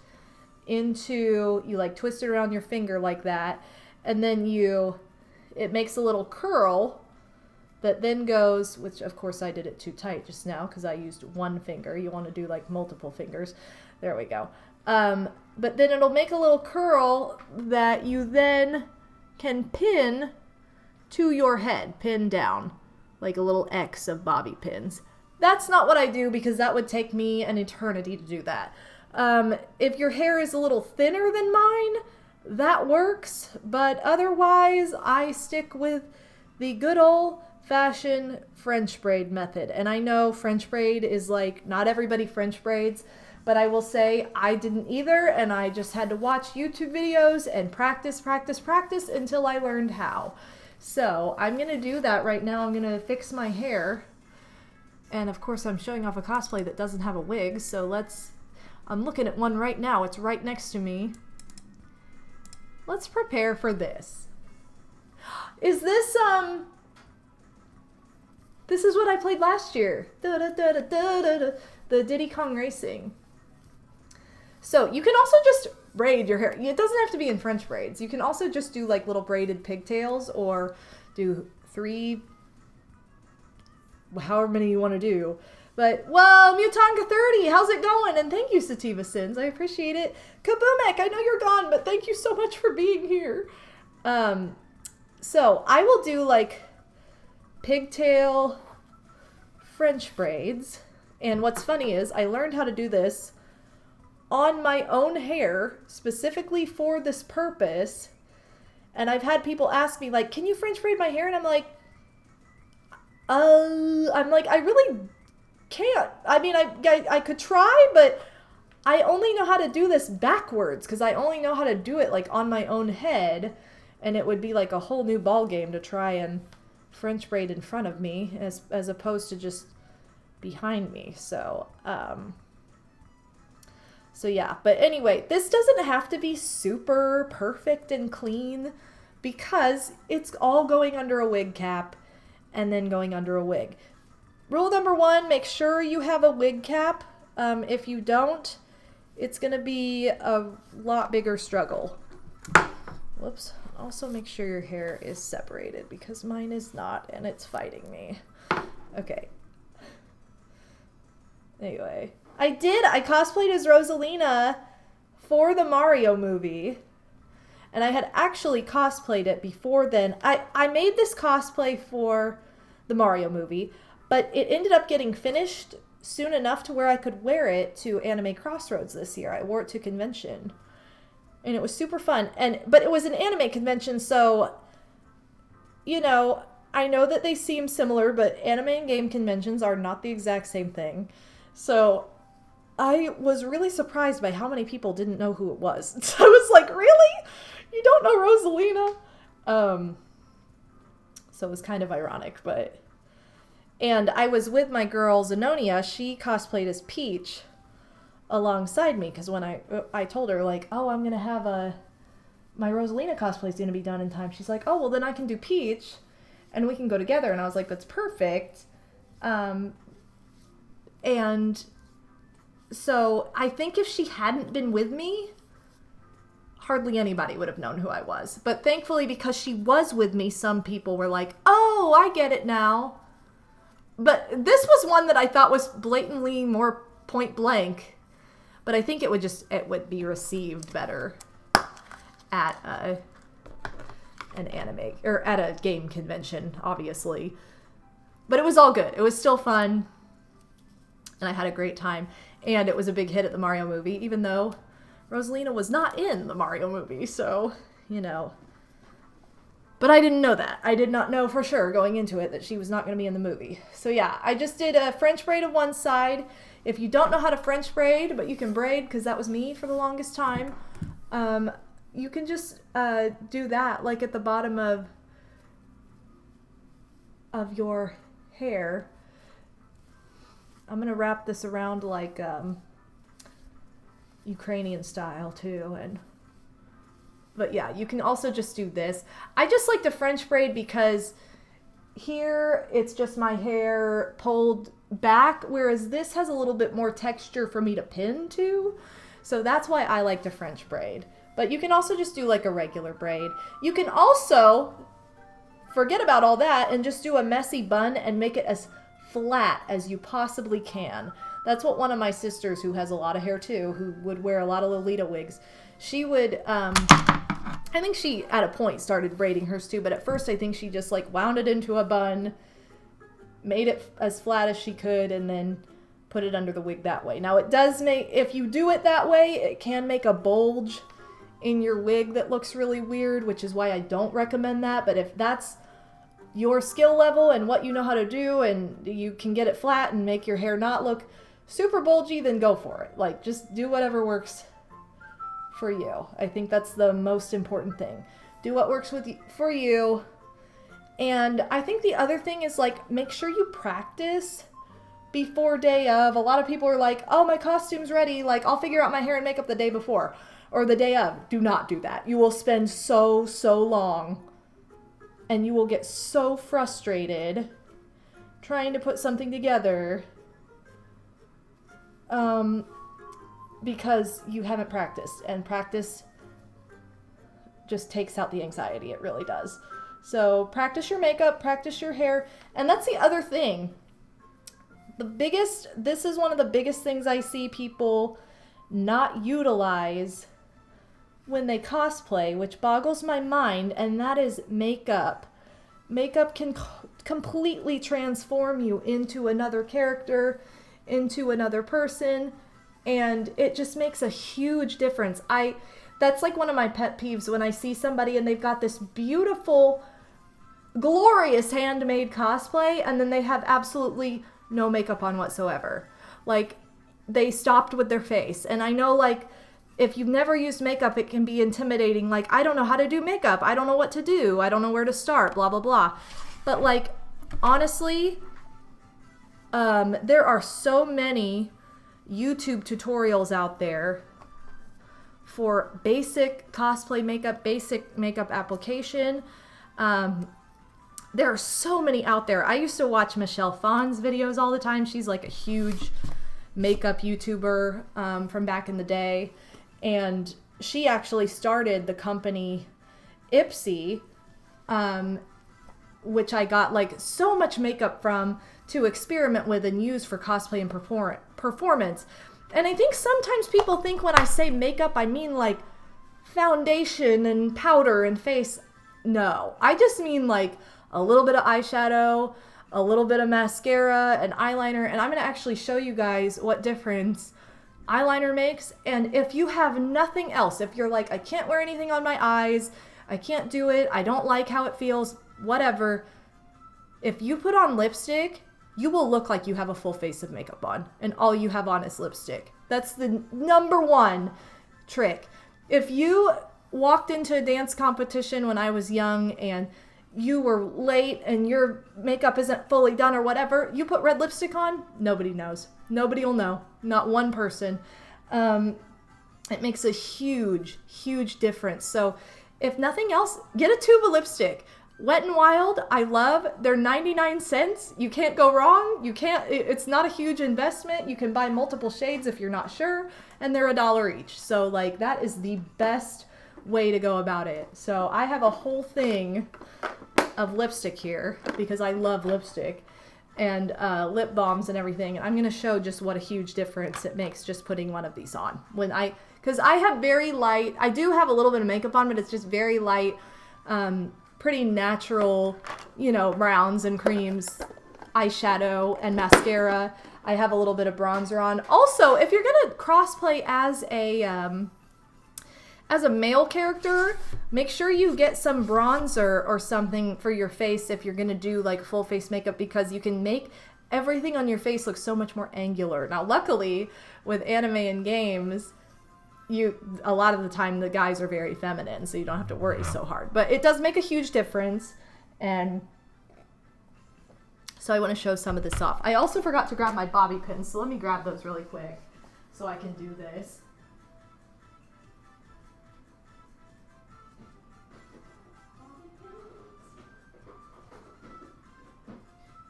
Speaker 1: into, you like twist it around your finger like that, and then it makes a little curl that then goes, which of course I did it too tight just now because I used one finger. You want to do like multiple fingers. There we go. But then it'll make a little curl that you then can pin to your head, pin down, like a little X of bobby pins. That's not what I do because that would take me an eternity to do that. If your hair is a little thinner than mine, that works, but otherwise I stick with the good old-fashioned French braid method. And I know French braid is like, not everybody French braids, but I will say I didn't either, and I just had to watch YouTube videos and practice until I learned how. So I'm going to do that right now. I'm going to fix my hair. And of course I'm showing off a cosplay that doesn't have a wig, so I'm looking at one right now. It's right next to me. Let's prepare for this. Is this, this is what I played last year. The Diddy Kong Racing. So you can also just braid your hair. It doesn't have to be in French braids. You can also just do like little braided pigtails, or do 3, however many you want to do. But, well, Mutanka 30, how's it going? And thank you, Sativa Sins. I appreciate it. Kaboomek, I know you're gone, but thank you so much for being here. So I will do like pigtail French braids. And what's funny is I learned how to do this on my own hair specifically for this purpose. And I've had people ask me like, can you French braid my hair? And I'm like, I really can't. I mean, I could try, but I only know how to do this backwards because I only know how to do it like on my own head, and it would be like a whole new ball game to try and French braid in front of me as opposed to just behind me. So yeah, but anyway, this doesn't have to be super perfect and clean because it's all going under a wig cap and then going under a wig. Rule number 1, make sure you have a wig cap. If you don't, it's going to be a lot bigger struggle. Whoops. Also make sure your hair is separated because mine is not and it's fighting me. Okay. Anyway, I cosplayed as Rosalina for the Mario movie. And I had actually cosplayed it before then. I made this cosplay for the Mario movie, but it ended up getting finished soon enough to where I could wear it to Anime Crossroads this year. I wore it to convention. And it was super fun. But it was an anime convention, so, you know, I know that they seem similar, but anime and game conventions are not the exact same thing. So I was really surprised by how many people didn't know who it was. So I was like, really? You don't know Rosalina? So it was kind of ironic, but... And I was with my girl Zenonia. She cosplayed as Peach alongside me, because when I told her, like, oh, I'm going to have my Rosalina cosplay is going to be done in time. She's like, oh, well, then I can do Peach, and we can go together. And I was like, that's perfect. And so I think if she hadn't been with me, hardly anybody would have known who I was. But thankfully, because she was with me, some people were like, oh, I get it now. But this was one that I thought was blatantly more point blank. But I think it would be received better at an anime, or at a game convention, obviously. But it was all good. It was still fun. And I had a great time. And it was a big hit at the Mario movie, even though Rosalina was not in the Mario movie. So, you know. But I didn't know that. I did not know for sure going into it that she was not going to be in the movie. So yeah, I just did a French braid of one side. If you don't know how to French braid, but you can braid, because that was me for the longest time, you can just do that, like at the bottom of your hair. I'm going to wrap this around like Ukrainian style too. But yeah, you can also just do this. I just like to French braid because here it's just my hair pulled back, whereas this has a little bit more texture for me to pin to. So that's why I like to French braid. But you can also just do like a regular braid. You can also forget about all that and just do a messy bun and make it as flat as you possibly can. That's what one of my sisters, who has a lot of hair too, who would wear a lot of Lolita wigs, she would, I think she at a point started braiding hers too, but at first I think she just like wound it into a bun, made it as flat as she could, and then put it under the wig that way. Now it does make, if you do it that way, it can make a bulge in your wig that looks really weird, which is why I don't recommend that. But if that's your skill level and what you know how to do, and you can get it flat and make your hair not look super bulgy, then go for it. Like, just do whatever works for you. I think that's the most important thing. Do what works for you. And I think the other thing is, like, make sure you practice before day of. A lot of people are like, oh, my costume's ready, like, I'll figure out my hair and makeup the day before or the day of. Do not do that. You will spend so long, and you will get so frustrated trying to put something together because you haven't practiced. And practice just takes out the anxiety. It really does. So practice your makeup, practice your hair. And that's the other thing. This is one of the biggest things I see people not utilize when they cosplay, which boggles my mind, and that is makeup. Makeup can completely transform you into another character, into another person, and it just makes a huge difference. That's like one of my pet peeves when I see somebody and they've got this beautiful, glorious handmade cosplay, and then they have absolutely no makeup on whatsoever. Like, they stopped with their face. And I know, like, if you've never used makeup, it can be intimidating. Like, I don't know how to do makeup. I don't know what to do. I don't know where to start, blah, blah, blah. But, like, honestly, there are so many YouTube tutorials out there for basic cosplay makeup, basic makeup application. There are so many out there. I used to watch Michelle Phan's videos all the time. She's like a huge makeup YouTuber from back in the day. And she actually started the company Ipsy, which I got like so much makeup from to experiment with and use for cosplay and performance. And I think sometimes people think when I say makeup, I mean like foundation and powder and face. No, I just mean like a little bit of eyeshadow, a little bit of mascara, and eyeliner. And I'm going to actually show you guys what difference eyeliner makes. And if you have nothing else, if you're like, I can't wear anything on my eyes, I can't do it, I don't like how it feels, whatever, if you put on lipstick, you will look like you have a full face of makeup on, and all you have on is lipstick. That's the number one trick. If you walked into a dance competition when I was young and you were late and your makeup isn't fully done or whatever, you put red lipstick on, nobody knows. Nobody will know. Not one person. It makes a huge, huge difference. So if nothing else, get a tube of lipstick. Wet n Wild, I love. They're 99 cents. You can't go wrong. It's not a huge investment. You can buy multiple shades if you're not sure, and they're $1 each. So like, that is the best way to go about it. So I have a whole thing of lipstick here because I love lipstick, and lip balms and everything. And I'm going to show just what a huge difference it makes just putting one of these on. Because I have very light, I do have a little bit of makeup on, but it's just very light, pretty natural, you know, browns and creams, eyeshadow and mascara. I have a little bit of bronzer on. Also, if you're going to cosplay as a male character, make sure you get some bronzer or something for your face if you're going to do like full face makeup, because you can make everything on your face look so much more angular. Now, luckily, with anime and games, a lot of the time the guys are very feminine, so you don't have to worry so hard. But it does make a huge difference, and so I want to show some of this off. I also forgot to grab my bobby pins, so let me grab those really quick so I can do this.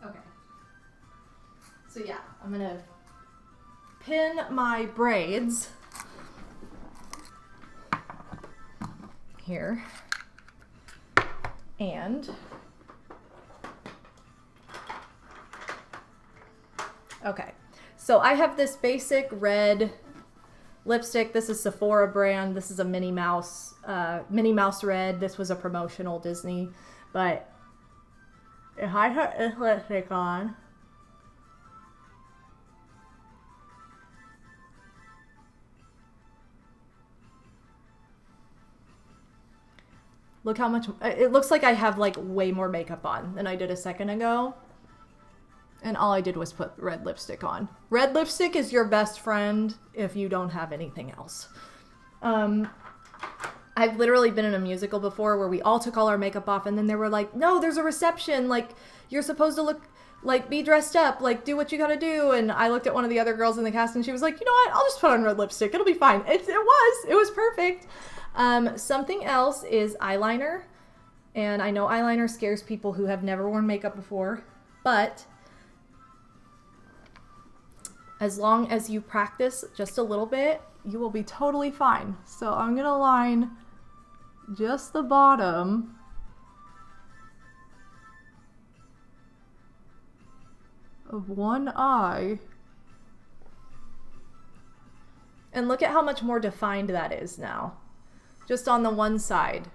Speaker 1: Okay. So yeah, I'm gonna pin my braids here, and okay, so I have this basic red lipstick. This is Sephora brand. This is a Minnie Mouse red. This was a promotional Disney, but if I put this lipstick on, look how much, it looks like I have like way more makeup on than I did a second ago. And all I did was put red lipstick on. Red lipstick is your best friend if you don't have anything else. I've literally been in a musical before where we all took all our makeup off, and then they were like, no, there's a reception. Like, you're supposed to look, like, be dressed up. Like, do what you gotta do. And I looked at one of the other girls in the cast, and she was like, you know what? I'll just put on red lipstick. It'll be fine. It was perfect. Something else is eyeliner. And I know eyeliner scares people who have never worn makeup before, but as long as you practice just a little bit, you will be totally fine. So I'm gonna line just the bottom of one eye. And look at how much more defined that is now. Just on the one side.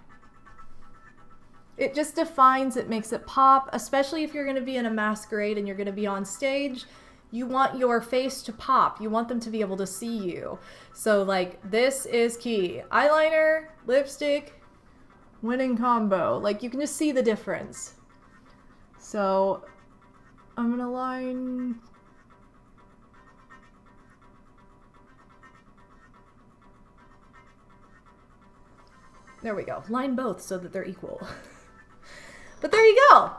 Speaker 1: It just defines, it makes it pop, especially if you're gonna be in a masquerade and you're gonna be on stage. You want your face to pop. You want them to be able to see you. So like, this is key. Eyeliner, lipstick, winning combo. Like, you can just see the difference. So I'm gonna line. There we go. Line both so that they're equal. But there you go.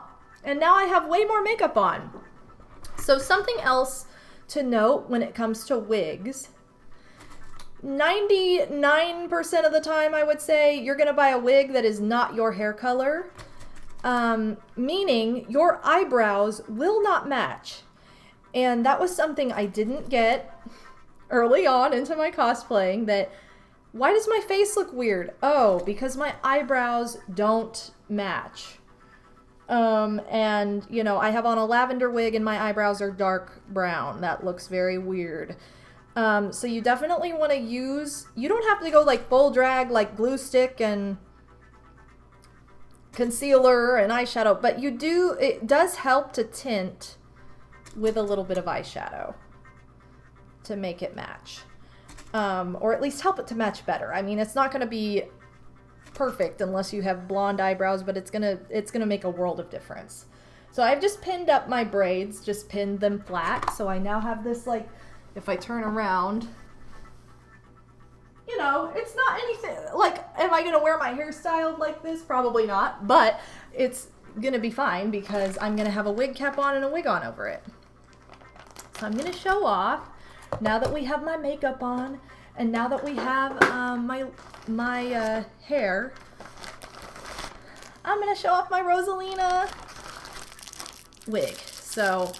Speaker 1: And now I have way more makeup on. So something else to note when it comes to wigs, 99% of the time I would say you're going to buy a wig that is not your hair color, meaning your eyebrows will not match. And that was something I didn't get early on into my cosplaying, that why does my face look weird? Oh, because my eyebrows don't match. And, you know, I have on a lavender wig and my eyebrows are dark brown. That looks very weird. So you definitely want to use, you don't have to go like full drag, like glue stick and concealer and eyeshadow, but you do, it does help to tint with a little bit of eyeshadow to make it match. Or at least help it to match better. I mean, it's not going to be perfect unless you have blonde eyebrows, but it's gonna make a world of difference. So I've just pinned up my braids, just pinned them flat. So I now have this, like, if I turn around, you know, it's not anything, like, am I gonna wear my hair styled like this? Probably not, but it's gonna be fine because I'm gonna have a wig cap on and a wig on over it. So I'm gonna show off, now that we have my makeup on, and now that we have my hair, I'm gonna show off my Rosalina wig. So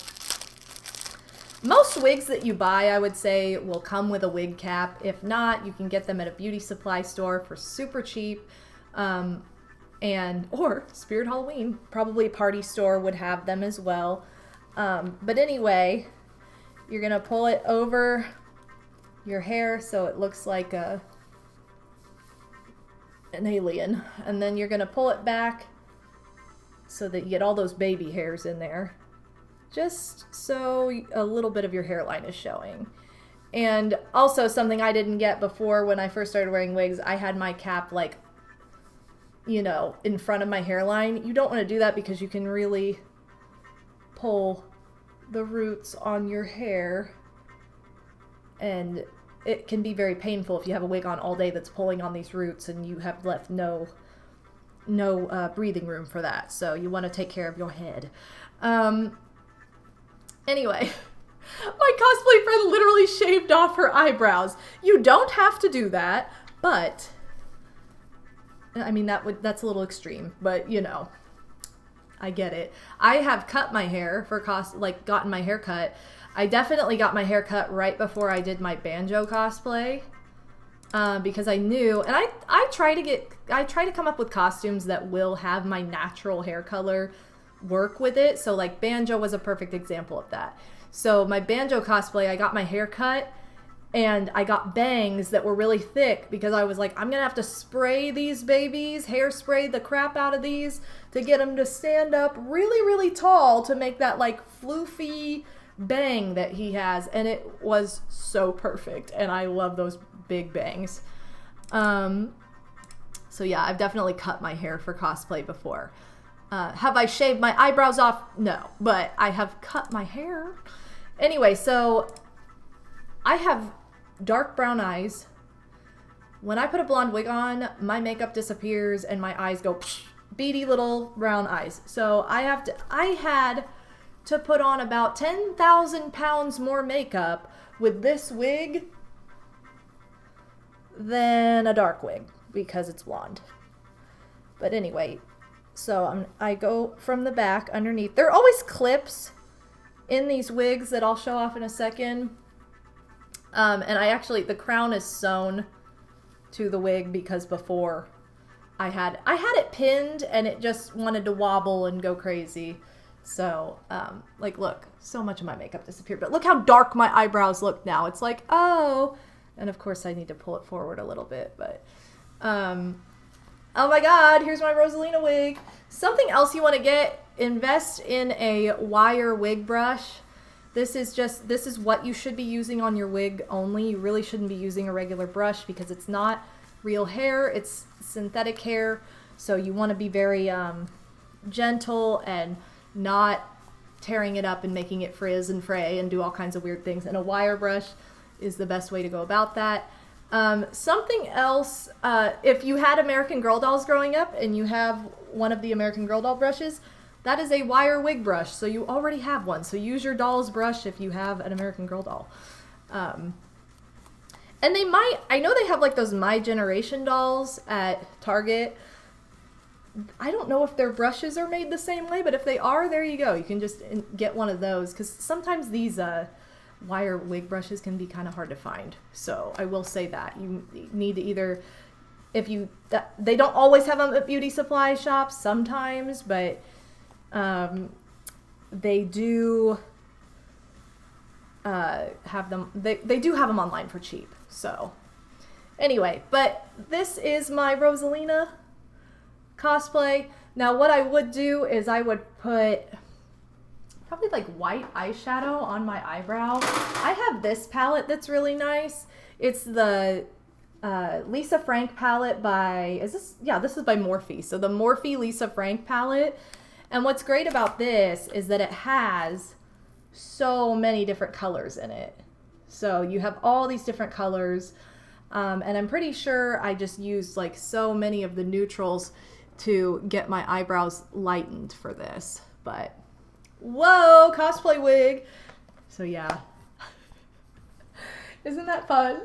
Speaker 1: Most wigs that you buy, I would say, will come with a wig cap. If not, you can get them at a beauty supply store for super cheap. Or Spirit Halloween, probably a party store would have them as well. But anyway, you're gonna pull it over your hair so it looks like an alien. And then you're gonna pull it back so that you get all those baby hairs in there. Just so a little bit of your hairline is showing. And also something I didn't get before when I first started wearing wigs, I had my cap like, you know, in front of my hairline. You don't want to do that because you can really pull the roots on your hair. And it can be very painful if you have a wig on all day that's pulling on these roots and you have left no breathing room for that. So you want to take care of your head. Anyway, my cosplay friend literally shaved off her eyebrows. You don't have to do that, but I mean that's a little extreme, but you know, I get it. I have cut my hair for gotten my hair cut. I definitely got my hair cut right before I did my banjo cosplay. Because I knew, and I try to come up with costumes that will have my natural hair color work with it. So like banjo was a perfect example of that. So my banjo cosplay, I got my hair cut and I got bangs that were really thick because I was like, I'm gonna have to spray these babies, hairspray the crap out of these to get them to stand up really, really tall to make that like floofy bang that he has. And it was so perfect. And I love those big bangs. So yeah, I've definitely cut my hair for cosplay before. Have I shaved my eyebrows off? No, but I have cut my hair. Anyway, so I have dark brown eyes. When I put a blonde wig on, my makeup disappears and my eyes go psh, beady little brown eyes. So I had to put on about 10,000 pounds more makeup with this wig than a dark wig because it's blonde. But anyway, so I go from the back underneath. There are always clips in these wigs that I'll show off in a second. And the crown is sewn to the wig because before I had it pinned and it just wanted to wobble and go crazy. So, like, look, so much of my makeup disappeared. But look how dark my eyebrows look now. It's like, oh. And of course I need to pull it forward a little bit, but, oh my god, here's my Rosalina wig. Something else you want to get, invest in a wire wig brush. This is what you should be using on your wig only. You really shouldn't be using a regular brush because it's not real hair, it's synthetic hair. So you want to be very gentle and not tearing it up and making it frizz and fray and do all kinds of weird things. And a wire brush is the best way to go about that. Something else, if you had American Girl dolls growing up and you have one of the American Girl doll brushes, that is a wire wig brush, so you already have one. So use your doll's brush if you have an American Girl doll. And I know they have like those My Generation dolls at Target. I don't know if their brushes are made the same way, but if they are, there you go. You can just get one of those, because sometimes these wire wig brushes can be kind of hard to find. So I will say that you need to either, they don't always have them at beauty supply shops sometimes, but they do have them. They do have them online for cheap. So anyway, but this is my Rosalina cosplay. Now what I would do is I would put probably like white eyeshadow on my eyebrow. I have this palette that's really nice. It's the Lisa Frank palette by, this is by Morphe. So the Morphe Lisa Frank palette. And what's great about this is that it has so many different colors in it. So you have all these different colors. And I'm pretty sure I just used like so many of the neutrals to get my eyebrows lightened for this. But whoa, cosplay wig. So yeah. Isn't that fun?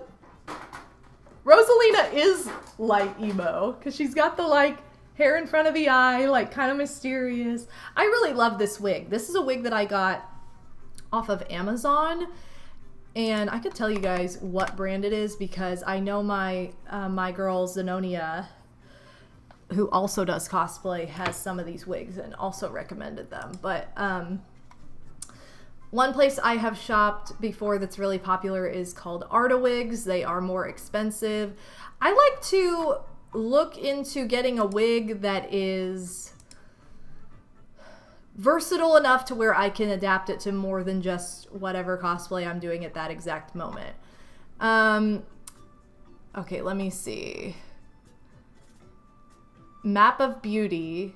Speaker 1: Rosalina is light emo because she's got the like hair in front of the eye, like kind of mysterious. I really love this wig. This is a wig that I got off of Amazon. And I could tell you guys what brand it is because I know my my girl Zenonia, who also does cosplay, has some of these wigs and also recommended them. But one place I have shopped before that's really popular is called Arta Wigs. They are more expensive. I like to look into getting a wig that is versatile enough to where I can adapt it to more than just whatever cosplay I'm doing at that exact moment. Okay, let me see. Map of Beauty,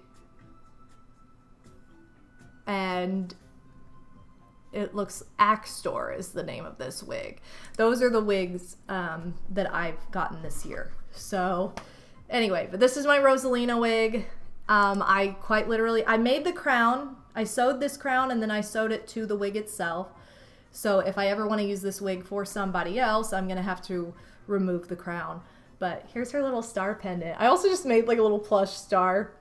Speaker 1: and it looks Axtor is the name of this wig. Those are the wigs that I've gotten this year. So anyway, but this is my Rosalina wig. I quite literally, I made the crown. I sewed this crown and then I sewed it to the wig itself. So if I ever want to use this wig for somebody else, I'm going to have to remove the crown. But here's her little star pendant. I also just made like a little plush star,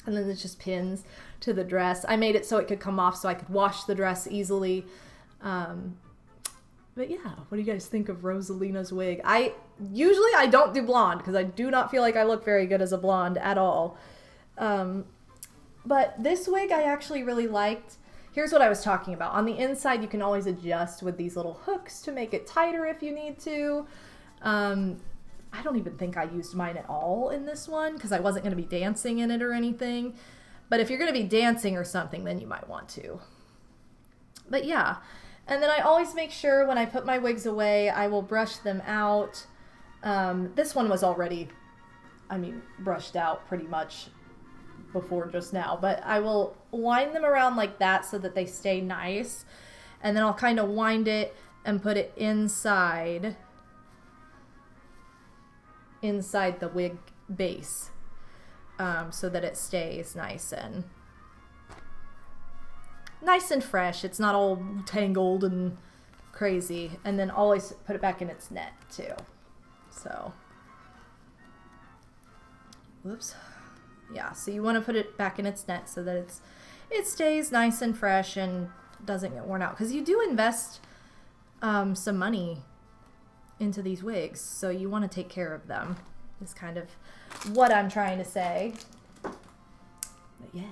Speaker 1: and then it just pins to the dress. I made it so it could come off so I could wash the dress easily. But yeah, what do you guys think of Rosalina's wig? Usually I don't do blonde because I do not feel like I look very good as a blonde at all. But this wig I actually really liked. Here's what I was talking about. On the inside, you can always adjust with these little hooks to make it tighter if you need to. I don't even think I used mine at all in this one because I wasn't going to be dancing in it or anything. But if you're going to be dancing or something, then you might want to. But yeah. And then I always make sure when I put my wigs away, I will brush them out. This one was already, brushed out pretty much before just now, but I will wind them around like that so that they stay nice, and then I'll kind of wind it and put it inside the wig base, so that it stays nice and fresh. It's not all tangled and crazy. And then always put it back in its net too. So, whoops. Yeah, so you want to put it back in its net so that it stays nice and fresh and doesn't get worn out. Because you do invest some money into these wigs, so you want to take care of them. Is kind of what I'm trying to say. But yeah,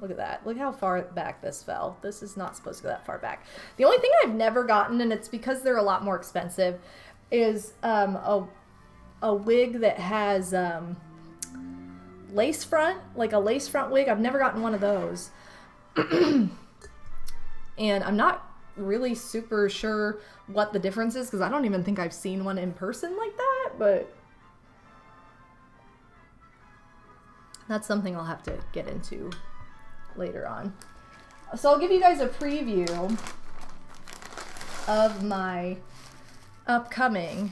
Speaker 1: look at that. Look how far back this fell. This is not supposed to go that far back. The only thing I've never gotten, and it's because they're a lot more expensive, is a wig that has lace front, like a lace front wig. I've never gotten one of those. And I'm not really super sure what the difference is because I don't even think I've seen one in person like that, but that's something I'll have to get into later on. So I'll give you guys a preview of my upcoming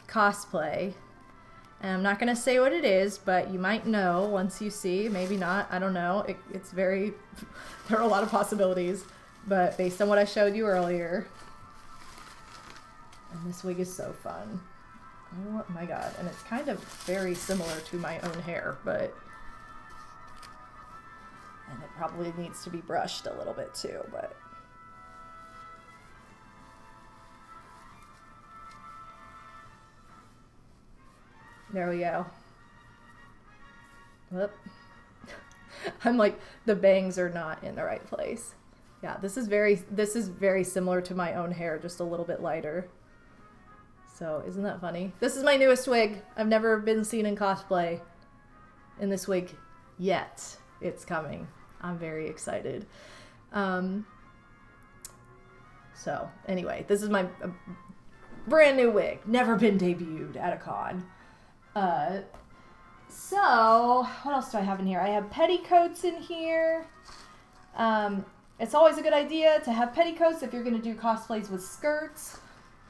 Speaker 1: cosplay. And I'm not going to say what it is, but you might know once you see, maybe not, I don't know. It's very, there are a lot of possibilities, but based on what I showed you earlier. And this wig is so fun. Oh my god, and it's kind of very similar to my own hair, but, and it probably needs to be brushed a little bit too, but. There we go. Whoop. I'm like, the bangs are not in the right place. Yeah, this is very similar to my own hair, just a little bit lighter. So, isn't that funny? This is my newest wig. I've never been seen in cosplay in this wig yet. It's coming. I'm very excited. So, anyway, this is my brand new wig. Never been debuted at a con. So, what else do I have in here? I have petticoats in here. It's always a good idea to have petticoats if you're going to do cosplays with skirts.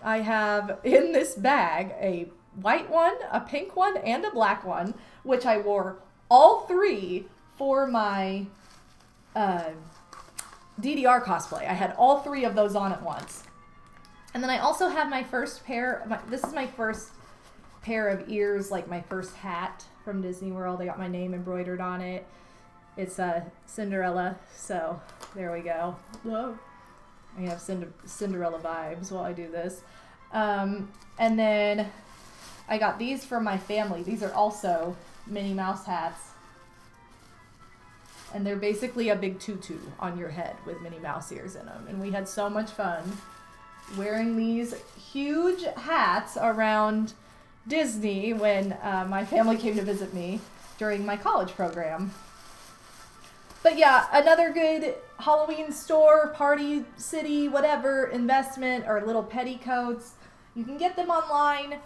Speaker 1: I have in this bag a white one, a pink one, and a black one, which I wore all three for my DDR cosplay. I had all three of those on at once. And then I also have my first pair, this is my first pair of ears, like my first hat from Disney World. I got my name embroidered on it. It's Cinderella, so there we go. Whoa. I have Cinderella vibes while I do this. And then I got these for my family. These are also Minnie Mouse hats. And they're basically a big tutu on your head with Minnie Mouse ears in them. And we had so much fun wearing these huge hats around Disney when my family came to visit me during my college program. But yeah, another good Halloween store, party, city, whatever, investment, or little petticoats. You can get them online.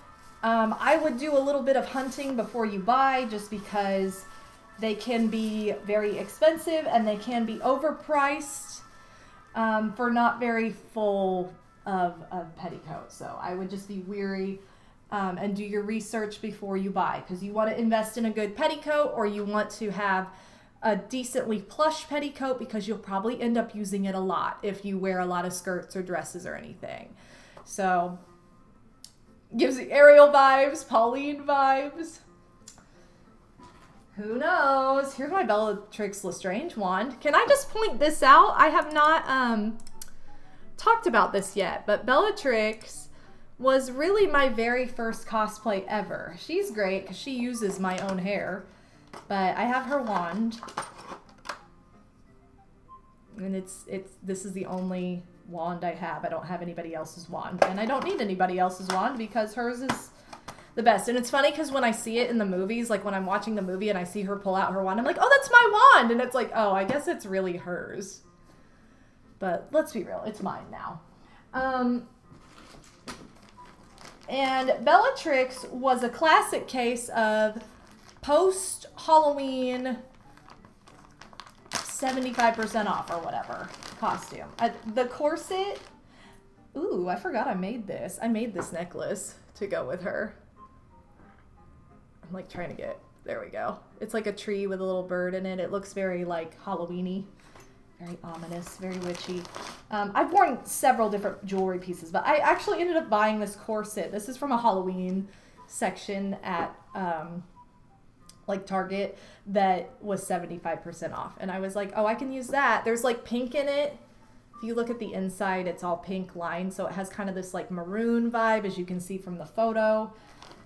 Speaker 1: I would do a little bit of hunting before you buy, just because they can be very expensive and they can be overpriced for not very full of petticoats. So I would just be weary and do your research before you buy, because you want to invest in a good petticoat, or you want to have a decently plush petticoat, because you'll probably end up using it a lot if you wear a lot of skirts or dresses or anything. So gives you Ariel vibes, Pauline vibes. Who knows? Here's my Bellatrix Lestrange wand. Can I just point this out? I have not talked about this yet, but Bellatrix was really my very first cosplay ever. She's great because she uses my own hair, but I have her wand, and this is the only wand I have. I don't have anybody else's wand, and I don't need anybody else's wand because hers is the best. And it's funny because when I see it in the movies, like when I'm watching the movie and I see her pull out her wand, I'm like, oh, that's my wand, and it's like, oh, I guess it's really hers. But let's be real, it's mine now. And Bellatrix was a classic case of post-Halloween 75% off or whatever costume. The corset, ooh, I forgot I made this. I made this necklace to go with her. I'm like trying to get, there we go. It's like a tree with a little bird in it. It looks very like Halloween-y. Very ominous, very witchy. I've worn several different jewelry pieces, but I actually ended up buying this corset. This is from a Halloween section at like Target that was 75% off. And I was like, oh, I can use that. There's like pink in it. If you look at the inside, it's all pink lined. So it has kind of this like maroon vibe, as you can see from the photo.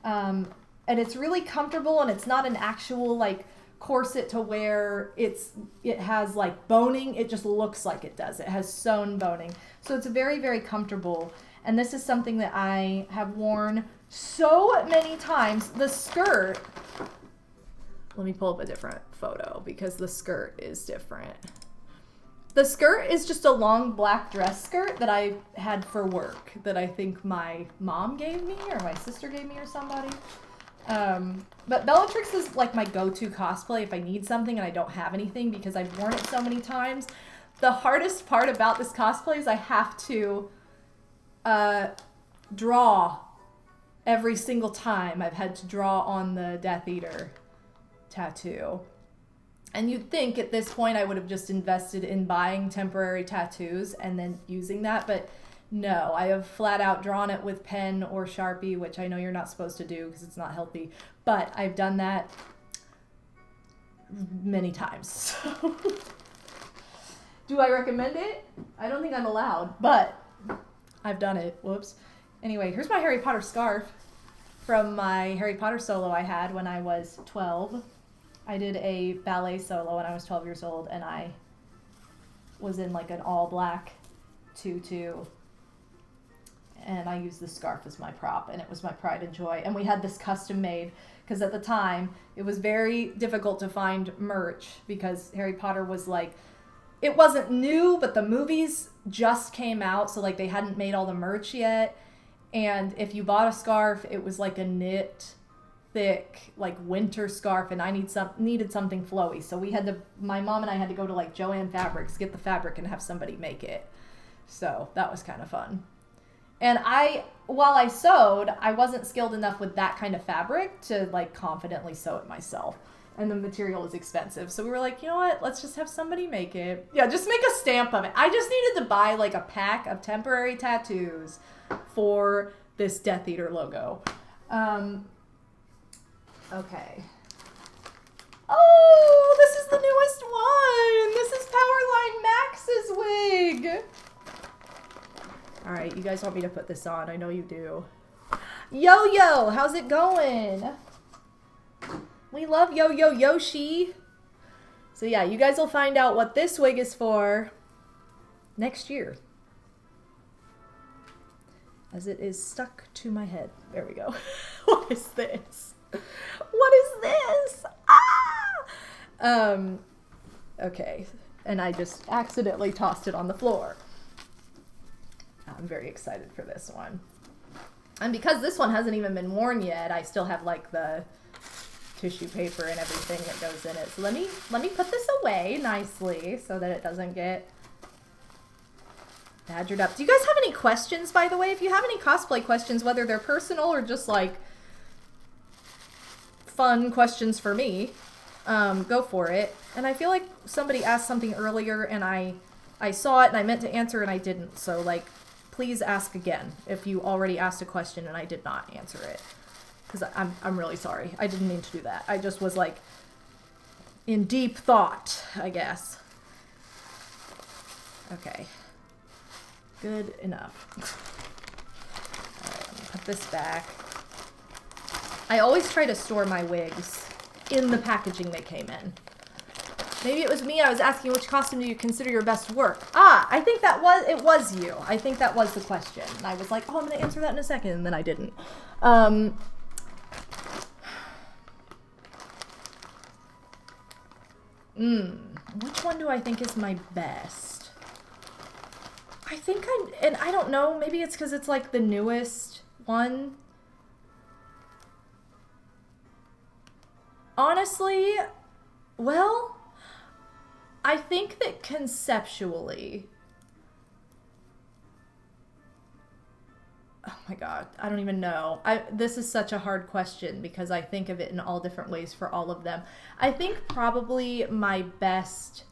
Speaker 1: And it's really comfortable, and it's not an actual like corset to wear. It has like boning. It just looks like it does. It has sewn boning. So it's very, very comfortable. And this is something that I have worn so many times. The skirt, let me pull up a different photo because the skirt is different. The skirt is just a long black dress skirt that I had for work that I think my mom gave me or my sister gave me or somebody. But Bellatrix is like my go-to cosplay if I need something and I don't have anything, because I've worn it so many times. The hardest part about this cosplay is I have to draw every single time. I've had to draw on the Death Eater tattoo. And you'd think at this point I would have just invested in buying temporary tattoos and then using that, but no, I have flat out drawn it with pen or Sharpie, which I know you're not supposed to do because it's not healthy, but I've done that many times. So do I recommend it? I don't think I'm allowed, but I've done it. Whoops. Anyway, here's my Harry Potter scarf from my Harry Potter solo I had when I was 12. I did a ballet solo when I was 12 years old, and I was in like an all black tutu. And I used the scarf as my prop, and it was my pride and joy. And we had this custom made because at the time it was very difficult to find merch because Harry Potter was like, it wasn't new, but the movies just came out. So like they hadn't made all the merch yet. And if you bought a scarf, it was like a knit thick like winter scarf, and I needed something flowy. So my mom and I had to go to like Joann Fabrics, get the fabric and have somebody make it. So that was kind of fun. And while I sewed, I wasn't skilled enough with that kind of fabric to like confidently sew it myself. And the material is expensive. So we were like, you know what? Let's just have somebody make it. Yeah, just make a stamp of it. I just needed to buy like a pack of temporary tattoos for this Death Eater logo. Okay. Oh, this is the newest one. This is Powerline Max's wig. Alright, you guys want me to put this on. I know you do. Yo-Yo! How's it going? We love Yo-Yo Yoshi! So yeah, you guys will find out what this wig is for next year. As it is stuck to my head. There we go. What is this? What is this? Ah! Okay. And I just accidentally tossed it on the floor. I'm very excited for this one. And because this one hasn't even been worn yet, I still have like the tissue paper and everything that goes in it. So let me put this away nicely so that it doesn't get badgered up. Do you guys have any questions, by the way? If you have any cosplay questions, whether they're personal or just like fun questions for me, go for it. And I feel like somebody asked something earlier and I saw it and I meant to answer and I didn't. So like, please ask again if you already asked a question and I did not answer it. Because I'm really sorry. I didn't mean to do that. I just was like in deep thought, I guess. Okay. Good enough. Alright, let me put this back. I always try to store my wigs in the packaging they came in. Maybe it was me. I was asking which costume do you consider your best work? Ah, I think it was you. I think that was the question. And I was like, oh, I'm going to answer that in a second. And then I didn't. Which one do I think is my best? I think and I don't know, maybe it's because it's like the newest one. Honestly, well, I think that conceptually, oh my god, I don't even know. This is such a hard question because I think of it in all different ways for all of them. I think probably my best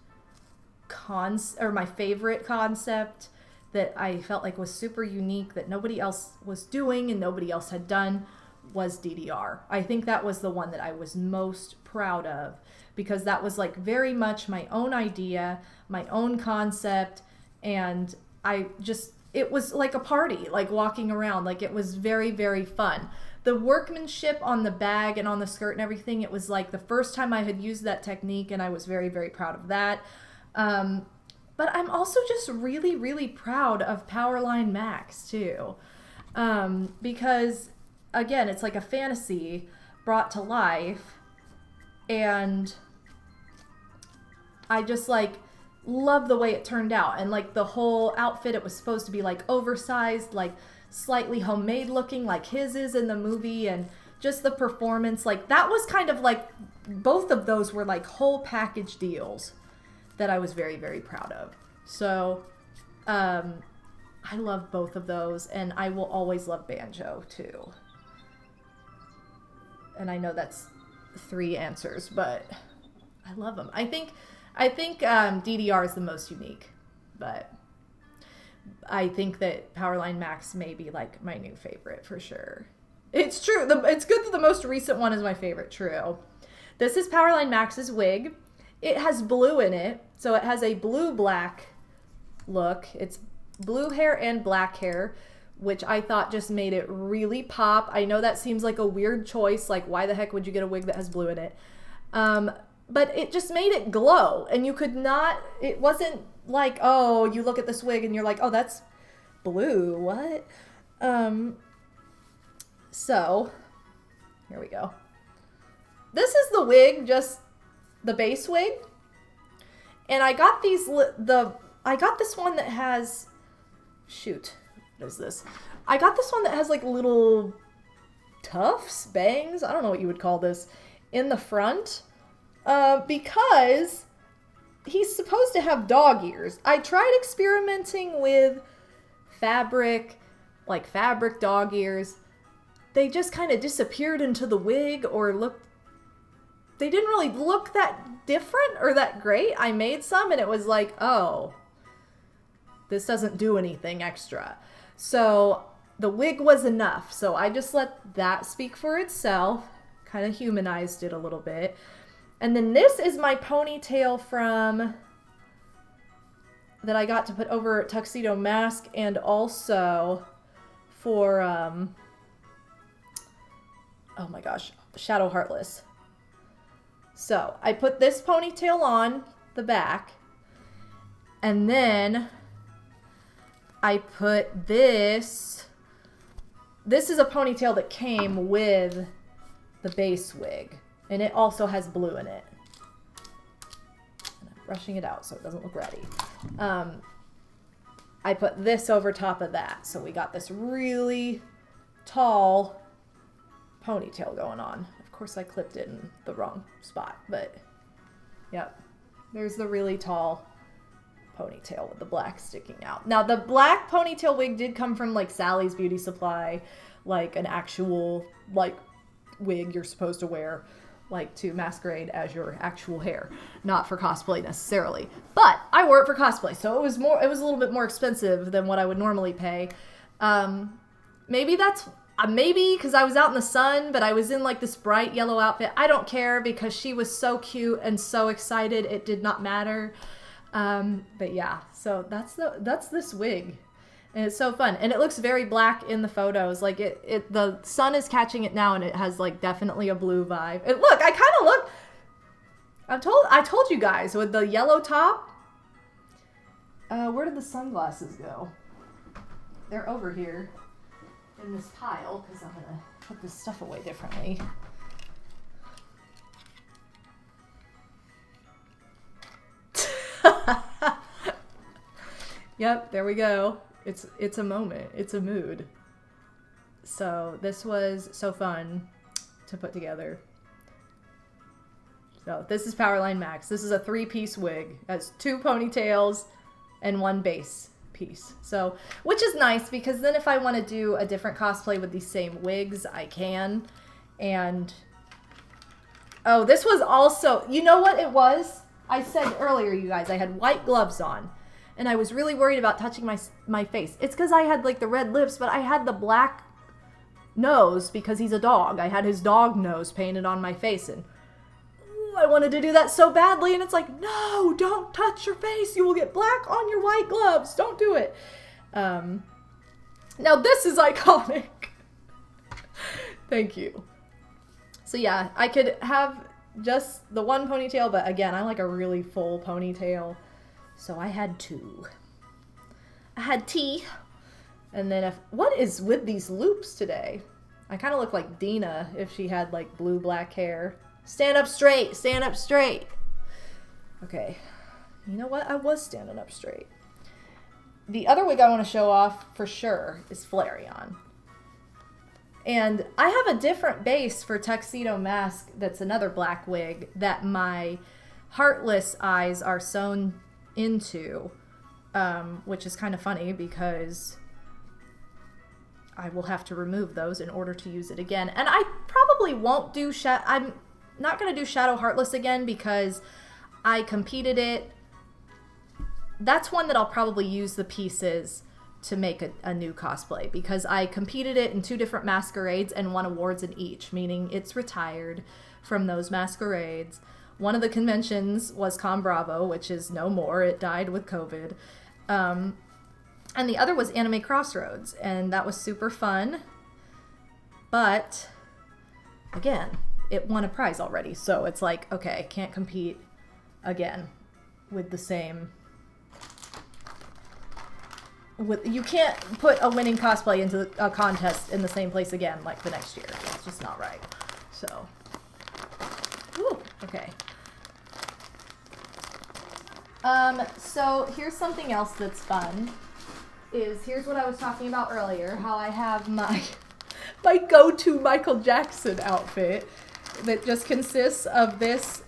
Speaker 1: my favorite concept that I felt like was super unique that nobody else was doing and nobody else had done was DDR. I think that was the one that I was most proud of because that was like very much my own idea, my own concept, and it was like a party, like walking around, like it was very, very fun. The workmanship on the bag and on the skirt and everything, it was like the first time I had used that technique and I was very, very proud of that. But I'm also just really, really proud of Powerline Max too. Because again, it's like a fantasy brought to life, and I just like love the way it turned out. And like the whole outfit, it was supposed to be like oversized, like slightly homemade looking like his is in the movie, and just the performance, like that was kind of like, both of those were like whole package deals that I was very, very proud of. So I love both of those, and I will always love Banjo too. And I know that's 3 answers, but I love them. I think DDR is the most unique, but I think that Powerline Max may be like my new favorite for sure. It's true. It's good that the most recent one is my favorite. True. This is Powerline Max's wig. It has blue in it, so it has a blue-black look. It's blue hair and black hair, which I thought just made it really pop. I know that seems like a weird choice, like why the heck would you get a wig that has blue in it? But it just made it glow, and you could not, it wasn't like, oh, you look at this wig and you're like, oh, that's blue, what? So, here we go. This is the wig, just the base wig. And I got I got this one that has, shoot, what is this? I got this one that has like little tufts, bangs, I don't know what you would call this, in the front. Because he's supposed to have dog ears. I tried experimenting with fabric dog ears. They just kind of disappeared into the wig they didn't really look that different or that great. I made some and it was like, oh, this doesn't do anything extra. So the wig was enough. So I just let that speak for itself, kind of humanized it a little bit. And then this is my ponytail from that I got to put over Tuxedo Mask and also for, oh my gosh, Shadow Heartless. So I put this ponytail on the back, and then I put this. This is a ponytail that came with the base wig, and it also has blue in it. And I'm brushing it out so it doesn't look ratty. I put this over top of that, so we got this really tall ponytail going on. Of course, I clipped it in the wrong spot, but yep, there's the really tall ponytail with the black sticking out. Now, the black ponytail wig did come from like Sally's Beauty Supply, like an actual like wig you're supposed to wear like to masquerade as your actual hair, not for cosplay necessarily. But I wore it for cosplay, so it was a little bit more expensive than what I would normally pay. Maybe because I was out in the sun, but I was in like this bright yellow outfit. I don't care because she was so cute and so excited. It did not matter. But yeah, so that's this wig. And it's so fun. And it looks very black in the photos. Like the sun is catching it now, and it has like definitely a blue vibe. And look, I kind of look, I told you guys with the yellow top. Where did the sunglasses go? They're over here in this pile, because I'm gonna put this stuff away differently. Yep, there we go. It's a moment. It's a mood. So this was so fun to put together. So this is Powerline Max. This is a 3-piece wig. It has 2 ponytails and 1 base piece. So, which is nice because then if I want to do a different cosplay with these same wigs, I can. And oh, this was also, you know what it was? I said earlier, you guys, I had white gloves on. And I was really worried about touching my face. It's because I had like the red lips, but I had the black nose because he's a dog. I had his dog nose painted on my face, and I wanted to do that so badly, and it's like, no, don't touch your face. You will get black on your white gloves. Don't do it. Now this is iconic. Thank you. So yeah, I could have just the 1 ponytail, but again, I like a really full ponytail. So I had 2. I had tea. And then what is with these loops today? I kind of look like Dina if she had like blue-black hair. Stand up straight. Stand up straight. Okay. You know what? I was standing up straight. The other wig I want to show off for sure is Flareon. And I have a different base for Tuxedo Mask that's another black wig that my Heartless eyes are sewn into, which is kind of funny because I will have to remove those in order to use it again. And I probably won't do I'm not going to do Shadow Heartless again because I competed it. That's one that I'll probably use the pieces to make a new cosplay because I competed it in 2 different masquerades and won awards in each, meaning it's retired from those masquerades. One of the conventions was Con Bravo, which is no more. It died with COVID. And the other was Anime Crossroads, and that was super fun. But, again, it won a prize already. So it's like, okay, I can't compete again with the same... You can't put a winning cosplay into a contest in the same place again, like the next year. It's just not right. So... Whew, okay. So here's something else that's fun. Here's what I was talking about earlier, how I have my go-to Michael Jackson outfit that just consists of this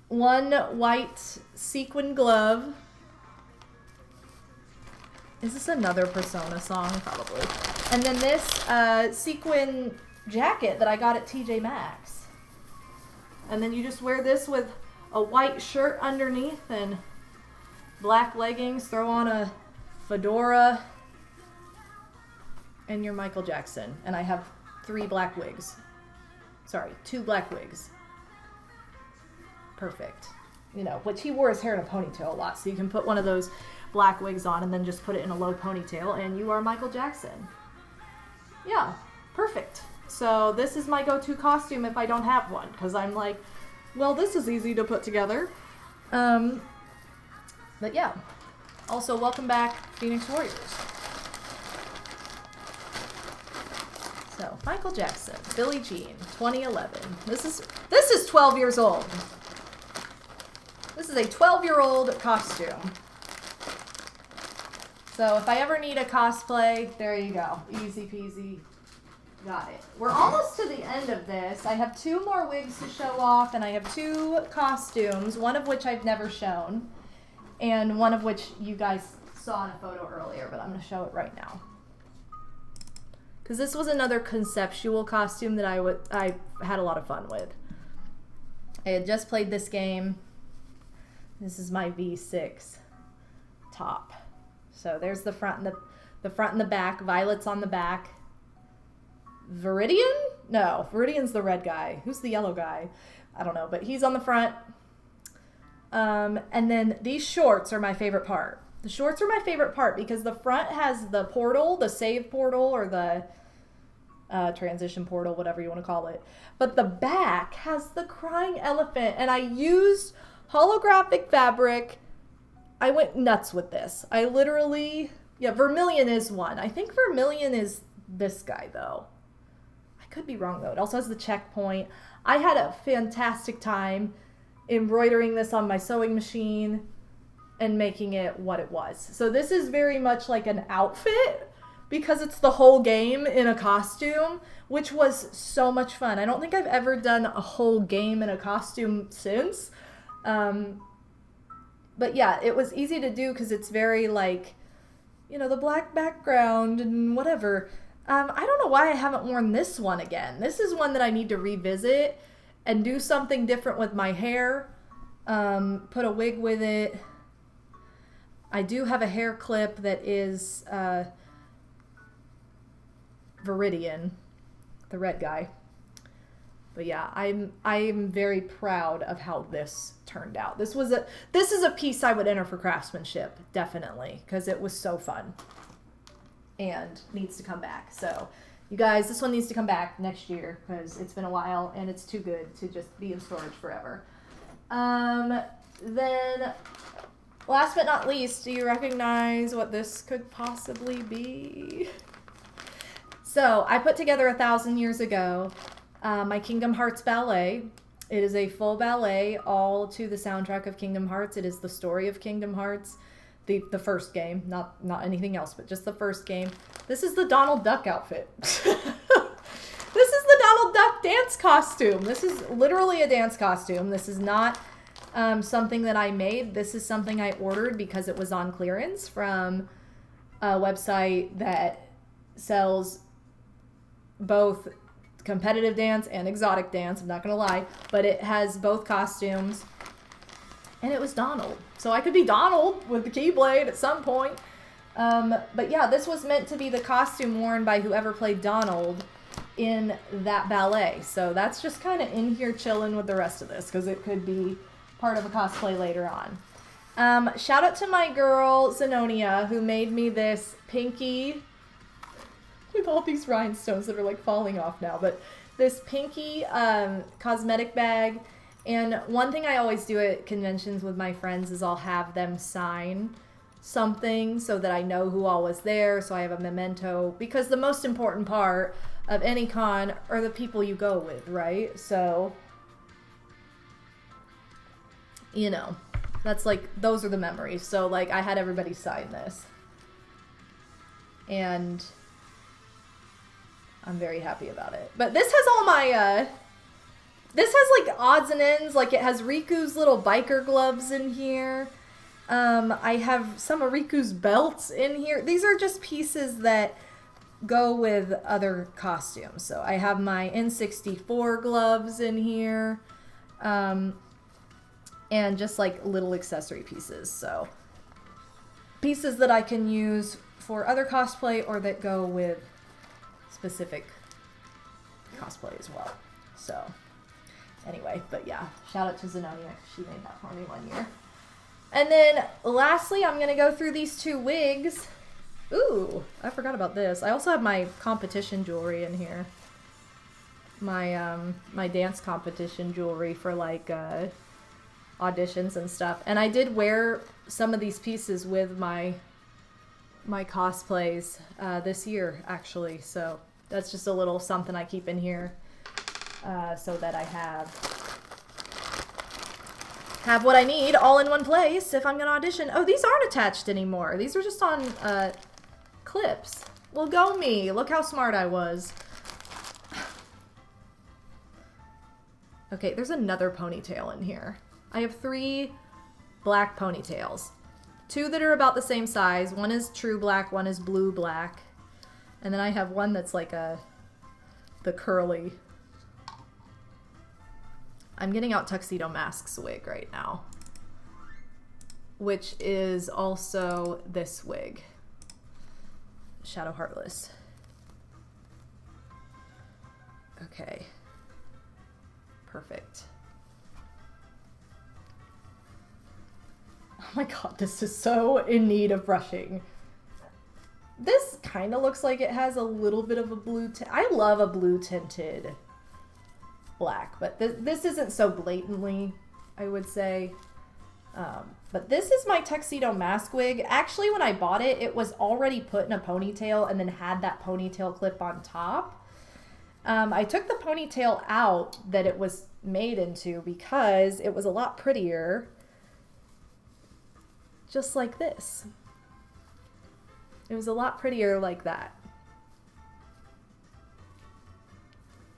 Speaker 1: 1 white sequin glove. Is this another Persona song? Probably. And then this sequin jacket that I got at TJ Maxx. And then you just wear this with a white shirt underneath and black leggings, throw on a fedora, and you're Michael Jackson. And I have 3 black wigs. Sorry, 2 black wigs. Perfect. you know, which he wore his hair in a ponytail a lot. So you can put one of those black wigs on and then just put it in a low ponytail and you are Michael Jackson. Yeah, perfect. So this is my go-to costume if I don't have one, because I'm like, well, this is easy to put together. But yeah. Also, welcome back, Phoenix Warriors. So, Michael Jackson, Billie Jean, 2011. This is 12 years old. This is a 12-year-old costume. So if I ever need a cosplay, there you go. Easy peasy. Got it. We're almost to the end of this. I have 2 more wigs to show off, and I have 2 costumes, one of which I've never shown, and one of which you guys saw in a photo earlier, but I'm going to show it right now. Because this was another conceptual costume that I had a lot of fun with. I had just played this game. This is my V6 top. So there's the front and the front and the back. Violet's on the back. Viridian? No, Viridian's the red guy. Who's the yellow guy? I don't know, but he's on the front. And then these shorts are my favorite part. The shorts are my favorite part because the front has the portal, the save portal, or the transition portal, whatever you want to call it. But the back has the crying elephant, and I used holographic fabric. I went nuts with this. I literally, yeah, Vermilion is one. I think Vermilion is this guy, though. I could be wrong, though. It also has the checkpoint. I had a fantastic time embroidering this on my sewing machine and making it what it was. So this is very much like an outfit because it's the whole game in a costume, which was so much fun. I don't think I've ever done a whole game in a costume since. But yeah, it was easy to do because it's very like, you know, the black background and whatever. I don't know why I haven't worn this one again. This is one that I need to revisit and do something different with my hair. Put a wig with it. I do have a hair clip that is Viridian, the red guy. But yeah, I'm very proud of how this turned out. This is a piece I would enter for craftsmanship, definitely, because it was so fun and needs to come back. So you guys, this one needs to come back next year because it's been a while and it's too good to just be in storage forever. Then last but not least, do you recognize what this could possibly be? So I put together 1,000 years ago my Kingdom Hearts ballet. It is a full ballet, all to the soundtrack of Kingdom Hearts. It is the story of Kingdom Hearts, the first game, not anything else, but just the first game. This is the Donald Duck outfit. This is the Donald Duck dance costume. This is literally a dance costume. This is not something that I made. This is something I ordered because it was on clearance from a website that sells both competitive dance and exotic dance. I'm not gonna lie, but it has both costumes, and it was Donald. So I could be Donald with the Keyblade at some point. But yeah, this was meant to be the costume worn by whoever played Donald in that ballet. So that's just kind of in here chilling with the rest of this because it could be part of a cosplay later on. Shout out to my girl Zenonia who made me this pinky with all these rhinestones that are like falling off now, but this pinky cosmetic bag. And one thing I always do at conventions with my friends is I'll have them sign something so that I know who all was there, so I have a memento, because the most important part of any con are the people you go with, right? So, you know, that's like, those are the memories. So like I had everybody sign this, and I'm very happy about it. But this has all my, this has like odds and ends. Like it has Riku's little biker gloves in here. I have some of Riku's belts in here. These are just pieces that go with other costumes. So I have my N64 gloves in here. And just like little accessory pieces. So pieces that I can use for other cosplay or that go with specific cosplay as well. So Anyway, but yeah, shout out to Zenonia. She made that for me one year. And then lastly, I'm going to go through these two wigs. Ooh, I forgot about this. I also have my competition jewelry in here. My my dance competition jewelry for like auditions and stuff. And I did wear some of these pieces with my cosplays this year, actually. So that's just a little something I keep in here so that I have what I need all in one place if I'm gonna audition. Oh, these aren't attached anymore. These are just on clips. Well, go me. Look how smart I was. Okay, there's another ponytail in here. I have 3 black ponytails. 2 that are about the same size. One is true black, one is blue black. And then I have one that's like the curly. I'm getting out Tuxedo Mask's wig right now, which is also this wig, Shadow Heartless. Okay, perfect. Oh my god, this is so in need of brushing. This kind of looks like it has a little bit of a blue tint. I love a blue tinted black, but this isn't so blatantly, I would say. But this is my Tuxedo Mask wig. Actually, when I bought it, it was already put in a ponytail and then had that ponytail clip on top. I took the ponytail out that it was made into because it was a lot prettier just like this. It was a lot prettier like that.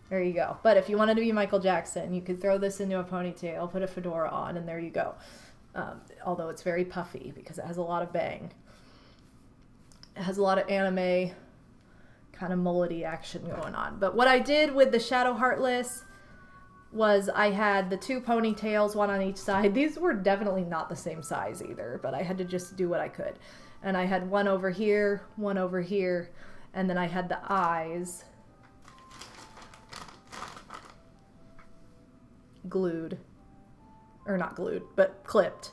Speaker 1: There you go. But if you wanted to be Michael Jackson, you could throw this into a ponytail, put a fedora on, and there you go. Although it's very puffy because it has a lot of bang. It has a lot of anime kind of mullety action going on. But what I did with the Shadow Heartless was I had the 2 ponytails, one on each side. These were definitely not the same size either, but I had to just do what I could. And I had one over here, and then I had the eyes glued, or not glued, but clipped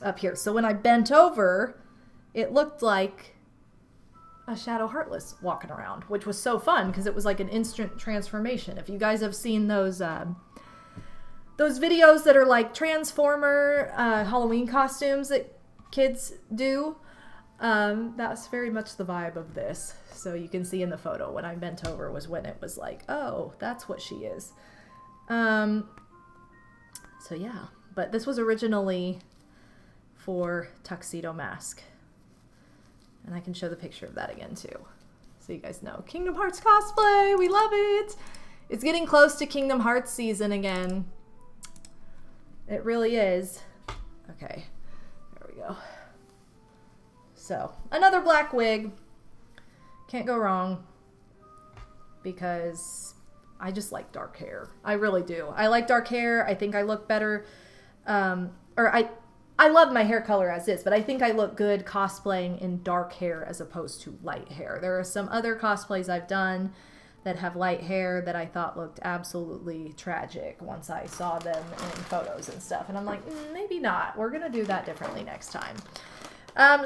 Speaker 1: up here. So when I bent over, it looked like a Shadow Heartless walking around, which was so fun because it was like an instant transformation. If you guys have seen those videos that are like Transformer Halloween costumes that kids do, that's very much the vibe of this. So you can see in the photo when I bent over was when it was like, oh, that's what she is. So yeah, but this was originally for Tuxedo Mask. And I can show the picture of that again too. So you guys know. Kingdom Hearts cosplay, we love it. It's getting close to Kingdom Hearts season again. It really is. Okay, there we go. So, another black wig. Can't go wrong. Because I just like dark hair. I really do. I like dark hair. I think I look better. I love my hair color as is, but I think I look good cosplaying in dark hair as opposed to light hair. There are some other cosplays I've done that have light hair that I thought looked absolutely tragic once I saw them in photos and stuff. And I'm like, maybe not. We're going to do that differently next time.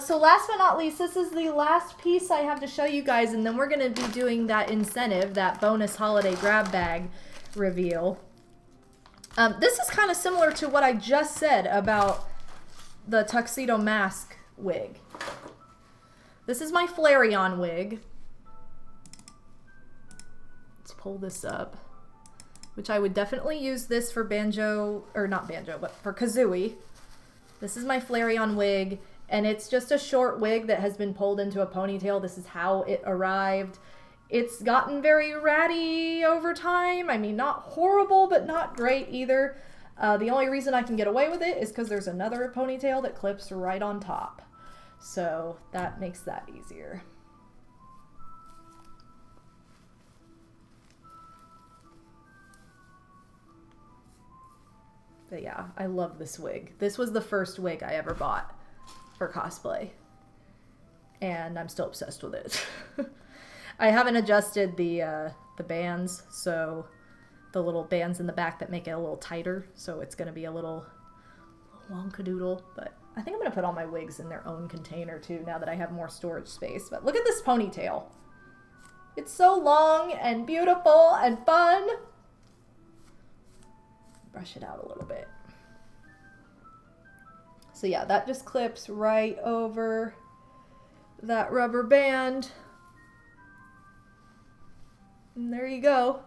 Speaker 1: So last but not least, this is the last piece I have to show you guys, and then we're going to be doing that incentive, that bonus holiday grab bag reveal. This is kind of similar to what I just said about the Tuxedo Mask wig. This is my Flareon wig. Let's pull this up. Which I would definitely use this for Banjo, or not Banjo, but for Kazooie. This is my Flareon wig, and it's just a short wig that has been pulled into a ponytail. This is how it arrived. It's gotten very ratty over time. I mean, not horrible, but not great either. The only reason I can get away with it is because there's another ponytail that clips right on top. So that makes that easier. But yeah, I love this wig. This was the first wig I ever bought for cosplay. And I'm still obsessed with it. I haven't adjusted the bands, so the little bands in the back that make it a little tighter. So it's going to be a little wonkadoodle. But I think I'm going to put all my wigs in their own container too now that I have more storage space. But look at this ponytail. It's so long and beautiful and fun. Brush it out a little bit. So yeah, that just clips right over that rubber band. And there you go.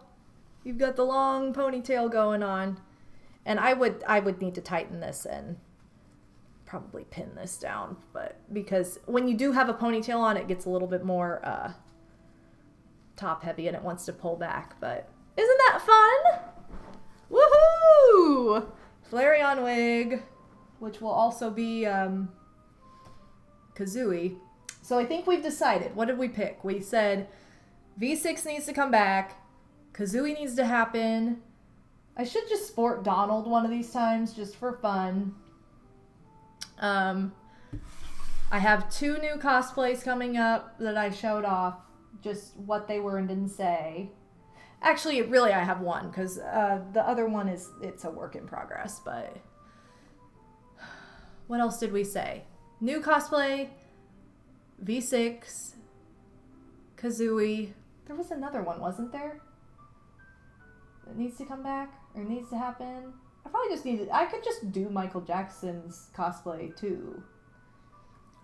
Speaker 1: You've got the long ponytail going on. And I would need to tighten this and probably pin this down, but because when you do have a ponytail on, it gets a little bit more top heavy and it wants to pull back. But isn't that fun? Woohoo! Flareon wig, which will also be Kazooie. So I think we've decided. What did we pick? We said V6 needs to come back. Kazooie needs to happen. I should just sport Donald one of these times just for fun. I have 2 new cosplays coming up that I showed off, just what they were and didn't say. Actually, really, I have one, because the other one it's a work in progress, but what else did we say? New cosplay, V6, Kazooie. There was another one, wasn't there? That needs to come back, or needs to happen. I could just do Michael Jackson's cosplay too.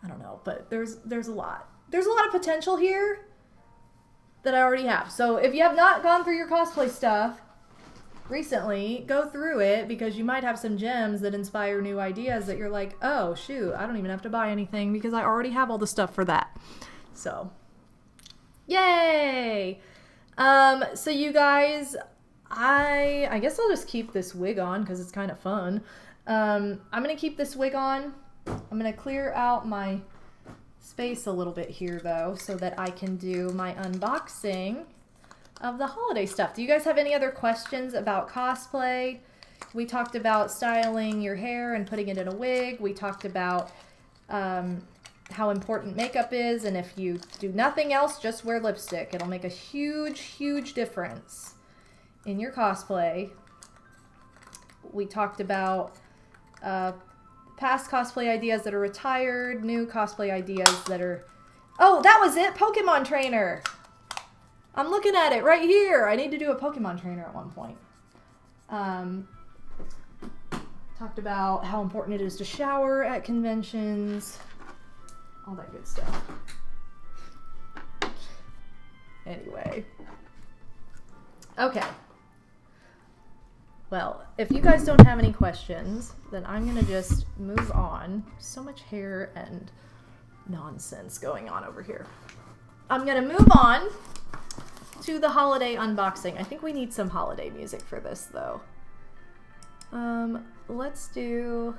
Speaker 1: I don't know, but there's a lot. There's a lot of potential here that I already have. So if you have not gone through your cosplay stuff recently, go through it, because you might have some gems that inspire new ideas that you're like, oh shoot, I don't even have to buy anything because I already have all the stuff for that. So, yay! So you guys, I guess I'll just keep this wig on because it's kind of fun. I'm going to keep this wig on. I'm going to clear out my space a little bit here, though, so that I can do my unboxing of the holiday stuff. Do you guys have any other questions about cosplay? We talked about styling your hair and putting it in a wig. We talked about how important makeup is, and if you do nothing else, just wear lipstick. It'll make a huge, huge difference in your cosplay. We talked about past cosplay ideas that are retired, new cosplay ideas that are... Oh, that was it! Pokemon trainer! I'm looking at it right here! I need to do a Pokemon trainer at one point. Talked about how important it is to shower at conventions. All that good stuff. Anyway. Okay. Well, if you guys don't have any questions, then I'm going to just move on. So much hair and nonsense going on over here. I'm going to move on to the holiday unboxing. I think we need some holiday music for this, though. Let's do...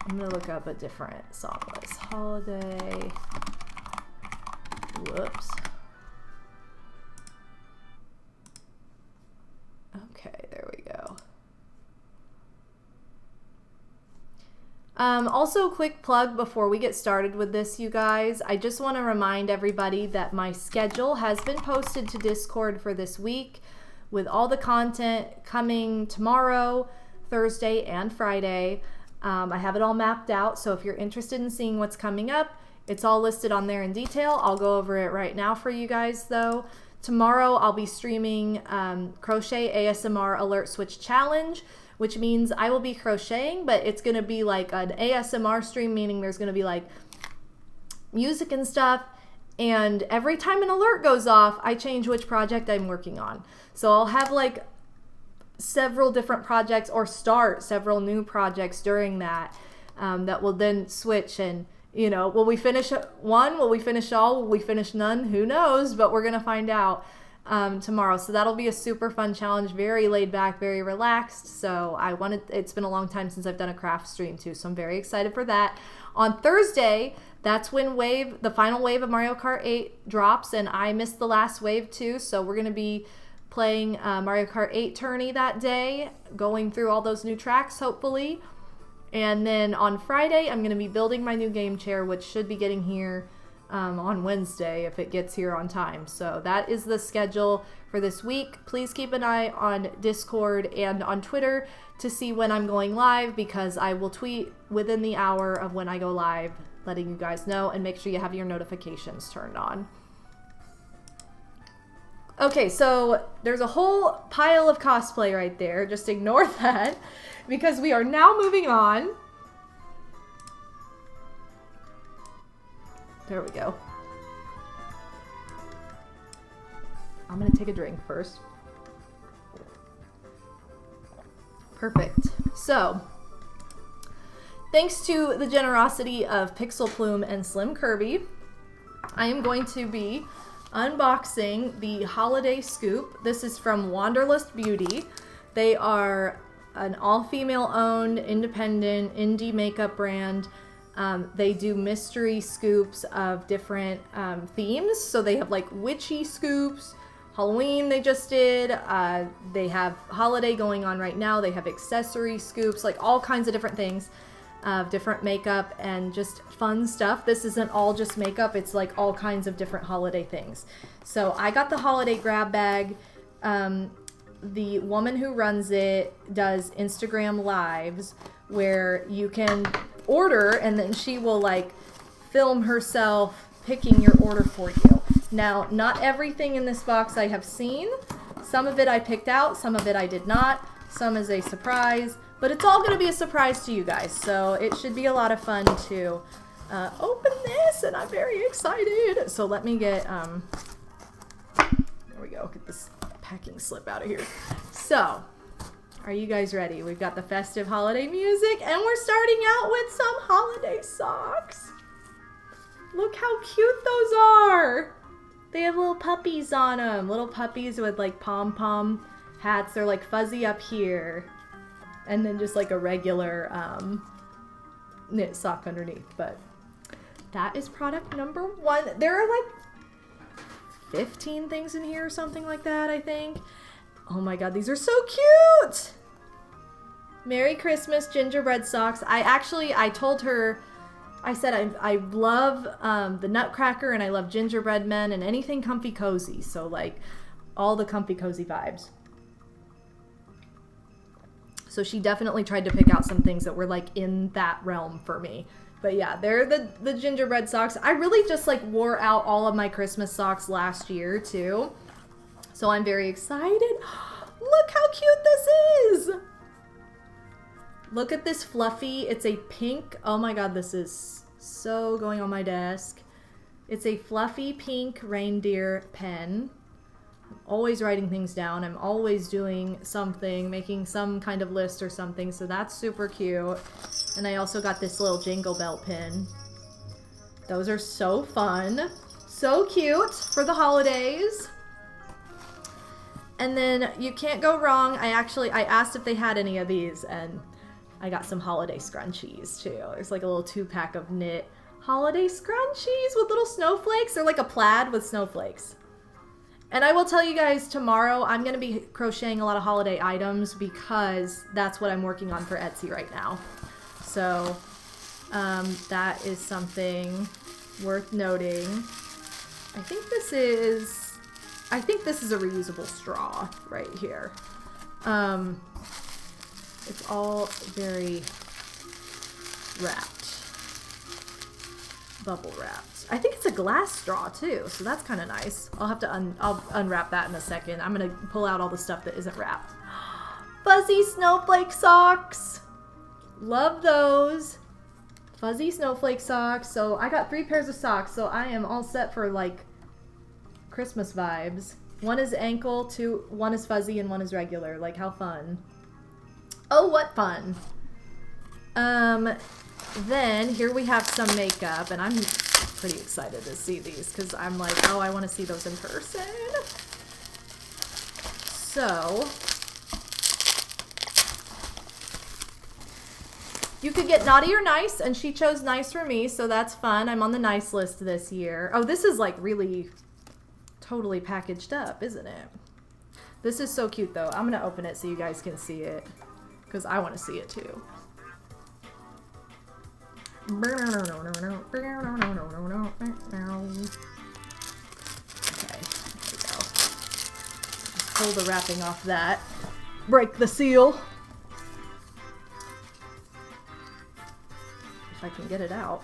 Speaker 1: I'm going to look up a different song list. Holiday... Whoops. Okay, there we go. Also, quick plug before we get started with this, you guys. I just want to remind everybody that my schedule has been posted to Discord for this week, with all the content coming tomorrow, Thursday, and Friday. I have it all mapped out, so if you're interested in seeing what's coming up, it's all listed on there in detail. I'll go over it right now for you guys, though. Tomorrow I'll be streaming Crochet ASMR Alert Switch Challenge, which means I will be crocheting, but it's going to be like an ASMR stream, meaning there's going to be like music and stuff, and every time an alert goes off, I change which project I'm working on. So I'll have like several different projects, or start several new projects during that, that will then switch. And you know, will we finish one? Will we finish all? Will we finish none? Who knows? But we're going to find out tomorrow. So that'll be a super fun challenge, very laid back, very relaxed. So it's been a long time since I've done a craft stream too, so I'm very excited for that. On Thursday, that's when the final wave of Mario Kart 8 drops, and I missed the last wave too. So we're going to be playing Mario Kart 8 tourney that day, going through all those new tracks, hopefully. And then on Friday, I'm going to be building my new game chair, which should be getting here on Wednesday if it gets here on time. So that is the schedule for this week. Please keep an eye on Discord and on Twitter to see when I'm going live, because I will tweet within the hour of when I go live, letting you guys know, and make sure you have your notifications turned on. Okay, so there's a whole pile of cosplay right there. Just ignore that, because we are now moving on. There we go. I'm gonna take a drink first. Perfect. So, thanks to the generosity of Pixel Plume and Slim Kirby, I am going to be unboxing the Holiday Scoop. This is from Wanderlust Beauty. They are an all-female owned, independent, indie makeup brand. They do mystery scoops of different themes. So they have like witchy scoops, Halloween they just did. They have holiday going on right now. They have accessory scoops, like all kinds of different things. Different makeup and just fun stuff. This isn't all just makeup, it's like all kinds of different holiday things. So I got the holiday grab bag. The woman who runs it does Instagram lives where you can order and then she will like film herself picking your order for you. Now, not everything in this box I have seen. Some of it I picked out, some of it I did not. Some is a surprise. But it's all going to be a surprise to you guys, so it should be a lot of fun to open this, and I'm very excited. So let me get, there we go, get this packing slip out of here. So, are you guys ready? We've got the festive holiday music, and we're starting out with some holiday socks. Look how cute those are. They have little puppies on them, little puppies with like pom-pom hats. They're like fuzzy up here. And then just like a regular knit sock underneath. But that is product number 1. There are like 15 things in here or something like that, I think. Oh my god, these are so cute! Merry Christmas gingerbread socks. I told her, I said I love the Nutcracker and I love gingerbread men and anything comfy cozy. So like all the comfy cozy vibes. So she definitely tried to pick out some things that were like in that realm for me. But yeah, they're the gingerbread socks. I really just like wore out all of my Christmas socks last year too. So I'm very excited. Look how cute this is. Look at this fluffy. It's a pink. Oh my god, this is so going on my desk. It's a fluffy pink reindeer pen. I'm always writing things down. I'm always doing something, making some kind of list or something, so that's super cute. And I also got this little jingle bell pin. Those are so fun. So cute for the holidays. And then you can't go wrong. I asked if they had any of these, and I got some holiday scrunchies too. There's like a little 2-pack of knit holiday scrunchies with little snowflakes. They're like a plaid with snowflakes. And I will tell you guys, tomorrow I'm going to be crocheting a lot of holiday items because that's what I'm working on for Etsy right now. So that is something worth noting. I think this is a reusable straw right here. It's all very wrapped, bubble wrapped. I think it's a glass straw too, so that's kind of nice. I'll have to I'll unwrap that in a second. I'm gonna pull out all the stuff that isn't wrapped. Fuzzy snowflake socks. Love those. Fuzzy snowflake socks. So I got 3 pairs of socks, so I am all set for like Christmas vibes. One is ankle, one is fuzzy, and one is regular. Like, how fun. Oh, what fun. Then here we have some makeup, and I'm pretty excited to see these because I'm like, oh, I want to see those in person. So you could get naughty or nice, and she chose nice for me, so that's fun. I'm on the nice list this year. Oh, this is like really totally packaged up, isn't it? This is so cute though. I'm gonna open it so you guys can see it because I want to see it too. pull the wrapping off that. Break the seal. If I can get it out.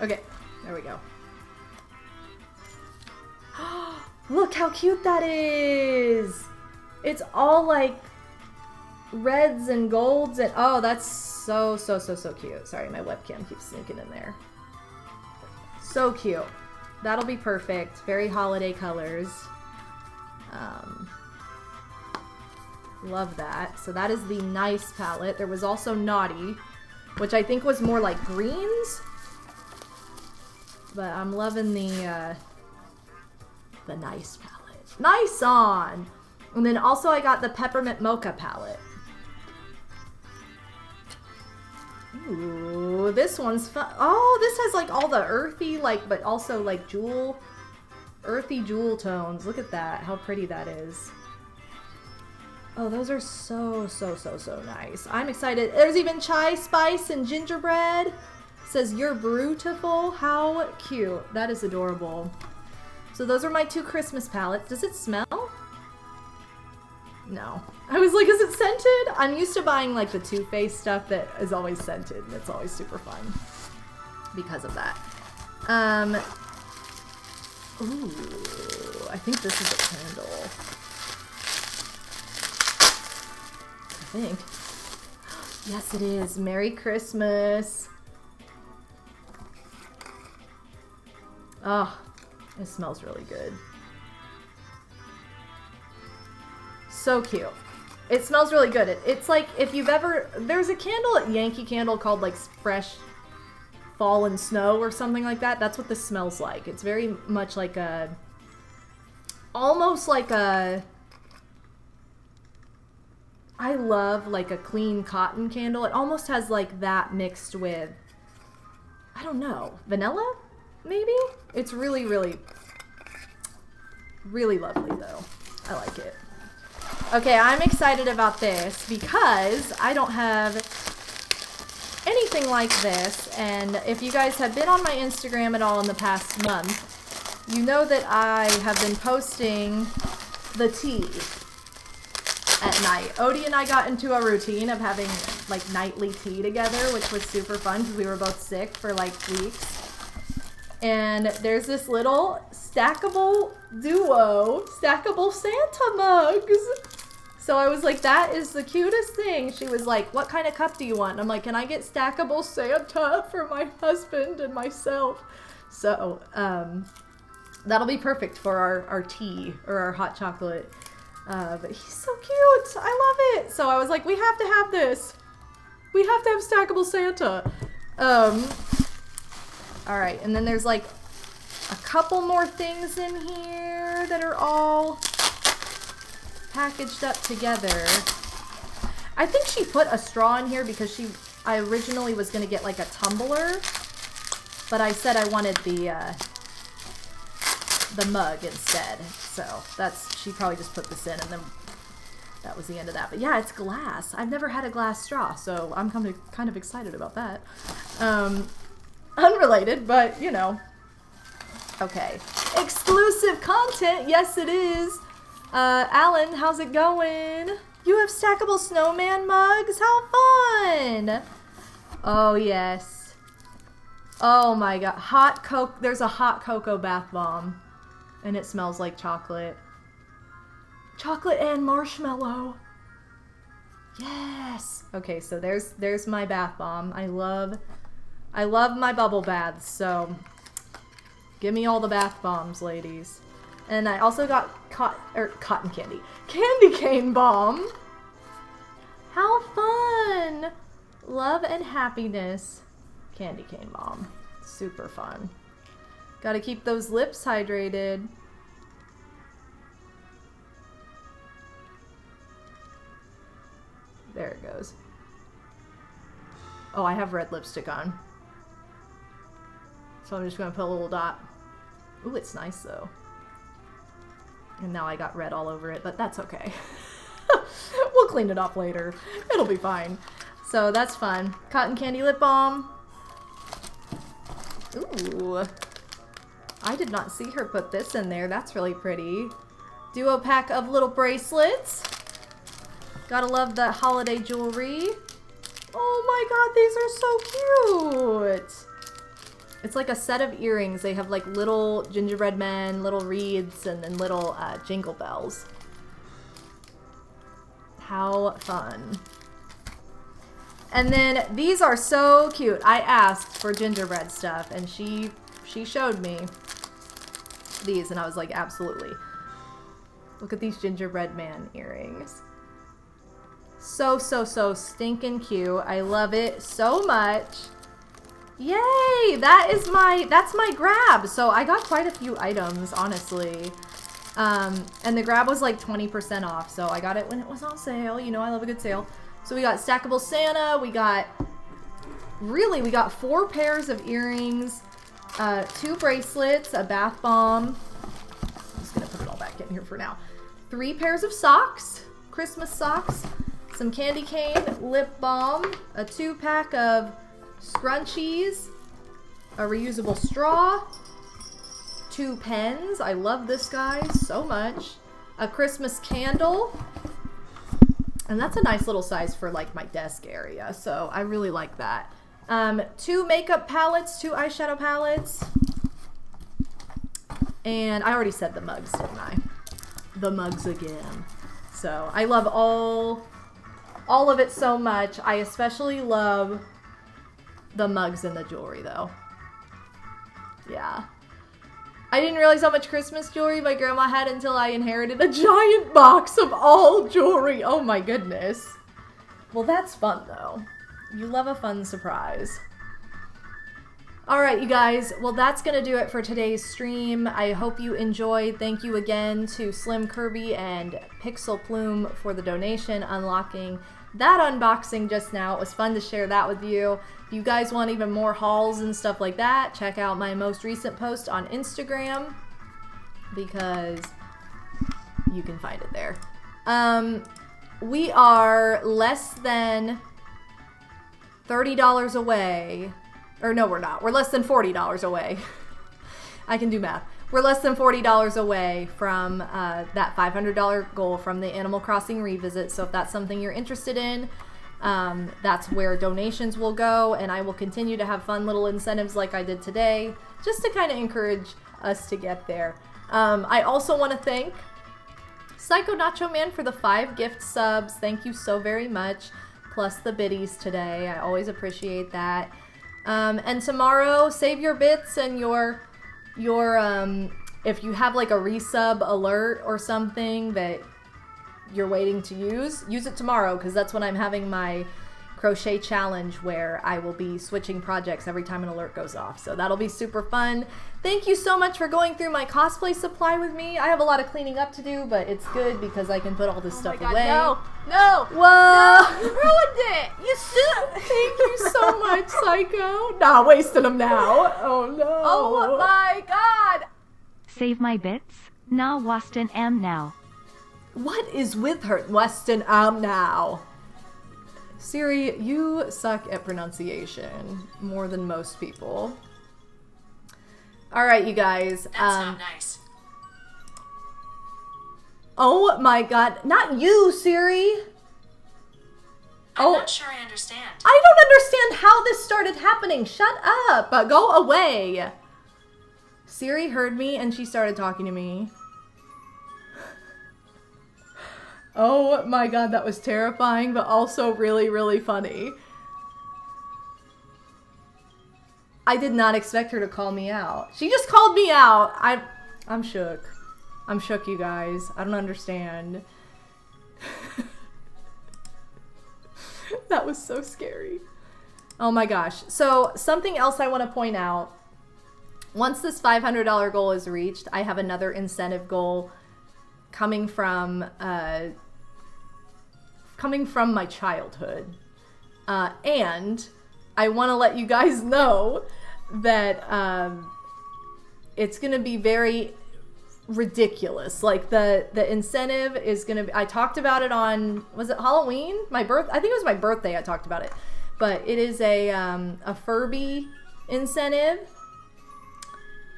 Speaker 1: Okay, there we go. Look how cute that is! It's all like reds and golds and oh, that's so cute. Sorry, my webcam keeps sneaking in there. So cute. That'll be perfect. Very holiday colors. Love that. So that is the nice palette. There was also Naughty, which I think was more like greens. But I'm loving the nice palette. Nice on! And then also I got the Peppermint Mocha palette. Ooh, this one's fun. Oh, this has like all the earthy, like, but also like earthy jewel tones. Look at that, how pretty that is. Oh, those are so nice. I'm excited. There's even chai spice and gingerbread. It says you're beautiful. How cute. That is adorable. So those are my 2 Christmas palettes. Does it smell? No. I was like, is it scented? I'm used to buying like the Too Faced stuff that is always scented, and it's always super fun because of that. Ooh, I think this is a candle. I think. Yes, it is. Merry Christmas. Oh, it smells really good. So cute. It smells really good. It's like if you've ever... There's a candle at Yankee Candle called like Fresh Fallen Snow or something like that. That's what this smells like. It's very much like a... Almost like a... I love like a clean cotton candle. It almost has like that mixed with... I don't know. Vanilla? Maybe? It's really lovely though. I like it. Okay, I'm excited about this because I don't have anything like this, and if you guys have been on my Instagram at all in the past month, you know that I have been posting the tea at night. Odie and I got into a routine of having like nightly tea together, which was super fun because we were both sick for like weeks. And there's this little stackable duo, stackable Santa mugs. So I was like, that is the cutest thing. She was like, what kind of cup do you want? And I'm like, can I get stackable Santa for my husband and myself? So that'll be perfect for our tea or our hot chocolate. But he's so cute. I love it. So I was like, we have to have this. We have to have stackable Santa. All right, and then there's like a couple more things in here that are all packaged up together. I think she put a straw in here because I originally was gonna get like a tumbler, but I said I wanted the mug instead. So she probably just put this in, and then that was the end of that. But yeah, it's glass. I've never had a glass straw, so I'm kind of excited about that. Unrelated, but you know. Okay. Exclusive content. Yes, it is. Alan, how's it going? You have stackable snowman mugs? How fun! Oh, yes. Oh my god. Hot cocoa. There's a hot cocoa bath bomb. And it smells like chocolate. Chocolate and marshmallow. Yes. Okay, so there's my bath bomb. I love my bubble baths, so give me all the bath bombs, ladies. And I also got cotton candy. Candy cane bomb. How fun. Love and happiness. Candy cane bomb. Super fun. Gotta keep those lips hydrated. There it goes. Oh, I have red lipstick on. So I'm just gonna put a little dot. Ooh, it's nice though. And now I got red all over it, but that's okay. We'll clean it off later. It'll be fine. So that's fun. Cotton candy lip balm. Ooh. I did not see her put this in there. That's really pretty. Duo pack of little bracelets. Gotta love the holiday jewelry. Oh my god, these are so cute. It's like a set of earrings. They have like little gingerbread men, little wreaths, and then little jingle bells. How fun. And then these are so cute. I asked for gingerbread stuff and she showed me these and I was like, absolutely. Look at these gingerbread man earrings. So stinking cute. I love it so much. Yay! That's my grab. So I got quite a few items, honestly. And the grab was like 20% off. So I got it when it was on sale. You know, I love a good sale. So we got stackable Santa. We got 4 pairs of earrings, 2 bracelets, a bath bomb. I'm just gonna put it all back in here for now. 3 pairs of socks, Christmas socks, some candy cane, lip balm, a 2-pack of scrunchies, a reusable straw, 2 pens. I love this guy so much. A Christmas candle. And that's a nice little size for like my desk area. So I really like that. 2 makeup palettes, 2 eyeshadow palettes. And I already said the mugs, didn't I? The mugs again. So I love all of it so much. I especially love the mugs and the jewelry though. Yeah. I didn't realize how much Christmas jewelry my grandma had until I inherited a giant box of all jewelry. Oh my goodness. Well, that's fun though. You love a fun surprise. Alright, you guys. Well, that's going to do it for today's stream. I hope you enjoyed. Thank you again to Slim Kirby and Pixel Plume for the donation, unlocking that unboxing just now. It was fun to share that with you. If you guys want even more hauls and stuff like that, check out my most recent post on Instagram because you can find it there. We are less than $30 away. Or no, we're not. We're less than $40 away. I can do math. We're less than $40 away from that $500 goal from the Animal Crossing Revisit. So if that's something you're interested in, that's where donations will go. And I will continue to have fun little incentives like I did today, just to kind of encourage us to get there. I also want to thank Psycho Nacho Man for the 5 gift subs. Thank you so very much. Plus the biddies today. I always appreciate that. And tomorrow, save your bits and your if you have like a resub alert or something that you're waiting to use it tomorrow, because that's when I'm having my crochet challenge where I will be switching projects every time an alert goes off. So that'll be super fun. Thank you so much for going through my cosplay supply with me. I have a lot of cleaning up to do, but it's good because I can put all this stuff away.
Speaker 5: No!
Speaker 1: Whoa!
Speaker 5: No, you ruined it! You should!
Speaker 1: Thank you so much, Psycho. Nah, wasting them now. Oh no.
Speaker 5: Oh my god!
Speaker 2: Save my bits? Nah, Waston am now.
Speaker 1: What is with her? Weston now. Siri, you suck at pronunciation more than most people. Alright, you guys.
Speaker 6: That's not nice.
Speaker 1: Oh my god. Not you, Siri!
Speaker 6: I'm not sure I understand.
Speaker 1: I don't understand how this started happening. Shut up. Go away. Siri heard me and she started talking to me. Oh my god, that was terrifying, but also really, really funny. I did not expect her to call me out. She just called me out. I'm shook. I'm shook, you guys. I don't understand. That was so scary. Oh my gosh. So, something else I want to point out. Once this $500 goal is reached, I have another incentive goal coming from my childhood. And I want to let you guys know that it's going to be very ridiculous. Like the incentive is going to be, I talked about it on, was it Halloween? I think it was my birthday I talked about it. But it is a Furby incentive.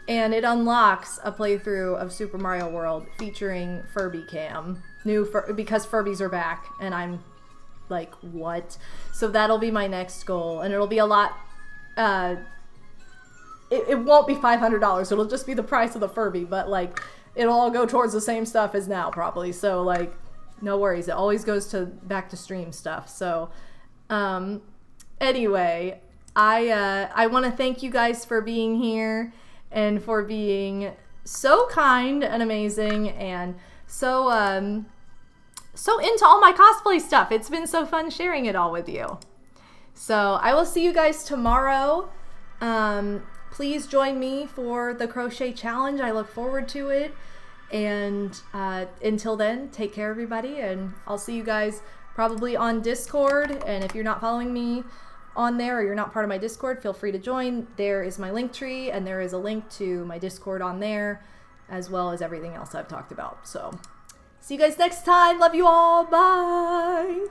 Speaker 1: and it unlocks a playthrough of Super Mario World featuring Furby Cam. Because Furbies are back, and I'm like, what? So that'll be my next goal, and it'll be a lot. It won't be $500. It'll just be the price of the Furby, but like, it'll all go towards the same stuff as now, probably. So like, no worries. It always goes to back to stream stuff. So, anyway, I want to thank you guys for being here and for being so kind and amazing and so into all my cosplay stuff. It's been so fun sharing it all with you. So I will see you guys tomorrow. Please join me for the crochet challenge. I look forward to it. And until then, take care, everybody. And I'll see you guys probably on Discord. And if you're not following me on there or you're not part of my Discord, feel free to join. There is my link tree, and there is a link to my Discord on there, as well as everything else I've talked about. So see you guys next time. Love you all. Bye.